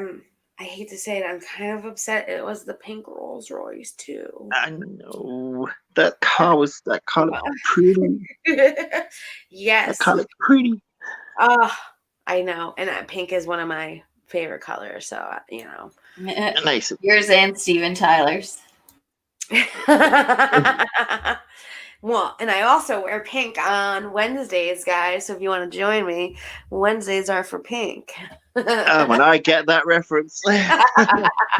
I hate to say it, I'm kind of upset it was the pink Rolls Royce too. I know. That car looked pretty. Yes. That car looked pretty. I know. And pink is one of my favorite colors. So, Nice. Yours and Steven Tyler's. Well, and I also wear pink on Wednesdays, guys. So if you want to join me, Wednesdays are for pink. Oh, when I get that reference.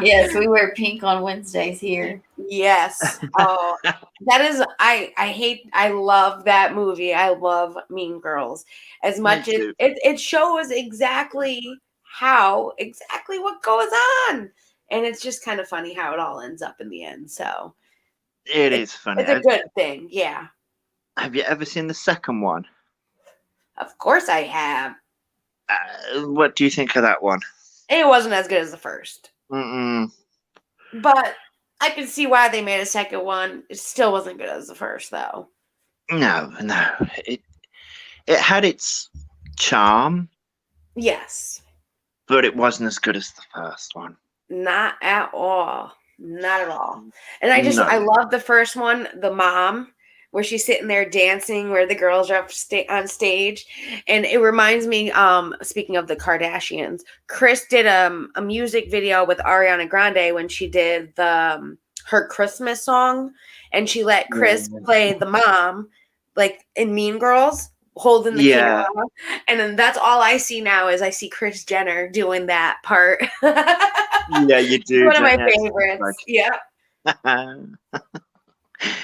Yes, we wear pink on Wednesdays here. Yes. Oh, that is, I love that movie. I love Mean Girls as much as it shows exactly what goes on. And it's just kind of funny how it all ends up in the end. So it is funny. It's a good thing. Yeah. Have you ever seen the second one? Of course I have. What do you think of that one? It wasn't as good as the first. Mm-mm. But I can see why they made a second one. It still wasn't good as the first, though. No. It had its charm. Yes. But it wasn't as good as the first one. Not at all. Not at all. And I love the first one, the mom, where she's sitting there dancing, where the girls are on stage. And it reminds me, speaking of the Kardashians, Kris did a music video with Ariana Grande when she did her Christmas song. And she let Kris play the mom, like in Mean Girls, holding the camera. And then that's all I see now is I see Kris Jenner doing that part. Yeah, you do. One of my favorites. Yeah.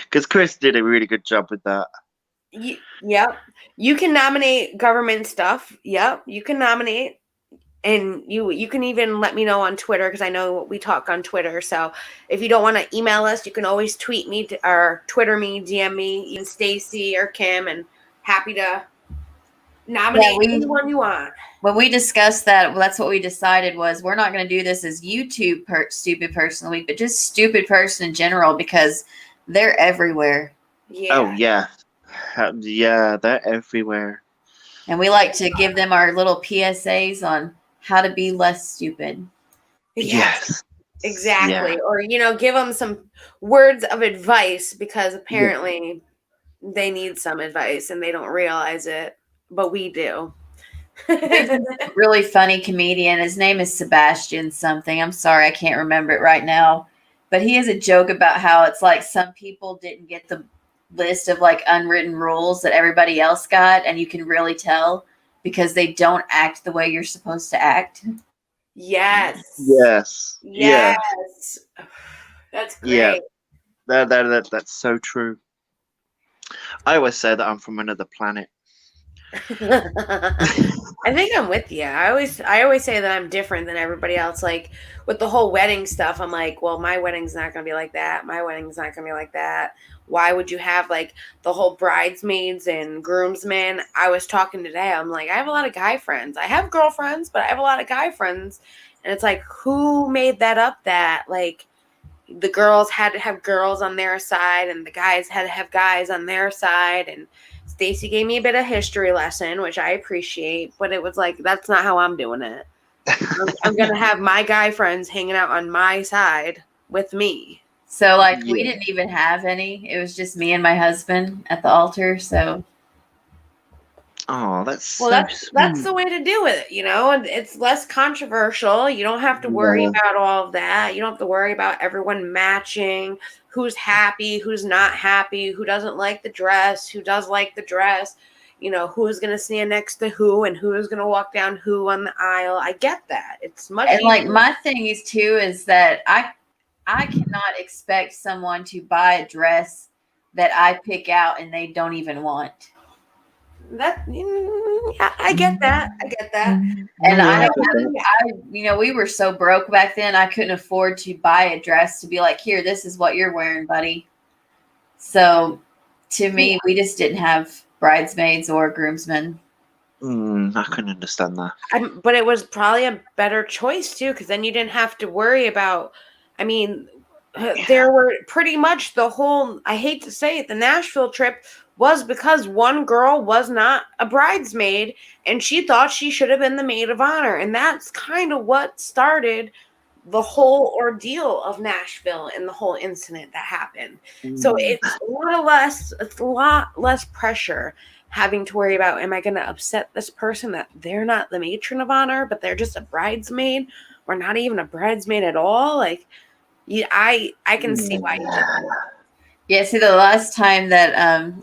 Because Kris did a really good job with that. Yep. You can nominate government stuff. Yep. You can nominate. And you can even let me know on Twitter, because I know we talk on Twitter. So if you don't want to email us, you can always tweet me or Twitter me, DM me, even Stacy or Kim, and happy to nominate anyone you want. When we discussed that, well, that's what we decided was we're not going to do this as YouTube stupid person of the week, but just stupid person in general, because they're everywhere. Yeah. Oh yeah, yeah, they're everywhere. And we like to give them our little PSAs on how to be less stupid. Yes. Exactly. Yeah. Or, give them some words of advice, because apparently they need some advice and they don't realize it, but we do. Really funny comedian. His name is Sebastian something. I'm sorry, I can't remember it right now. But he has a joke about how it's like some people didn't get the list of like unwritten rules that everybody else got, and you can really tell because they don't act the way you're supposed to act. Yes. Yes. Yeah. Yes. That's great. Yeah. That's so true. I always say that I'm from another planet. I think I'm with you. I always say that I'm different than everybody else. Like with the whole wedding stuff, I'm like, well, my wedding's not gonna be like that. My wedding's not gonna be like that. Why would you have like the whole bridesmaids and groomsmen? I was talking today. I'm like, I have a lot of guy friends. I have girlfriends, but I have a lot of guy friends. And it's like, who made that up that like the girls had to have girls on their side and the guys had to have guys on their side? And Stacy gave me a bit of history lesson, which I appreciate, but it was like, that's not how I'm doing it. I'm going to have my guy friends hanging out on my side with me. So like we didn't even have any. It was just me and my husband at the altar. So oh, that's that's the way to do it, and it's less controversial. You don't have to worry about all of that. You don't have to worry about everyone matching, who's happy, who's not happy, who doesn't like the dress, who does like the dress, who's going to stand next to who and who is going to walk down who on the aisle. I get that. It's much and easier. like my thing is too is that I cannot expect someone to buy a dress that I pick out and they don't even want. That yeah, I get that. And we were so broke back then. I couldn't afford to buy a dress to be like, here, this is what you're wearing, buddy. So to me, we just didn't have bridesmaids or groomsmen. I can understand that. But it was probably a better choice too, because then you didn't have to worry about. I mean, there were pretty much the whole. I hate to say it, the Nashville trip was because one girl was not a bridesmaid and she thought she should have been the maid of honor, and that's kind of what started the whole ordeal of Nashville and the whole incident that happened. So it's a lot less pressure having to worry about, am I going to upset this person that they're not the matron of honor, but they're just a bridesmaid, or not even a bridesmaid at all? Like, I can see why you did that. Yeah, see, the last time that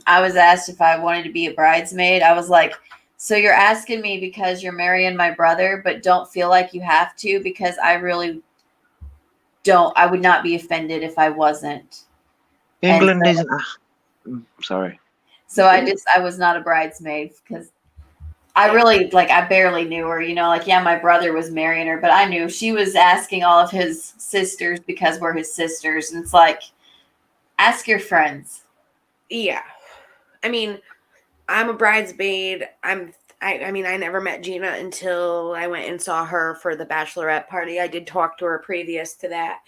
I was asked if I wanted to be a bridesmaid, I was like, so you're asking me because you're marrying my brother, but don't feel like you have to, because I really don't. I would not be offended if I wasn't. England isn't. Sorry. So I was not a bridesmaid because I really, I barely knew her, my brother was marrying her, but I knew she was asking all of his sisters because we're his sisters. And it's like, ask your friends. Yeah. I mean, I'm a bridesmaid. I never met Gina until I went and saw her for the bachelorette party. I did talk to her previous to that.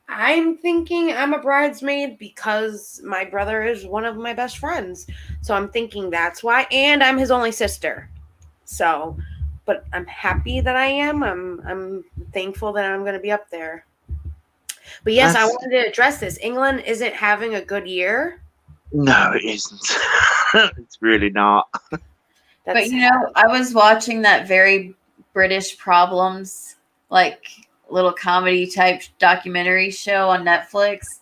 I'm thinking I'm a bridesmaid because my brother is one of my best friends. So I'm thinking that's why. And I'm his only sister. So, but I'm happy that I am. I'm thankful that I'm going to be up there. But yes, I wanted to address this. England isn't having a good year. No, it isn't. It's really not. But I was watching that very British Problems, little comedy type documentary show on Netflix,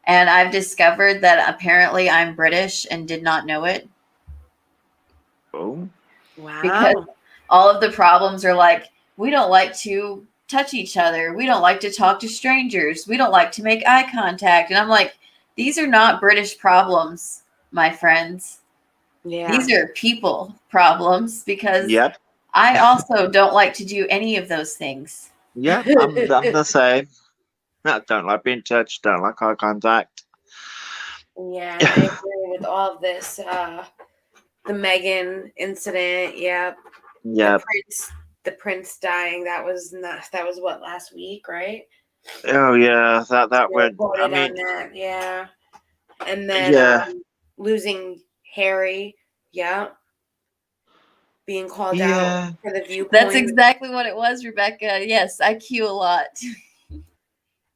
and I've discovered that apparently I'm British and did not know it. Oh, wow! Because all of the problems are like, we don't like to touch each other, we don't like to talk to strangers, we don't like to make eye contact, and I'm like, these are not British problems, my friends. Yeah, these are people problems, because I also don't like to do any of those things. Yeah, I'm the same. I don't like being touched. Don't like eye contact. Yeah, and I agree with all of this. The Meghan incident. Yep. Yeah. The prince dying. That was what, last week, right? Oh yeah, that went. I Reported mean, on that. Yeah. And then yeah, losing Harry. Yeah. Being called out yeah. for the viewpoint. That's exactly what it was, Rebecca. Yes, I cue a lot.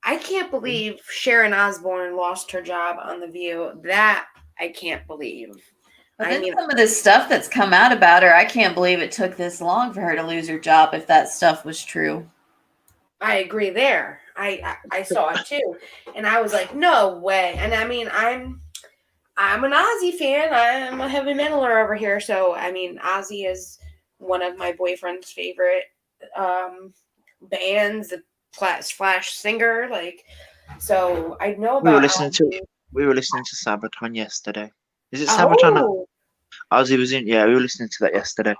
I can't believe Sharon Osbourne lost her job on The View. That I can't believe. But then some of this stuff that's come out about her, I can't believe it took this long for her to lose her job if that stuff was true. I agree there. I saw it too. And I was like, no way. And I mean, I'm an Ozzy fan. I'm a heavy metaler over here. So I mean, Ozzy is one of my boyfriend's favorite bands, slash singer. Like, so I know about. We were listening to Sabaton yesterday. Is it Sabaton? Oh. Ozzy was in. Yeah, we were listening to that yesterday.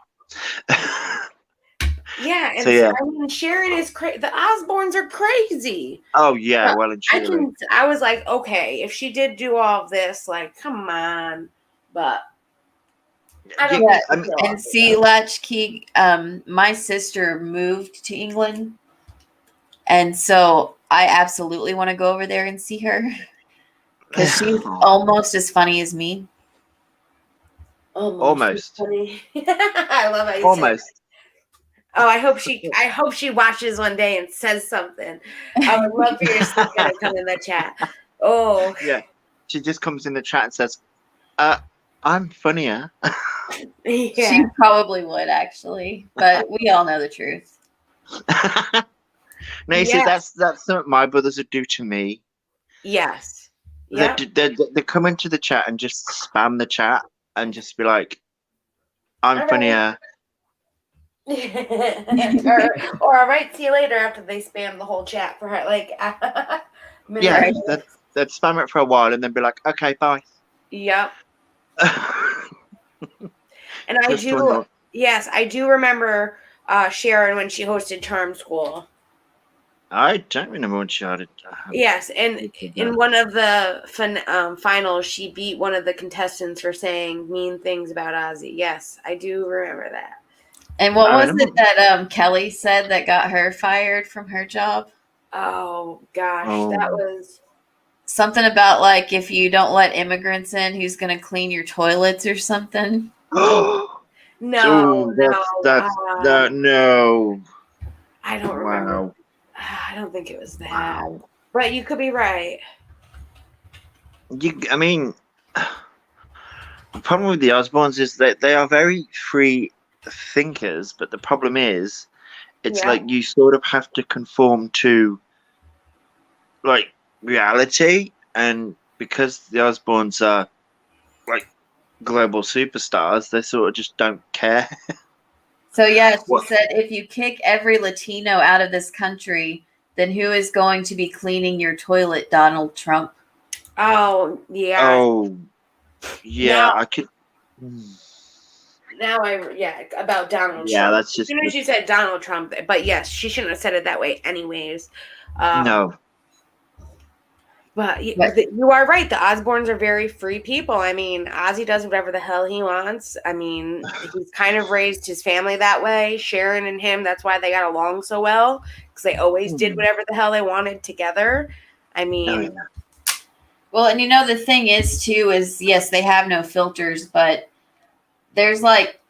Yeah, and so, yeah. I mean, Sharon is crazy. The Osbournes are crazy. Oh yeah, well and truly. I was like, okay, if she did do all of this, like, come on, but I don't. Yeah, and see, Latchkey, my sister moved to England, and so I absolutely want to go over there and see her because she's almost as funny as me. Almost. Funny. I love how you almost. say that. Oh, I hope she watches one day and says something. I would love for your sister to come in the chat. Oh. Yeah. She just comes in the chat and says, I'm funnier. Yeah. She probably would, actually. But we all know the truth. No, you see, that's something my brothers would do to me. Yes. Yeah. They come into the chat and just spam the chat and just be like, I'm funnier. or all right, see you later after they spam the whole chat for her. Like, yeah, they'd spam it for a while and then be like, okay, bye. Yep. And I do, yes, I do remember Sharon when she hosted Term School. I don't remember when she had it. Yes, and in one of the finals, she beat one of the contestants for saying mean things about Ozzy. Yes, I do remember that. And what was it that Kelly said that got her fired from her job? Oh, gosh. That was something about, like, if you don't let immigrants in, who's going to clean your toilets or something? No. That's no. I don't remember. I don't think it was that. Wow. But you could be right. I mean, the problem with the Osbournes is that they are very free thinkers, but the problem is it's like you sort of have to conform to like reality, and because the Osbournes are like global superstars, they sort of just don't care. So yeah, she said if you kick every Latino out of this country, then who is going to be cleaning your toilet, Donald Trump? Oh yeah. Oh yeah, I could. Now about Donald Trump. Yeah, that's just. As soon as you said Donald Trump, but yes, she shouldn't have said it that way anyways. No. But you are right. The Osbournes are very free people. I mean, Ozzy does whatever the hell he wants. I mean, he's kind of raised his family that way. Sharon and him, that's why they got along so well, because they always did whatever the hell they wanted together. I mean... Well, and the thing is, too, is, yes, they have no filters, but there's, like,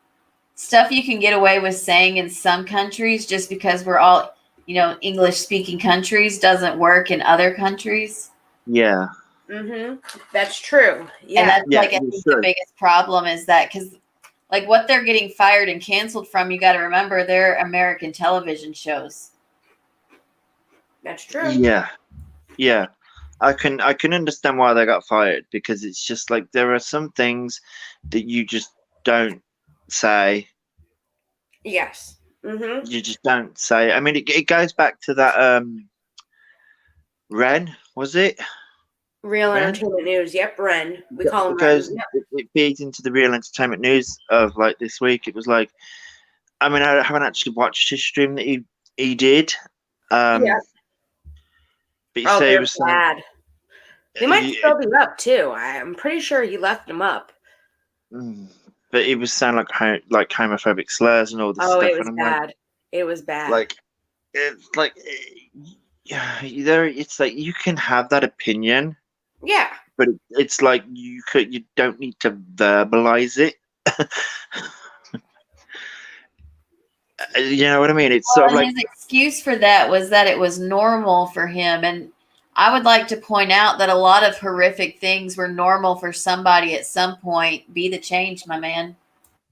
stuff you can get away with saying in some countries just because we're all, English-speaking countries doesn't work in other countries. Yeah. Mm-hmm. That's true. Yeah. And that's I think the biggest problem is that because, like, what they're getting fired and canceled from, you got to remember, they're American television shows. That's true. Yeah. Yeah. I can understand why they got fired, because it's just like there are some things that you just don't say. Yes. Mm-hmm. You just don't say. I mean, it goes back to that Ren, was it? Real Entertainment News. Yep, Ren. We call him because Ren. It feeds into the Real Entertainment News of like this week. It was like I mean, I haven't actually watched his stream that he did. Yeah. But you Oh, say he they're was saying, bad. He might still be up too. I'm pretty sure he left them up. but he was saying like homophobic slurs and all this Oh, stuff, it was and I'm bad. It was bad. like, it's like, yeah, it's like you can have that opinion, yeah. but it's like you don't need to verbalize it. You know what I mean? It's sort of like his excuse for that was that it was normal for him. And I would like to point out that a lot of horrific things were normal for somebody at some point. Be the change, my man.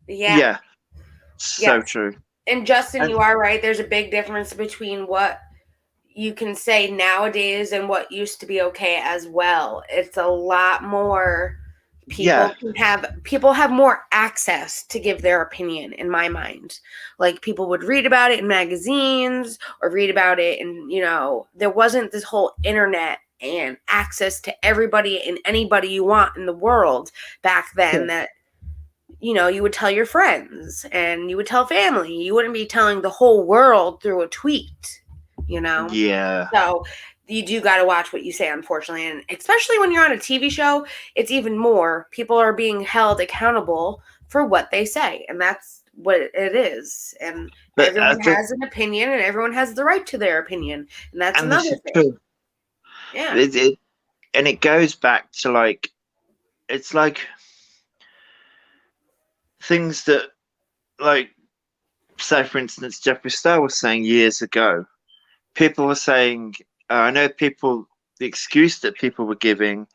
Yeah. So Yes. true. And Justin, you are right. There's a big difference between what you can say nowadays and what used to be okay as well. It's a lot more. People have more access to give their opinion, in my mind. Like, people would read about it in magazines or read about it, and there wasn't this whole internet and access to everybody and anybody you want in the world back then. That you would tell your friends and you would tell family. You wouldn't be telling the whole world through a tweet. Yeah. So you do got to watch what you say, unfortunately. And especially when you're on a TV show, it's even more. People are being held accountable for what they say. And that's what it is. And everyone has an opinion, and everyone has the right to their opinion. And that's another thing. True. Yeah. It goes back to, like, it's like things that, like, say, for instance, Jeffree Star was saying years ago. People were saying, I know the excuse that people were giving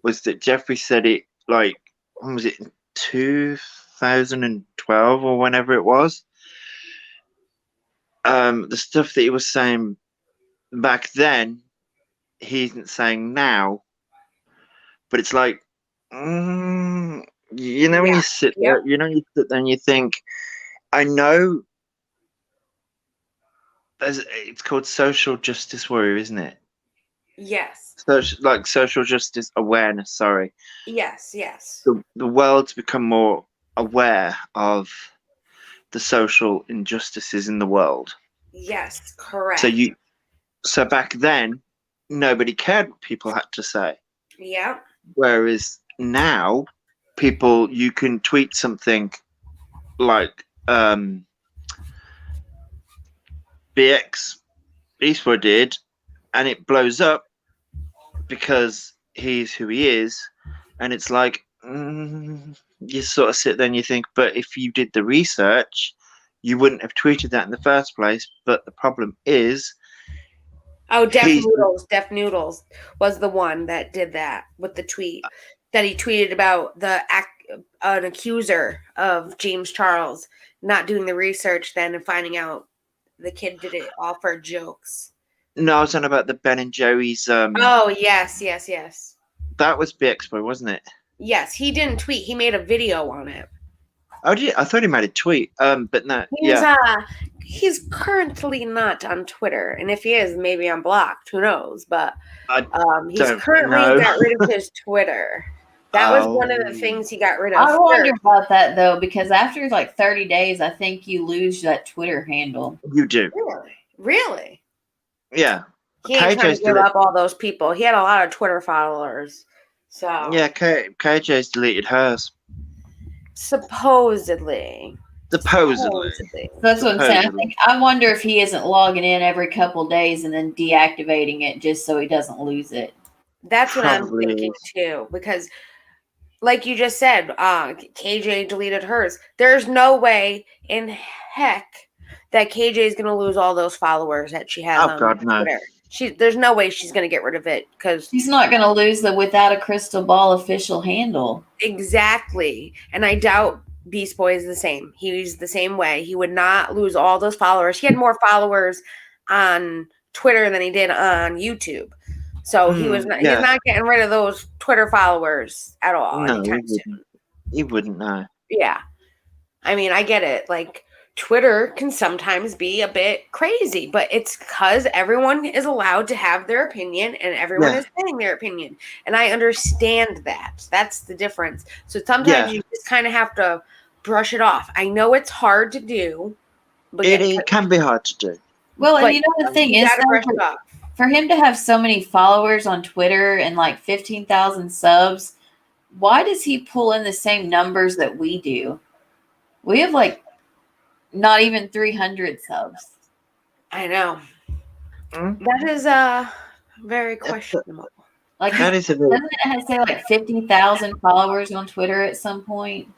was that Jeffree said it, like, when was it, in 2012 or whenever it was? The stuff that he was saying back then, he isn't saying now. But it's like, when you sit there, you sit there and you think, I know. It's called social justice warrior, isn't it? Yes. Social justice awareness. Sorry. Yes. The world's become more aware of the social injustices in the world. Yes, correct. So back then, nobody cared what people had to say. Yeah. Whereas now, you can tweet something like Beastboy did, and it blows up because he's who he is, and it's like, you sort of sit there and you think, but if you did the research, you wouldn't have tweeted that in the first place. But the problem is, Def Noodles was the one that did that with the tweet that he tweeted about an accuser of James Charles not doing the research then and finding out the kid did it all for jokes. No, I was talking about the Ben and Jerry's. Oh, yes. That was Beastboy, wasn't it? Yes, he didn't tweet. He made a video on it. Oh, did he? I thought he made a tweet. But no. He's currently not on Twitter, and if he is, maybe I'm blocked. Who knows? But he's currently got rid of his Twitter. That was one of the things he got rid of. I wonder about that, though, because after like 30 days, I think you lose that Twitter handle. You do. Really? Yeah. He ain't trying to give up all those people. He had a lot of Twitter followers. So yeah, KJ's deleted hers. Supposedly. That's what I'm saying. I wonder if he isn't logging in every couple days and then deactivating it just so he doesn't lose it. That's what I'm thinking too, because like you just said, KJ deleted hers. There's no way in heck that KJ is going to lose all those followers that she has on Twitter. There's no way she's going to get rid of it, because she's not going to lose the Without a Crystal Ball official handle. Exactly. And I doubt Beast Boy is the same. He's the same way. He would not lose all those followers. He had more followers on Twitter than he did on YouTube. So he's not getting rid of those Twitter followers at all. No, he wouldn't know. Yeah. I mean, I get it. Like, Twitter can sometimes be a bit crazy, but it's because everyone is allowed to have their opinion and everyone is saying their opinion. And I understand that. That's the difference. So sometimes you just kind of have to brush it off. I know it's hard to do But It can be hard to do. Well, and But you know the thing you is, gotta brush it off. for him to have so many followers on Twitter and like 15,000 subs, why does he pull in the same numbers that we do? We have like not even 300 subs. I know. Mm. That is very questionable. Like, That is a bit. doesn't it have say like 50,000 followers on Twitter at some point?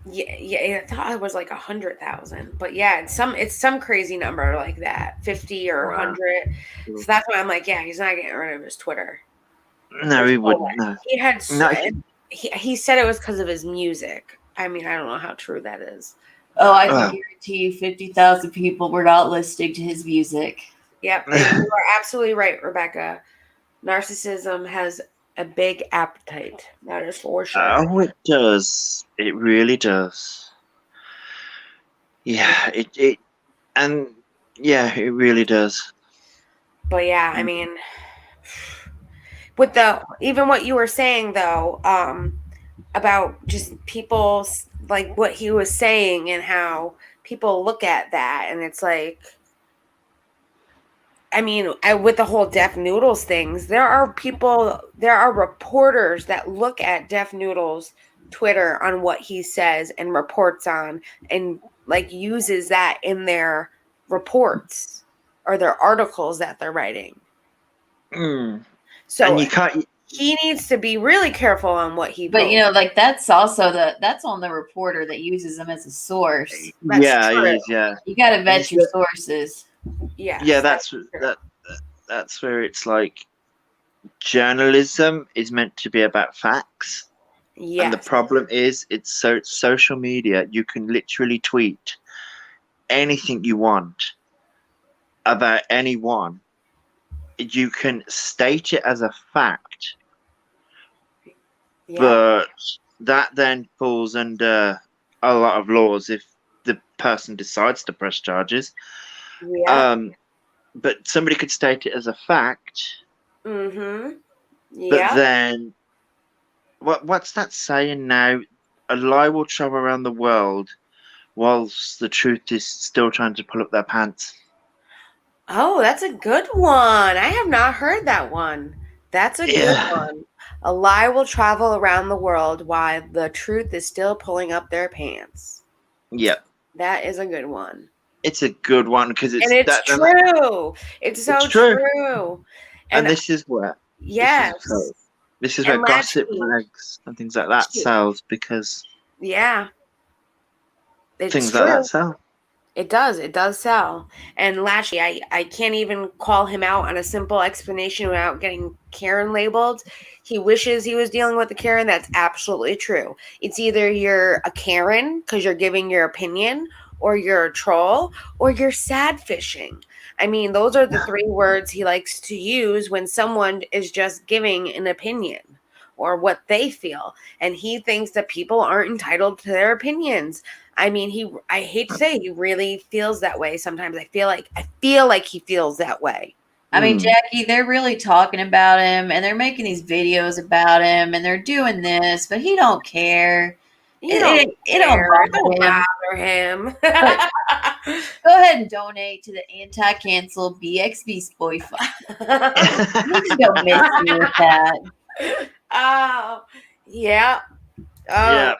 Yeah, I thought it was like 100,000, but yeah, it's some crazy number like that, 50 or Wow. 100. So that's why I'm like, yeah, he's not getting rid of his Twitter. No, There's he no wouldn't. way. No. He had No. he said it was because of his music. I mean, I don't know how true that is. Oh, I can Wow. guarantee you 50,000 people were not listening to his music. Yep, and you are absolutely right, Rebecca. Narcissism has a big appetite. That is for sure. Oh, it does. It really does. Yeah, it and yeah, it really does. But yeah, I mean, with even what you were saying though, about just people, like what he was saying and how people look at that, and it's like, I mean, with the whole Deaf Noodles things, there are reporters that look at Deaf Noodles Twitter on what he says and reports on, and like uses that in their reports or their articles that they're writing. Mm. So And you can't. he needs to be really careful on what he. But you know, like that's also that's on the reporter that uses them as a source. That's Yeah, true. it is. Yeah. You got to vet He's your the- sources. Yes, Yeah, that's true. that's where it's like journalism is meant to be about facts. Yes. And the problem is, it's social media. You can literally tweet anything you want about anyone. You can state it as a fact, Yeah. but that then falls under a lot of laws if the person decides to press charges. Yeah. But somebody could state it as a fact. Mm-hmm. But Yeah. then, what's that saying now? A lie will travel around the world, whilst the truth is still trying to pull up their pants. Oh, that's a good one. I have not heard that one. That's a good one. A lie will travel around the world while the truth is still pulling up their pants. Yep. That is a good one. It's a good one because it's true. It's so true. And this is where yes, this is where gossip mags and things like that sells, because things like that sell. It does sell. And Lashley, I can't even call him out on a simple explanation without getting Karen labeled. He wishes he was dealing with a Karen. That's absolutely true. It's either you're a Karen because you're giving your opinion, or you're a troll, or you're sad fishing. I mean, those are the three words he likes to use when someone is just giving an opinion or what they feel. And he thinks that people aren't entitled to their opinions. I mean, I hate to say, he really feels that way sometimes. I feel like he feels that way. I mean, Jackie, they're really talking about him, and they're making these videos about him, and they're doing this, but he don't care. It don't bother him. Go ahead and donate to the anti-cancel BXB Spoy Fund. Please don't miss me with that. Oh, yeah. Yeah.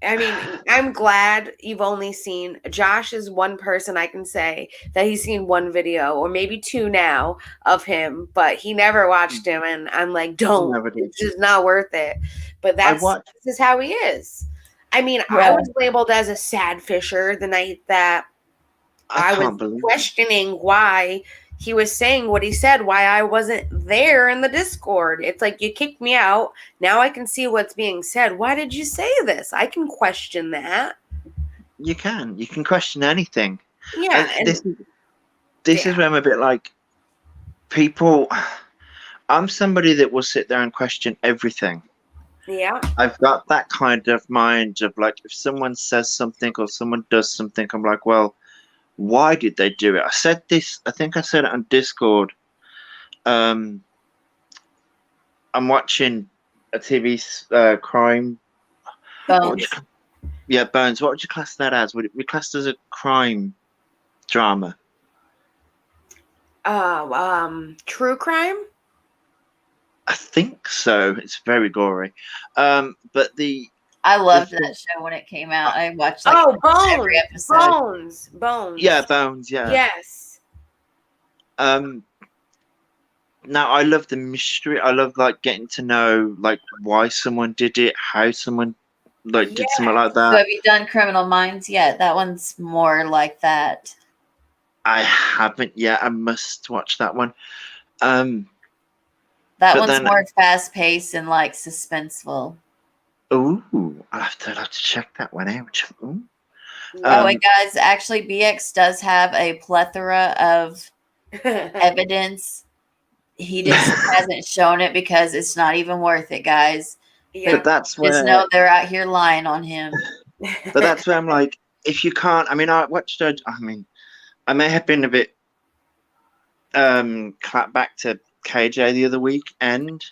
I mean, I'm glad you've only seen. Josh is one person I can say that he's seen one video or maybe two now of him, but he never watched him. And I'm like, don't. It's just not worth it. But this is how he is. I mean, I was labeled as a sad fisher the night that I was questioning why he was saying what he said, why I wasn't there in the Discord. It's like, you kicked me out. Now I can see what's being said. Why did you say this? I can question that. You can question anything. Yeah. This is where I'm a bit like, people, I'm somebody that will sit there and question everything. Yeah. I've got that kind of mind of like, if someone says something or someone does something, I'm like, well, why did they do it? I said this, I think I said it on Discord. I'm watching a TV crime. Yeah, Bones. What would you class that as? Would it be classed as a crime drama? True crime. I think so. It's very gory. But I loved thing- that show when it came out. I watched Oh, every episode. Bones. yeah, Bones. Yeah. Yes. Now I love the mystery. I love like getting to know like why someone did it, how someone like did something like So that. have you done Criminal Minds yet? That one's more like that. I haven't yet. I must watch that one. That But one's then- more fast paced and like suspenseful. Ooh, I'll have to check that one out. Ooh. By the way, guys, actually BX does have a plethora of evidence. He just hasn't shown it because it's not even worth it, guys. Yeah. But that's where Just know they're out here lying on him. but that's where I'm like, if you can't, I mean, I watched it. I mean, I may have been a bit clapped back to KJ the other weekend.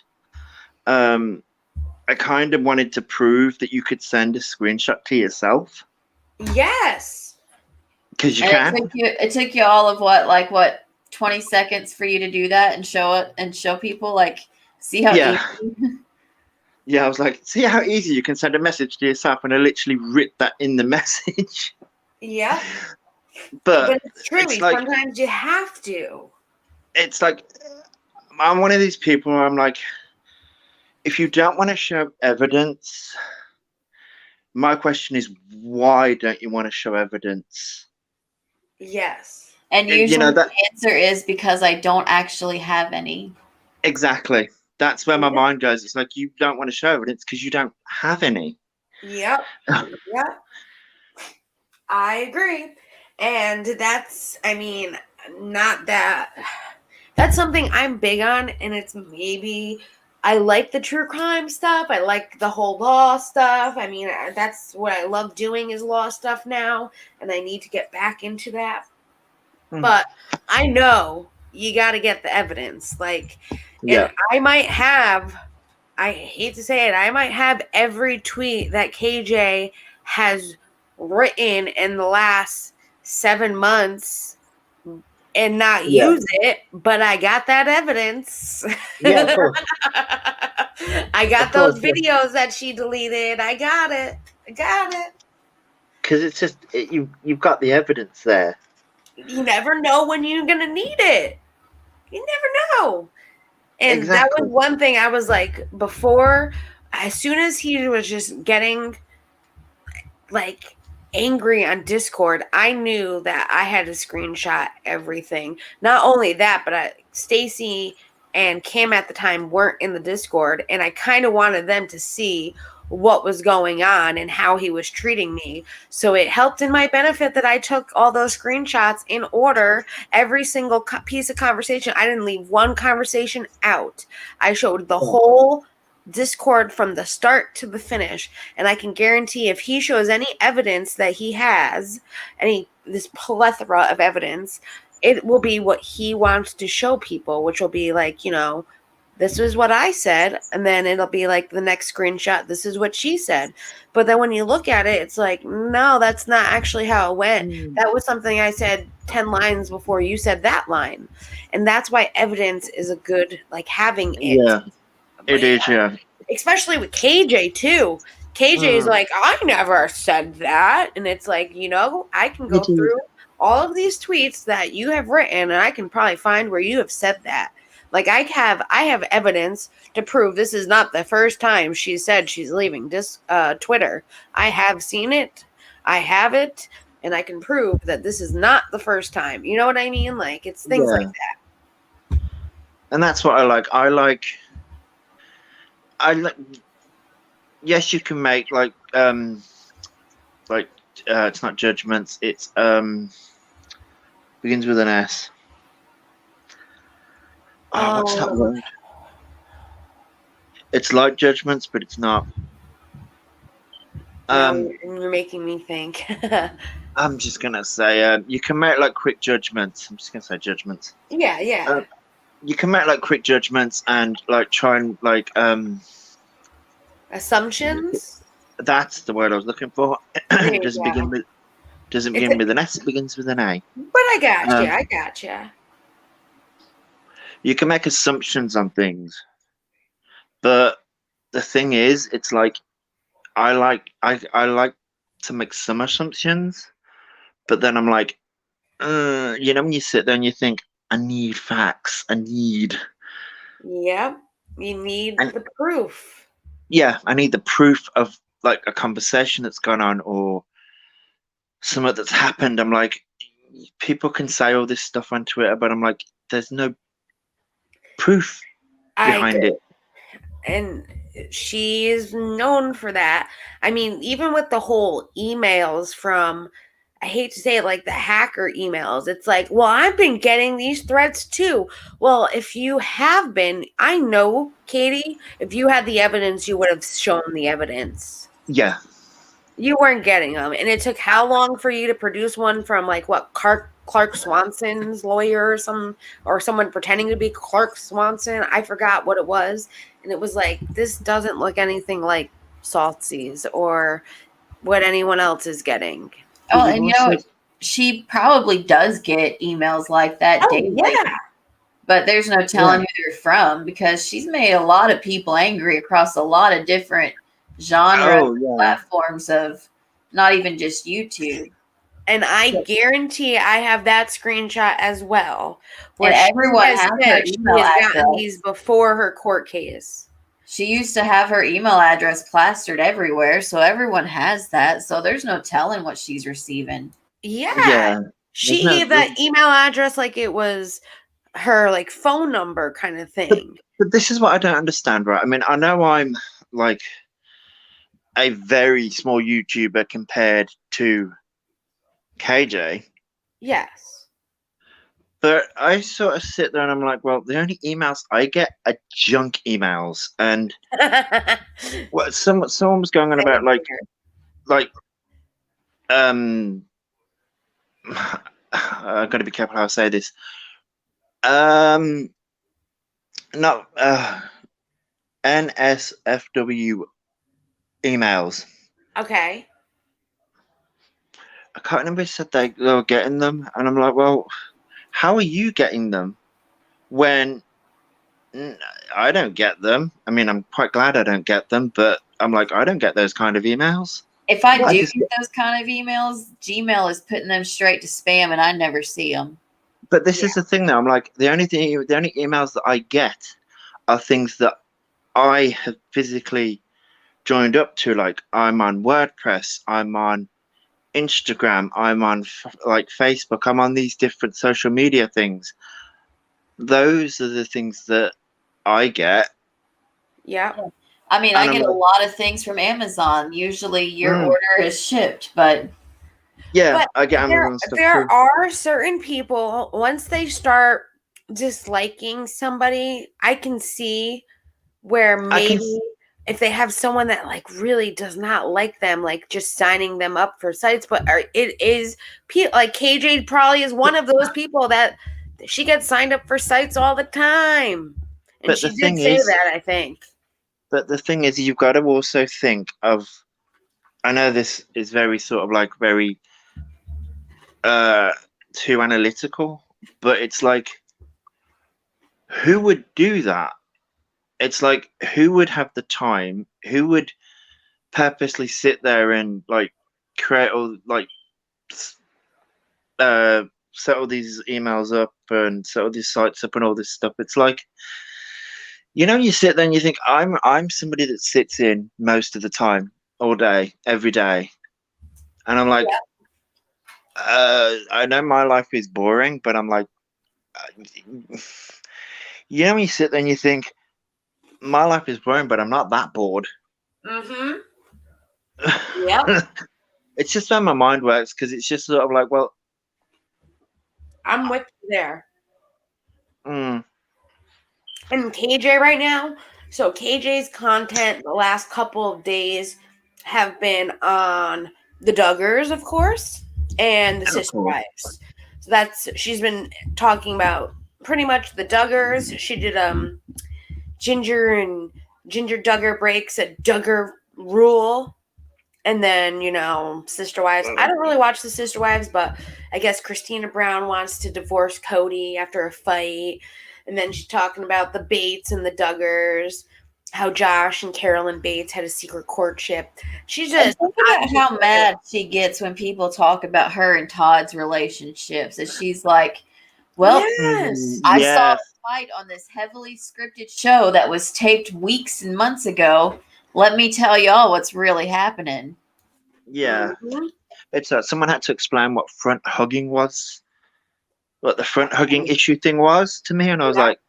I kind of wanted to prove that you could send a screenshot to yourself Yes. because you And can. it took you all of what 20 seconds for you to do that and show it and show people, like, see how Yeah. easy. Yeah, I was like, see how easy you can send a message to yourself, and I literally writ that in the message. Yeah. But But it's true. it's like- Sometimes you have to. it's like I'm one of these people where I'm like, if you don't want to show evidence, my question is, why don't you want to show evidence? Yes. And You usually know, that- the answer is because I don't actually have any. Exactly. That's where my Yeah. mind goes. It's like you don't want to show evidence because you don't have any. Yep. Yep. I agree. And that's, I mean, not that. That's something I'm big on, and it's maybe I like the true crime stuff. I like the whole law stuff. I mean, that's what I love doing is law stuff now, and I need to get back into that. Hmm. But I know you got to get the evidence. Like, and I might have, I hate to say it, I might have every tweet that KJ has written in the last 7 months and not Yeah. use it, but I got that evidence. Yeah, of course. I got Of course, those yeah. videos that she deleted. I got it. Because it's just you've got the evidence there. You never know when you're gonna need it. You never know. And that Exactly. was one thing I was like, before, as soon as he was just getting like angry on Discord, I knew that I had to screenshot everything. Not only that, but Stacy and Kim at the time weren't in the Discord, and I kind of wanted them to see what was going on and how he was treating me. So it helped in my benefit that I took all those screenshots in order, every single piece of conversation. I didn't leave one conversation out. I showed the whole Discord from the start to the finish, and I can guarantee if he shows any evidence that he has this plethora of evidence, it will be what he wants to show people, which will be like, this is what I said, and then it'll be like the next screenshot, this is what she said. But then when you look at it, it's like, no, that's not actually how it went. That was something I said 10 lines before you said that line. And that's why evidence is a good, like, having it. Yeah, it is. Yeah. Especially with KJ too. KJ is like, I never said that. And it's like, I can go through all of these tweets that you have written, and I can probably find where you have said that. Like, I have evidence to prove this is not the first time she said she's leaving this Twitter. I have seen it. I have it. And I can prove that this is not the first time. You know what I mean? Like, it's things like that. And that's what I like. Yes, you can make it's not judgments. It's begins with an S. Oh, what's that word? It's like judgments, but it's not. You're making me think. I'm just gonna say you can make like quick judgments. I'm just gonna say judgments. Yeah. You can make like quick judgments and like try and like Assumptions? That's the word I was looking for. There It you doesn't go. begin with an S. It begins with an A. But I got you. Um, I got you. you can make assumptions on things, but the thing is, it's like I like to make some assumptions, but then I'm like, when you sit there and you think, I need facts, Yep. You need and the proof. yeah, I need the proof of like a conversation that's gone on or something that's happened. I'm like, people can say all this stuff on Twitter, but I'm like, there's no proof I behind agree. it. And she is known for that. I mean, even with the whole emails from, I hate to say it, like the hacker emails, it's like, well, I've been getting these threats too. Well, if you have been, I know, Katie, if you had the evidence, you would have shown the evidence. Yeah, You weren't getting them. And it took how long for you to produce one from like what, Clark Swanson's lawyer or someone pretending to be Clark Swanson? I forgot what it was. And it was like, this doesn't look anything like Saltsy's or what anyone else is getting. Oh, but you've and also she probably does get emails like that Oh, daily. yeah. But there's no telling who they're from because she's made a lot of people angry across a lot of different genres platforms of not even just YouTube. And I guarantee I have that screenshot as well. And everyone has her email address. These before her court case. She used to have her email address plastered everywhere, so everyone has that. So there's no telling what she's receiving. Yeah. She gave that email address like it was her like phone number kind of thing. But this is what I don't understand, right? I mean, I know I'm like a very small YouTuber compared to KJ. Yes. But I sort of sit there and I'm like, well, the only emails I get are junk emails. And what someone was going on about I gotta be careful how I say this. Not NSFW emails. Okay. I can't remember who said they were getting them, and I'm like, well, how are you getting them when I don't get them? I mean, I'm quite glad I don't get them, but I'm like, I don't get those kind of emails. If I do get those kind of emails, Gmail is putting them straight to spam, and I never see them. But this is the thing, though. I'm like, the only emails that I get are things that I have physically joined up to. Like, I'm on WordPress, I'm on Instagram, I'm on like Facebook, I'm on these different social media things. Those are the things that I get. Yeah. I mean, I get a lot of things from Amazon. Usually your order is shipped, but I get Amazon stuff there too. are certain people, once they start disliking somebody, I can see where maybe if they have someone that like really does not like them, like just signing them up for sites, but it is like KJ probably is one of those people that she gets signed up for sites all the time. And But she the did thing say is, that, I think. But the thing is, you've got to also think of, I know this is very sort of like very too analytical, but it's like, who would do that? It's like, who would have the time? Who would purposely sit there and like create all like set all these emails up and set all these sites up and all this stuff? It's like, you sit there and you think, I'm somebody that sits in most of the time, all day, every day, and I'm like, I know my life is boring, but I'm like, when you sit there and you think, my life is boring, but I'm not that bored. Mm-hmm. Yeah. It's just how my mind works, because it's just sort of like, well, I'm with you there. Mm. And KJ right now, so KJ's content the last couple of days have been on the Duggars, of course, and the Sister Wives. So she's been talking about pretty much the Duggars. She did Ginger Duggar breaks a Duggar rule. And then, you know, Sister Wives. I don't really watch the Sister Wives, but I guess Christina Brown wants to divorce Cody after a fight. And then she's talking about the Bates and the Duggars, how Josh and Carolyn Bates had a secret courtship. She's just think about how mad she gets when people talk about her and Todd's relationships. And she's like, well, yes. I saw a fight on this heavily scripted show that was taped weeks and months ago. Let me tell y'all what's really happening. Yeah. Mhm. It's someone had to explain what front hugging was, what the front hugging issue thing was to me, and I was like,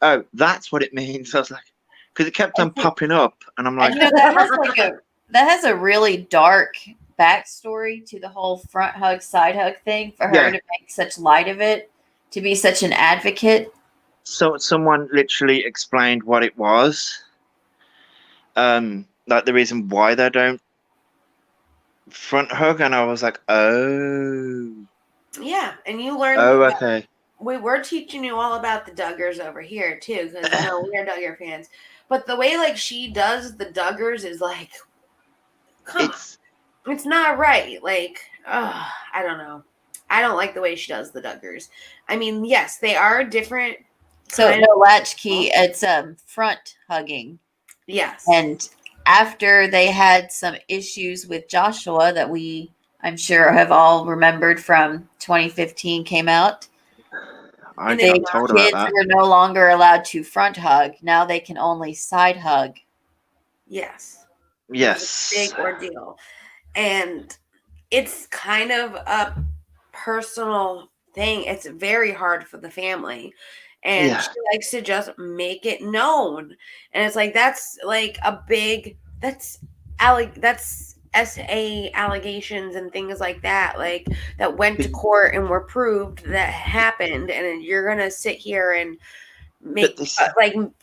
oh, that's what it means. I was like, because it kept on popping up, and I'm like, And, you know, that has a really dark backstory to the whole front hug, side hug thing for her Yeah. to make such light of it, to be such an advocate. so someone literally explained what it was, like the reason why they don't front hug, and I was like, oh, Yeah, and you learned. okay. We were teaching you all about the Duggars over here too, because you know we are Duggar fans. But the way like she does the Duggars is like, come on, it's not right. Like, I don't know. I don't like the way she does the Duggars. I mean, yes, they are different. So no latchkey, it's front hugging. Yes. And after they had some issues with Joshua that I'm sure have all remembered from 2015 came out. I The got told kids about that. were no longer allowed to front hug. Now they can only side hug. Yes. Yes. It's a big ordeal. And it's kind of a personal thing. It's very hard for the family. And she likes to just make it known. And it's like, that's like a big, that's SA allegations and things like that, like that went to court and were proved that happened. And you're going to sit here and make,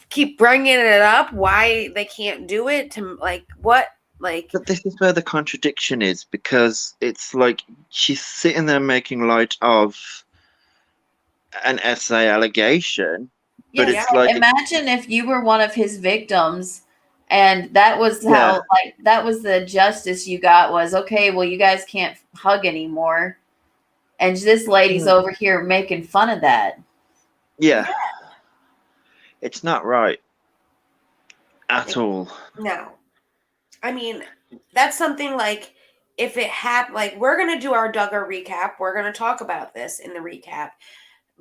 keep bringing it up. Why they can't do it to like, what? Like, but this is where the contradiction is, because it's like she's sitting there making light of an SA allegation, but it's like, imagine if you were one of his victims and that was how like that was the justice you got was, okay, well, you guys can't hug anymore, and this lady's over here making fun of that. It's not right at all. No. I mean, that's something like, if it happened, like, we're going to do our Duggar recap. We're going to talk about this in the recap.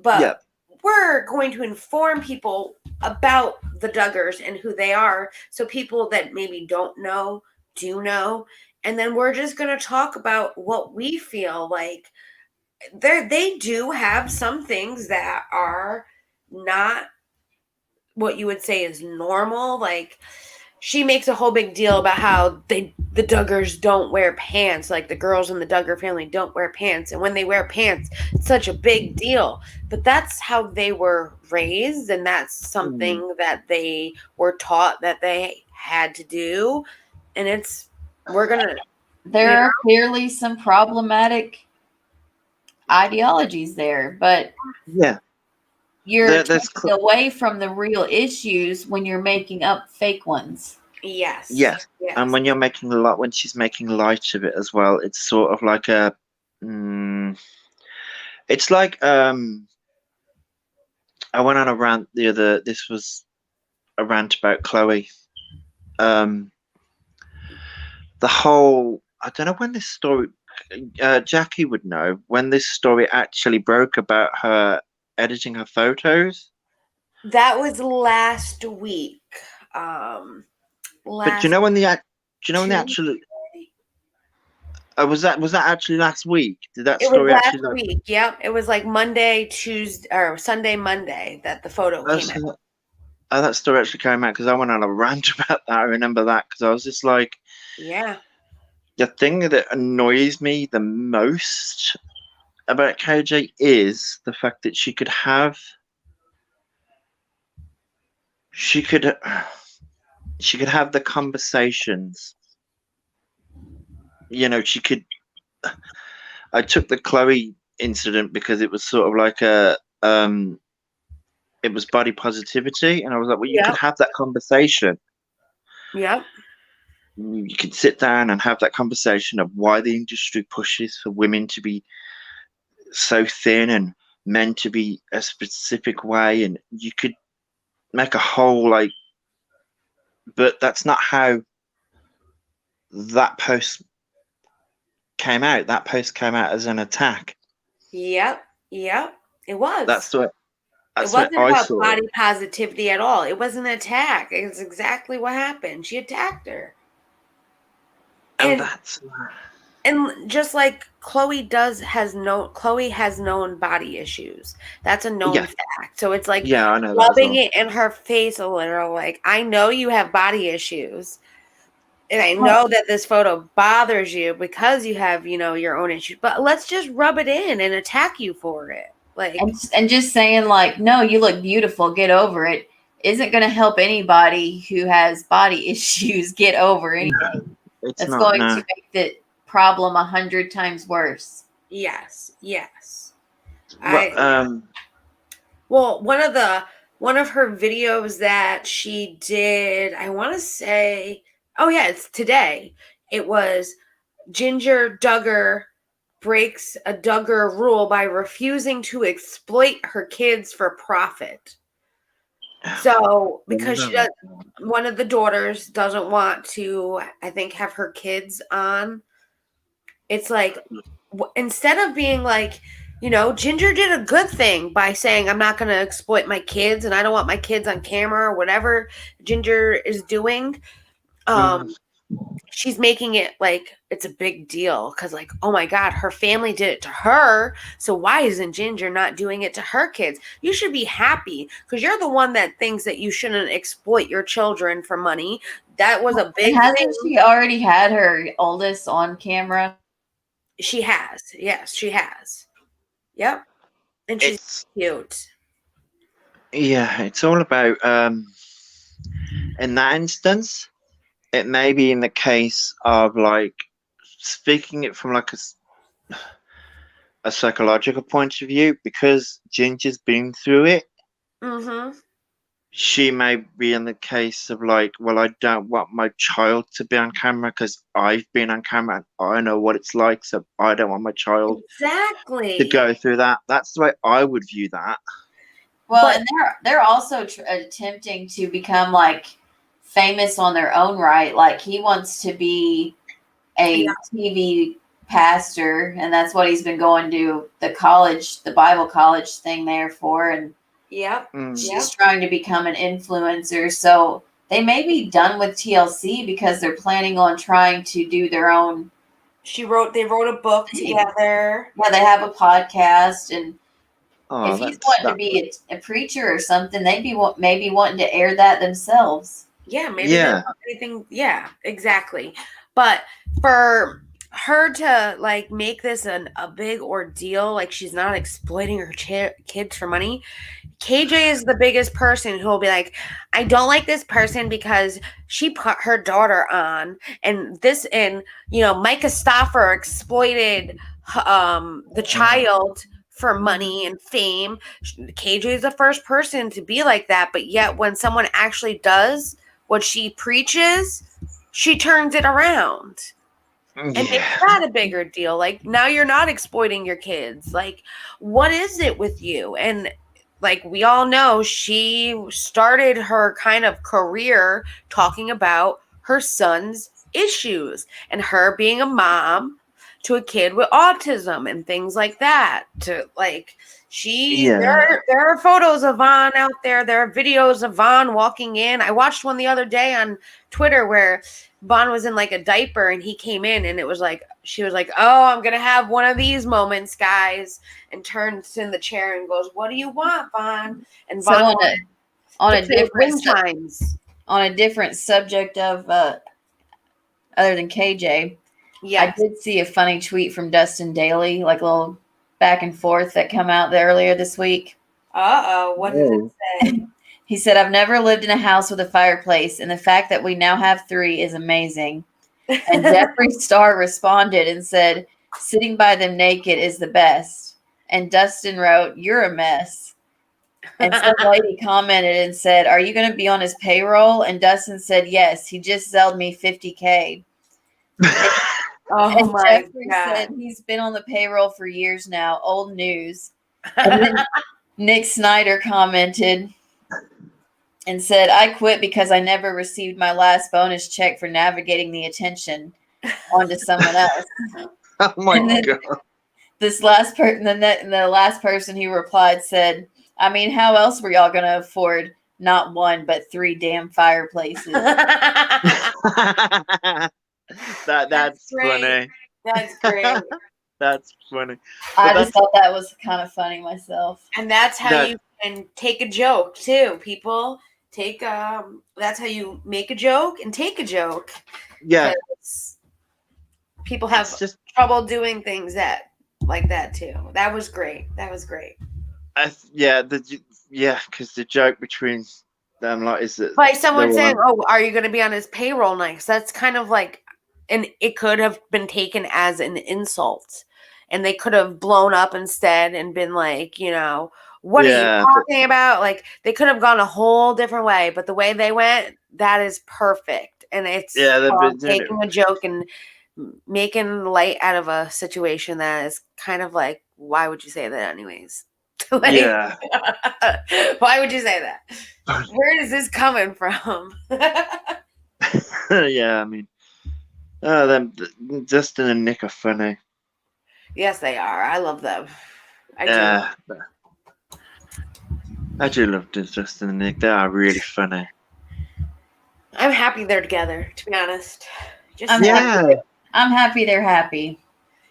But we're going to inform people about the Duggars and who they are. So people that maybe don't know, do know. And then we're just going to talk about what we feel like. They do have some things that are not what you would say is normal. Like, she makes a whole big deal about how the Duggars don't wear pants. Like, the girls in the Duggar family don't wear pants. And when they wear pants, it's such a big deal. But that's how they were raised. And that's something that they were taught that they had to do. And there are clearly some problematic ideologies there. But you're taking away from the real issues when you're making up fake ones. Yes. And when you're making when she's making light of it as well, it's sort of like a, it's like, I went on a rant this was a rant about Khloe. The whole, I don't know when this story, Jackie would know, when this story actually broke about her editing her photos. That was last week. But do you know when the actual was that actually last week? Did that story actually? It was last week. Yep, it was like Monday, Tuesday, or Sunday, Monday that the photo came out. Oh, that story actually came out, because I went on a rant about that. I remember that, because I was just like, the thing that annoys me the most about KJ is the fact that she could have the conversations. You know, she could. I took the Khloe incident because it was sort of like it was body positivity, and I was like, well, you could have that conversation. Yep. you could sit down and have that conversation of why the industry pushes for women to be so thin and men to be a specific way, and you could make a whole like, but that's not how that post came out. That post came out as an attack. Yep. It was. That's the way, It that's the way wasn't I about saw it. body positivity at all. It was an attack. It's exactly what happened. She attacked her. And And that's and just like Khloe has known body issues. That's a known yeah, fact. So it's like yeah, I know that as rubbing well. it in her face a little, like, I know you have body issues. And I Well- know that this photo bothers you because you have, your own issues. But let's just rub it in and attack you for it. Like, And just saying like, no, you look beautiful, get over it, isn't going to help anybody who has body issues get over anything. It's That's not, going no. to make the problem 100 times worse. yes. Well, Well, one of her videos that she did, I want to say, oh yeah, it's today. It was Ginger Duggar breaks a Duggar rule by refusing to exploit her kids for profit. So, because one of the daughters doesn't want to, I think, have her kids on. It's like, instead of being like, Ginger did a good thing by saying, I'm not going to exploit my kids and I don't want my kids on camera or whatever Ginger is doing. She's making it like it's a big deal because, like, oh my God, her family did it to her. So why isn't Ginger not doing it to her kids? You should be happy because you're the one that thinks that you shouldn't exploit your children for money. That was a big Hasn't thing. she already had her oldest on camera? She has. Yes, she has. Yep. And she's cute. Yeah, it's all about in that instance, it may be in the case of like speaking it from like a psychological point of view, because Ginger's been through it. Mm-hmm. She may be in the case of like, well, I don't want my child to be on camera because I've been on camera and I know what it's like, so I don't want my child Exactly to go through that. That's the way I would view that. Well, and they're also attempting to become like famous on their own right. Like he wants to be a TV pastor, and that's what he's been going to the Bible college thing there for. And she's trying to become an influencer. So they may be done with TLC because they're planning on trying to do their own. They wrote a book together. Yeah, they have a podcast, and if he's wanting to be a preacher or something, they'd be maybe wanting to air that themselves. Yeah, maybe not anything. Yeah, exactly. But for her to like make this a big ordeal, like she's not exploiting her kids for money. KJ is the biggest person who will be like, I don't like this person because she put her daughter on, and Micah Stauffer exploited the child for money and fame. KJ is the first person to be like that, but yet when someone actually does what she preaches, she turns it around and makes that a bigger deal. Like, now you're not exploiting your kids. Like, what is it with you? And like we all know, she started her kind of career talking about her son's issues and her being a mom to a kid with autism and things like that. There are photos of Vaughn out there. There are videos of Vaughn walking in. I watched one the other day on Twitter where Vaughn was in like a diaper and he came in and she was like, oh, I'm going to have one of these moments, guys. And turns in the chair and goes, what do you want, Vaughn? And Vaughn on a different subject of other than KJ. Yes. I did see a funny tweet from Dustin Daly, like a little back and forth that come out earlier this week. What did it say? He said, I've never lived in a house with a fireplace, and the fact that we now have 3 is amazing. And Jeffree Star responded and said, sitting by them naked is the best. And Dustin wrote, you're a mess. And some lady commented and said, "Are you going to be on his payroll?" And Dustin said, "Yes, he just sold me $50K." Oh And my Jeffree god. said he's been on the payroll for years now. Old news. And then Nick Snyder commented and said, "I quit because I never received my last bonus check for navigating the attention onto someone else." Oh my And then god. this last person, the last person who replied said, "I mean, how else were y'all going to afford not one, but 3 damn fireplaces?" That's great. funny. That's great. That's funny. I But just thought that was kind of funny myself. And that's how That- you can take a joke too. People take that's how you make a joke and take a joke. yeah, 'Cause people have it's just trouble doing things that like that too. That was great. That was great. because the joke between them is that Like someone they were saying, like, "Oh, are you going to be on his payroll next?" That's kind of like, and it could have been taken as an insult, and they could have blown up instead and been like, what are you Yeah, talking about? Like they could have gone a whole different way, but the way they went, that is perfect, and it's they've been doing it. taking a joke and making light out of a situation that is kind of like, why would you say that anyways? Like, Yeah. why would you say that? Where is this coming from? Yeah, I mean, Justin and Nick are funny. Yes, they are. I love them. I do. Yeah, I do love Justin and Nick. They are really funny. I'm happy they're together, to be honest. Just I'm Yeah, I'm happy they're happy.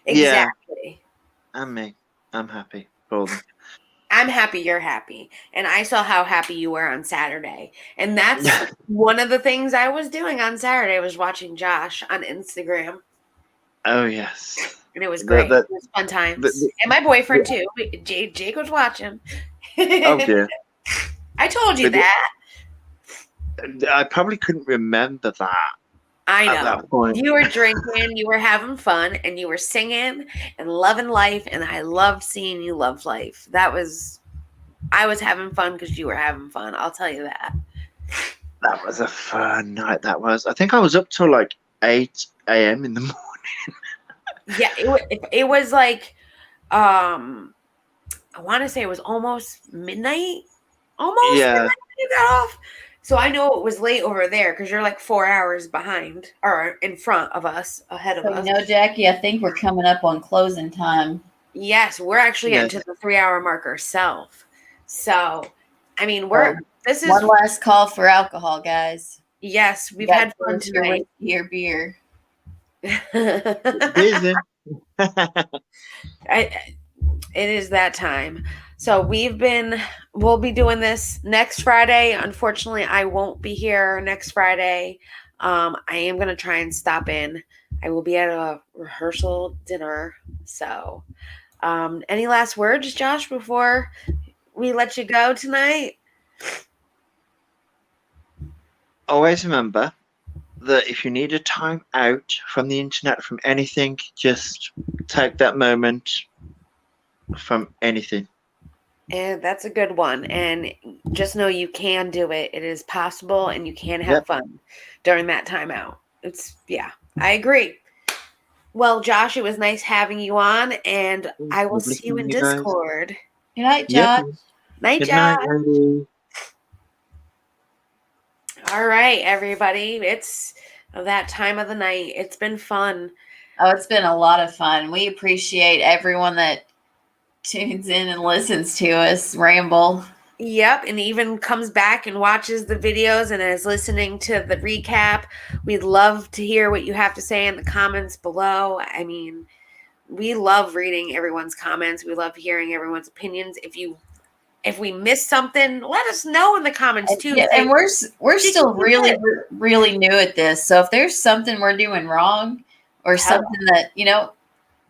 exactly. and me. I'm happy for them. I'm happy you're happy. And I saw how happy you were on Saturday. And that's one of the things I was doing on Saturday was watching Josh on Instagram. Oh yes, And it was great. It was fun times. And my boyfriend too. Jake was watching. Oh dear. I told you that. I probably couldn't remember that. I At know. that point. You were drinking, you were having fun, and you were singing and loving life. And I loved seeing you love life. I was having fun because you were having fun. I'll tell you that. That was a fun night. That was. I think I was up till like 8 a.m. in the morning. Yeah, it was like, I want to say it was almost midnight. Almost Yeah. midnight when you got off. So I know it was late over there because you're like 4 hours behind or in front of us, ahead of us. Jackie, I think we're coming up on closing time. Yes, we're actually getting to the 3-hour mark ourselves. So, I mean, this is one last call for alcohol, guys. Yes, we've had fun tonight. Your beer. Busy. It is that time. So we'll be doing this next Friday. Unfortunately, I won't be here next Friday. I am going to try and stop in. I will be at a rehearsal dinner. So, any last words, Josh, before we let you go tonight? Always remember that if you need a time out from the internet, from anything, just take that moment from anything. And that's a good one. And just know you can do it. It is possible and you can have fun during that time out. I agree. Well, Josh, it was nice having you on, and I will see you in Discord. Guys. Good night, Josh. Night, Josh. All right, everybody. It's that time of the night. It's been fun. Oh, it's been a lot of fun. We appreciate everyone that tunes in and listens to us ramble. Yep, and even comes back and watches the videos and is listening to the recap. We'd love to hear what you have to say in the comments below. I mean, we love reading everyone's comments. We love hearing everyone's opinions. If we missed something, let us know in the comments too. Yeah, and we're still really new at this. So if there's something we're doing wrong or something that,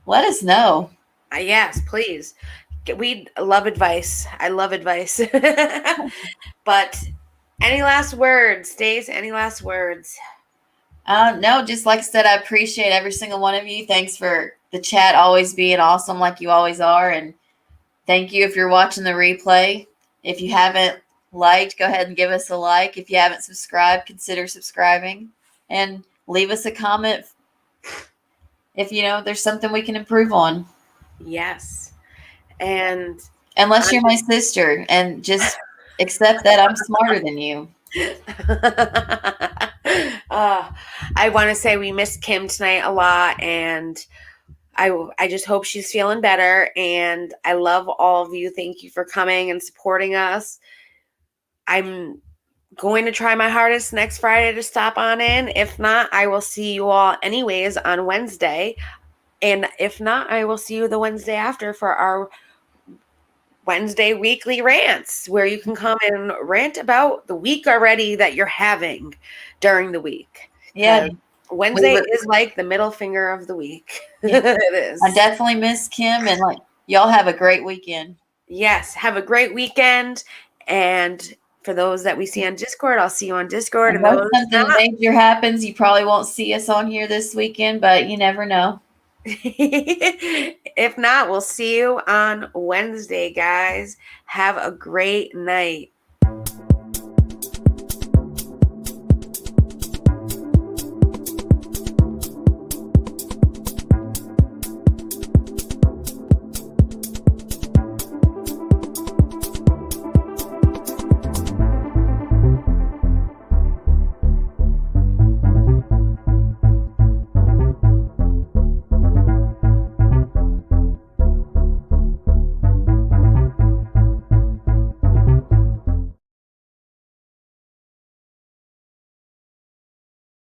let us know. Yes, please. We love advice. I love advice. But any last words, Stace? Any last words? No, just like I said, I appreciate every single one of you. Thanks for the chat always being awesome like you always are. And thank you if you're watching the replay. If you haven't liked, go ahead and give us a like. If you haven't subscribed, consider subscribing and leave us a comment if there's something we can improve on. Yes. And unless you're my sister, and just accept that I'm smarter than you. I want to say we missed Kim tonight a lot, and I just hope she's feeling better, and I love all of you. Thank you for coming and supporting us. I'm going to try my hardest next Friday to stop on in. If not, I will see you all anyways on Wednesday. And if not, I will see you the Wednesday after for our Wednesday weekly rants, where you can come and rant about the week already that you're having during the week. Yeah. Wednesday is like the middle finger of the week. Yeah. It is. I definitely miss Kim, and y'all have a great weekend. Yes. Have a great weekend. And for those that we see on Discord, I'll see you on Discord. And if something major happens, you probably won't see us on here this weekend, but you never know. If not, we'll see you on Wednesday, guys. Have a great night.